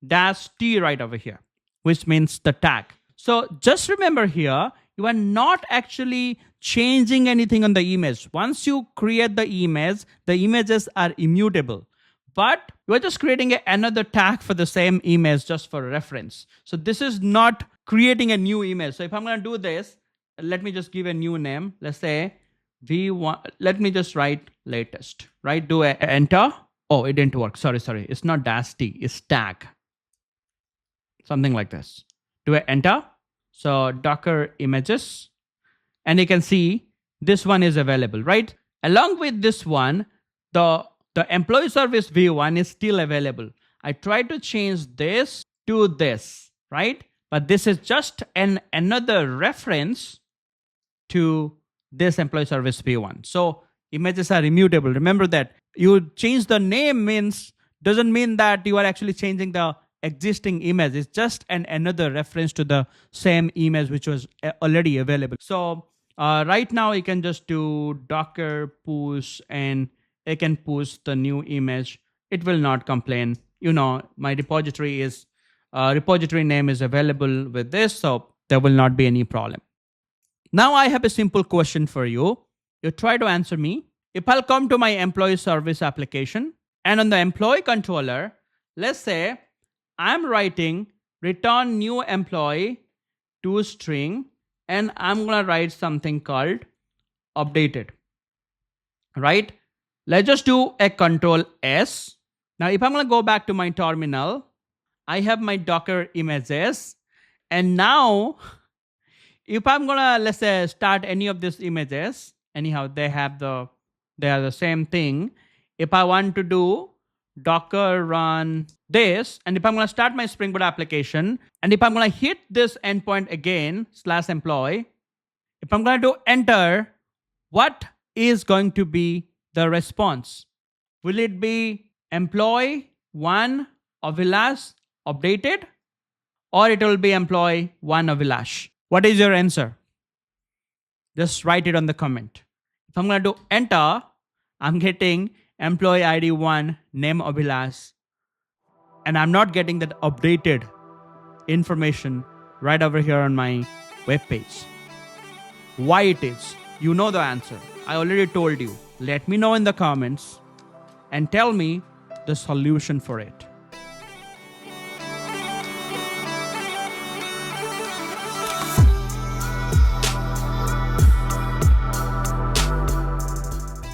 -t right over here, which means the tag. So just remember here, you are not actually changing anything on the image. Once you create the image, the images are immutable. But you are just creating another tag for the same image just for reference. So this is not creating a new image. So if I'm going to do this, let me just give a new name. Let's say v1. Let me just write latest, right? Do a enter. Oh, it didn't work. Sorry. It's not -t, it's tag. Something like this. Do a enter. So Docker images. And you can see this one is available, right? Along with this one, the employee service v1 is still available. I tried to change this to this, right? But this is just another reference to this employee service v1. So images are immutable. Remember that. You change the name doesn't mean that you are actually changing the existing image. It's just another reference to the same image which was already available. So right now you can just do Docker push and it can push the new image. It will not complain. You know, my repository name is available with this, so there will not be any problem. Now I have a simple question for you. You try to answer me. If I'll come to my employee service application and on the employee controller, let's say I'm writing return new employee to string, and I'm going to write something called updated, right? Let's just do a control S. Now, if I'm going to go back to my terminal, I have my Docker images. And now, if I'm going to, let's say, start any of these images, anyhow, they are the same thing. If I want to do Docker run this, and if I'm going to start my Spring Boot application, and if I'm going to hit this endpoint again, /employee, if I'm going to do enter, what is going to be the response? Will it be employee 1 Avilash updated, or it will be employee 1 Avilash? What is your answer? Just write it on the comment. If I'm going to do enter, I'm getting employee ID 1 name Abhilash, and I'm not getting that updated information right over here on my web page. Why it is? You know the answer. I already told you. Let me know in the comments and tell me the solution for it.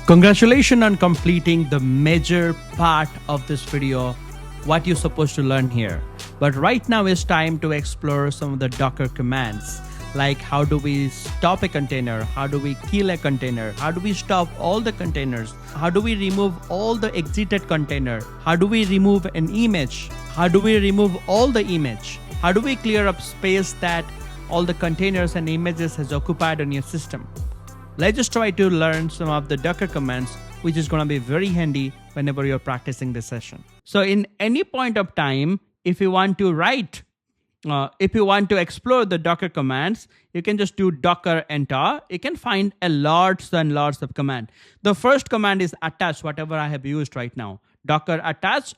Congratulations on completing the major part of this video, what you're supposed to learn here. But right now it's time to explore some of the Docker commands, like how do we stop a container, how do we kill a container, how do we stop all the containers, how do we remove all the exited container, how do we remove an image, how do we remove all the image, how do we clear up space that all the containers and images has occupied on your system. Let's just try to learn some of the Docker commands, which is going to be very handy whenever you're practicing this session. So in any point of time, if you want to write, if you want to explore the Docker commands, you can just do docker enter. You can find a lots and lots of command. The first command is attach, whatever I have used right now. Docker attach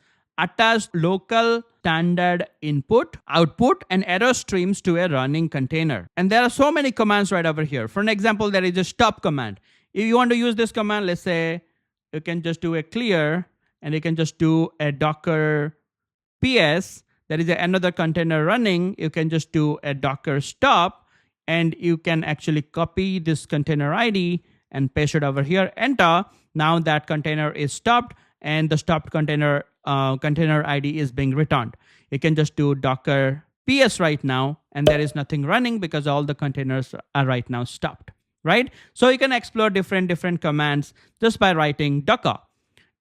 local standard input, output, and error streams to a running container. And there are so many commands right over here. For an example, there is a stop command. If you want to use this command, let's say you can just do a clear and you can just do a docker ps. There is another container running. You can just do a docker stop and you can actually copy this container ID and paste it over here, enter. Now that container is stopped and the stopped container ID is being returned. You can just do docker ps right now and there is nothing running because all the containers are right now stopped, right? So you can explore different commands just by writing docker.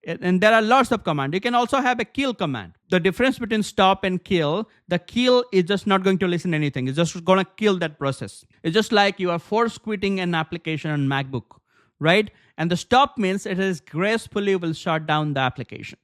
And there are lots of commands. You can also have a kill command. The difference between stop and kill, the kill is just not going to listen to anything. It's just going to kill that process. It's just like you are force quitting an application on MacBook, right? And the stop means it is gracefully will shut down the application,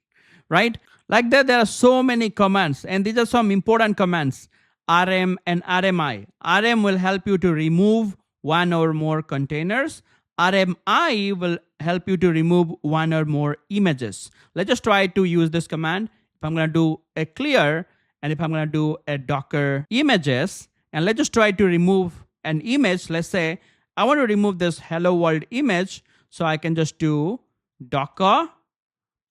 right? Like that, there are so many commands, and these are some important commands. RM and RMI. RM will help you to remove one or more containers. RMI will help you to remove one or more images. Let's just try to use this command. If I'm going to do a clear, and if I'm going to do a docker images, and let's just try to remove an image. Let's say I want to remove this hello world image. So I can just do docker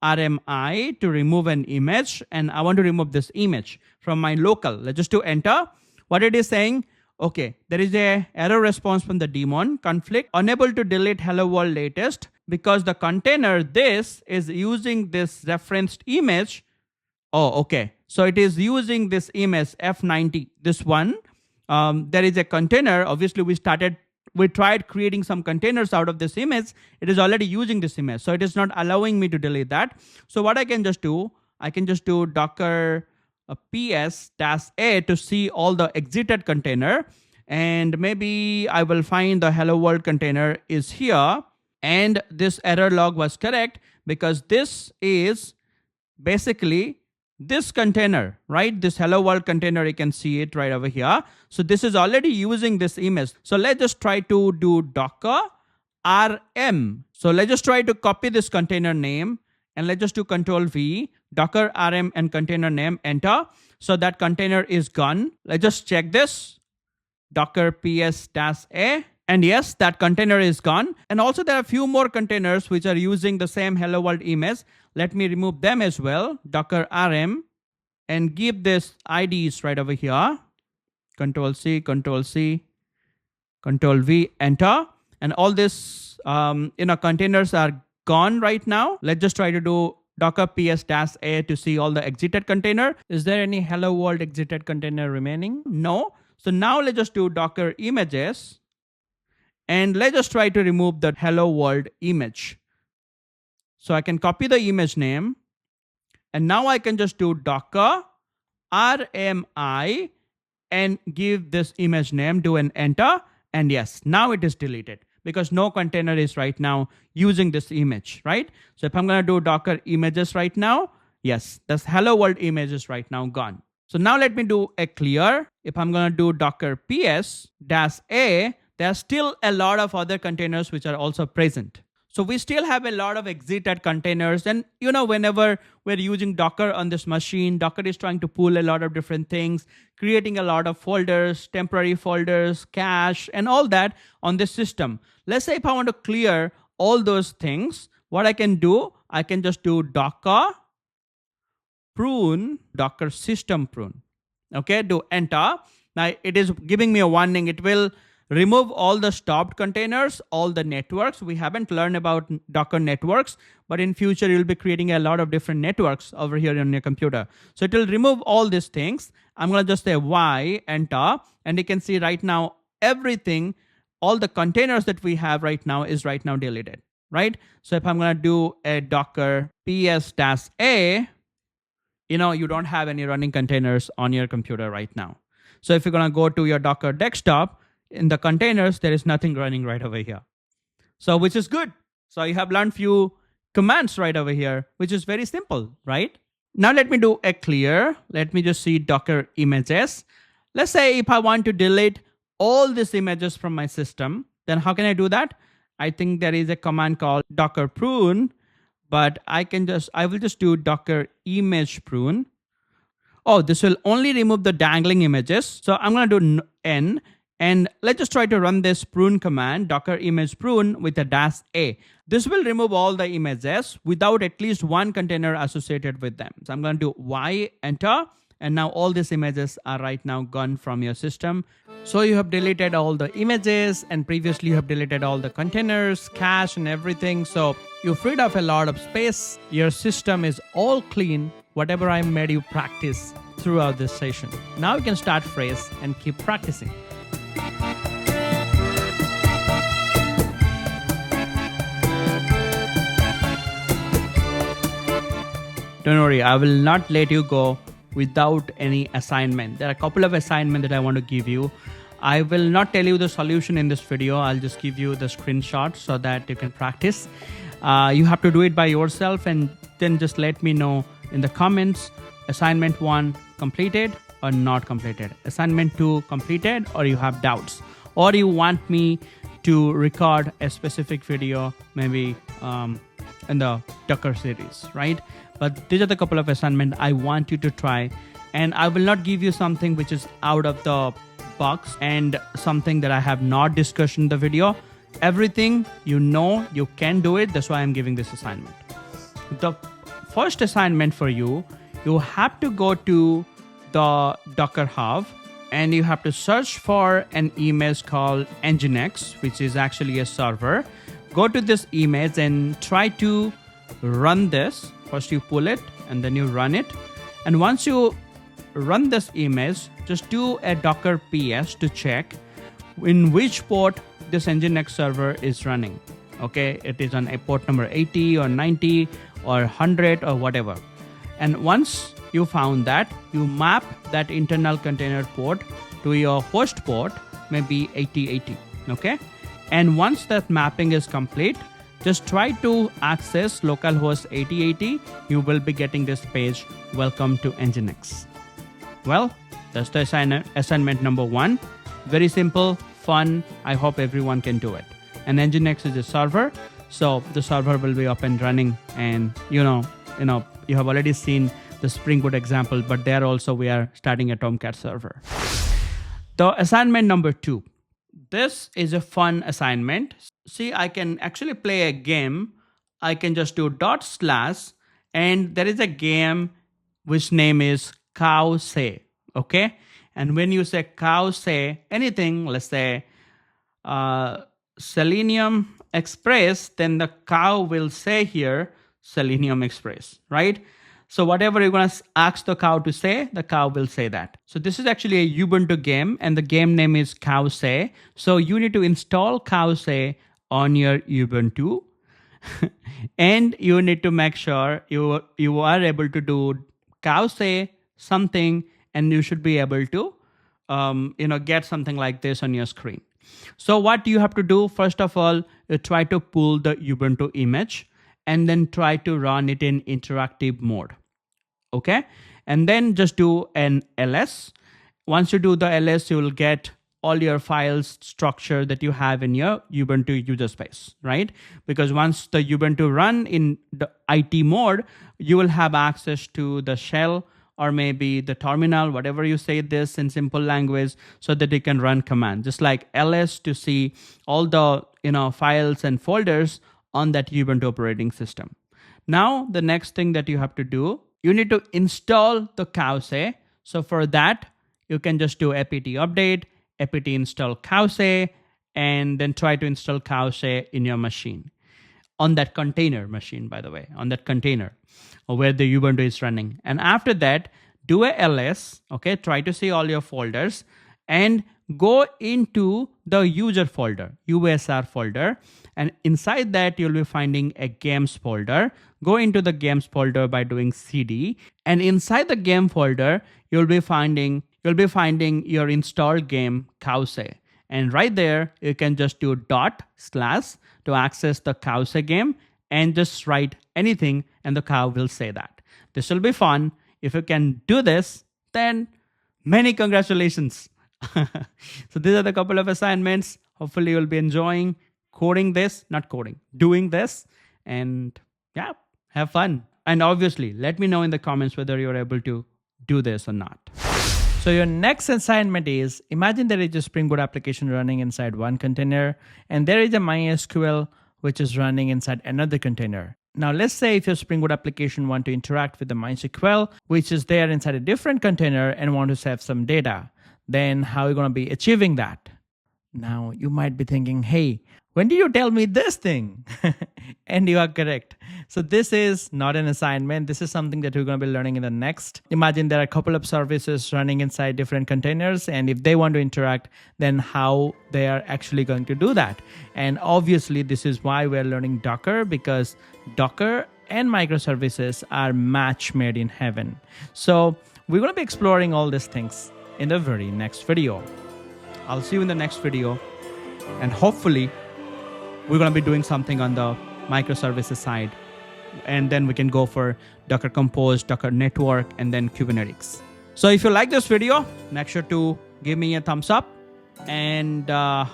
RMI to remove an image, and I want to remove this image from my local. Let's just do enter. What it is saying, okay, there is a error response from the daemon conflict, unable to delete hello world latest because the container this is using this referenced image. Oh, okay. So it is using this image F90, this one. There is a container. Obviously, we tried creating some containers out of this image. It is already using this image. So it is not allowing me to delete that. So what I can just do, I can just do docker ps-a to see all the exited container. And maybe I will find the hello world container is here. And this error log was correct because this is basically this container, right? This hello world container, you can see it right over here. So this is already using this image. So let's just try to do docker rm. So let's just try to copy this container name and let's just do control V, docker rm and container name, enter. So that container is gone. Let's just check this, docker ps-a. And yes, that container is gone. And also there are a few more containers which are using the same hello world image. Let me remove them as well. Docker rm and give this IDs right over here. Control C, Control C, Control V, enter. And all this containers are gone right now. Let's just try to do docker ps-a to see all the exited container. Is there any hello world exited container remaining? No. So now let's just do docker images. And let's just try to remove the hello world image. So I can copy the image name. And now I can just do docker rmi and give this image name, do an enter. And yes, now it is deleted because no container is right now using this image, right? So if I'm going to do docker images right now, yes, this hello world image is right now gone. So now let me do a clear. If I'm going to do docker ps-a, there are still a lot of other containers which are also present. So we still have a lot of exited containers. And whenever we're using Docker on this machine, Docker is trying to pull a lot of different things, creating a lot of folders, temporary folders, cache, and all that on this system. Let's say if I want to clear all those things, what I can do, I can just do docker prune docker system prune. Okay, do enter. Now it is giving me a warning. It will remove all the stopped containers, all the networks. We haven't learned about Docker networks, but in future you'll be creating a lot of different networks over here on your computer. So it will remove all these things. I'm gonna just say Y, enter, and you can see right now everything, all the containers that we have right now is right now deleted, right? So if I'm gonna do a Docker ps-a, you don't have any running containers on your computer right now. So if you're gonna go to your Docker desktop, in the containers, there is nothing running right over here. So which is good. So you have learned few commands right over here, which is very simple, right? Now let me do a clear. Let me just see Docker images. Let's say if I want to delete all these images from my system, then how can I do that? I think there is a command called Docker prune, but I will just do Docker image prune. Oh, this will only remove the dangling images. So I'm going to do N, and let's just try to run this prune command, Docker image prune with a -a. This will remove all the images without at least one container associated with them. So I'm going to do Y, enter, and now all these images are right now gone from your system. So you have deleted all the images, and previously you have deleted all the containers, cache, and everything. So you freed up a lot of space. Your system is all clean, whatever I made you practice throughout this session. Now you can start fresh and keep practicing. Don't worry, I will not let you go without any assignment. There are a couple of assignments that I want to give you. I will not tell you the solution in this video. I'll just give you the screenshot so that you can practice. You have to do it by yourself, and then just let me know in the comments, assignment 1 completed or not completed, assignment 2 completed, or you have doubts, or you want me to record a specific video, maybe in the Docker series, right? But these are the couple of assignments I want you to try, and I will not give you something which is out of the box and something that I have not discussed in the video. Everything you can do it. That's why I'm giving this assignment. The first assignment for you have to go to the Docker Hub, and you have to search for an image called Nginx, which is actually a server. Go to this image and try to run this. First you pull it and then you run it. And once you run this image, just do a Docker ps to check in which port this Nginx server is running. Okay, it is on a port number 80 or 90 or 100 or whatever. And once you found that, you map that internal container port to your host port, maybe 8080. Okay, and once that mapping is complete, just try to access localhost 8080. You will be getting this page, welcome to Nginx. Well, that's the assignment number 1. Very simple, fun. I hope everyone can do it. And Nginx is a server, so the server will be up and running. And you have already seen the Spring Boot example, but there also we are starting a Tomcat server. The assignment number 2. This is a fun assignment. See, I can actually play a game. I can just do /, and there is a game which name is cow say. Okay, and when you say cow say anything, let's say Selenium Express, then the cow will say here Selenium Express, right? So whatever you're going to ask the cow to say, the cow will say that. So this is actually a Ubuntu game, and the game name is cow say. So you need to install cow say on your Ubuntu and you need to make sure you are able to do cow say something, and you should be able to get something like this on your screen. So what you have to do, first of all, you try to pull the Ubuntu image and then try to run it in interactive mode. Okay, and then just do an ls. Once you do the ls, you will get all your files structure that you have in your Ubuntu user space, right? Because once the Ubuntu run in the IT mode, you will have access to the shell or maybe the terminal, whatever you say this in simple language, so that you can run command, just like ls to see all the files and folders on that Ubuntu operating system. Now, the next thing that you have to do you need to install the Cause. So for that, you can just do apt update, apt install Cause, and then try to install Cause in your machine. On that container machine, by the way, on that container where the Ubuntu is running. And after that, do a ls, okay, try to see all your folders and go into the user folder, USR folder. And inside that, you'll be finding a games folder. Go into the games folder by doing cd. And inside the game folder, you'll be finding your installed game Cause. And right there, you can just do / to access the Cause game and just write anything and the cow will say that. This will be fun. If you can do this, then many congratulations. So these are the couple of assignments. Hopefully you'll be enjoying doing this. And yeah, have fun. And obviously, let me know in the comments whether you're able to do this or not. So your next assignment is, imagine there is a Spring Boot application running inside one container, and there is a MySQL which is running inside another container. Now let's say if your Spring Boot application want to interact with the MySQL, which is there inside a different container and want to save some data, then how are you going to be achieving that? Now you might be thinking, hey, when did you tell me this thing? And you are correct. So this is not an assignment. This is something that we're going to be learning in the next. Imagine there are a couple of services running inside different containers. And if they want to interact, then how they are actually going to do that. And obviously, this is why we're learning Docker, because Docker and microservices are match made in heaven. So we're going to be exploring all these things in the very next video. I'll see you in the next video. And hopefully, we're going to be doing something on the microservices side. And then we can go for Docker Compose, Docker Network, and then Kubernetes. So if you like this video, make sure to give me a thumbs up. And I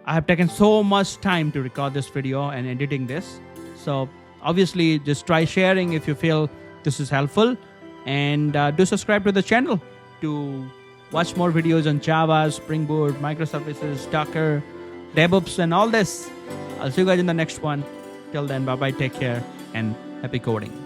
have taken so much time to record this video and editing this. So obviously, just try sharing if you feel this is helpful. And do subscribe to the channel to watch more videos on Java, Spring Boot, microservices, Docker, DevOps, and all this. I'll see you guys in the next one. Till then, bye-bye, take care, and happy coding.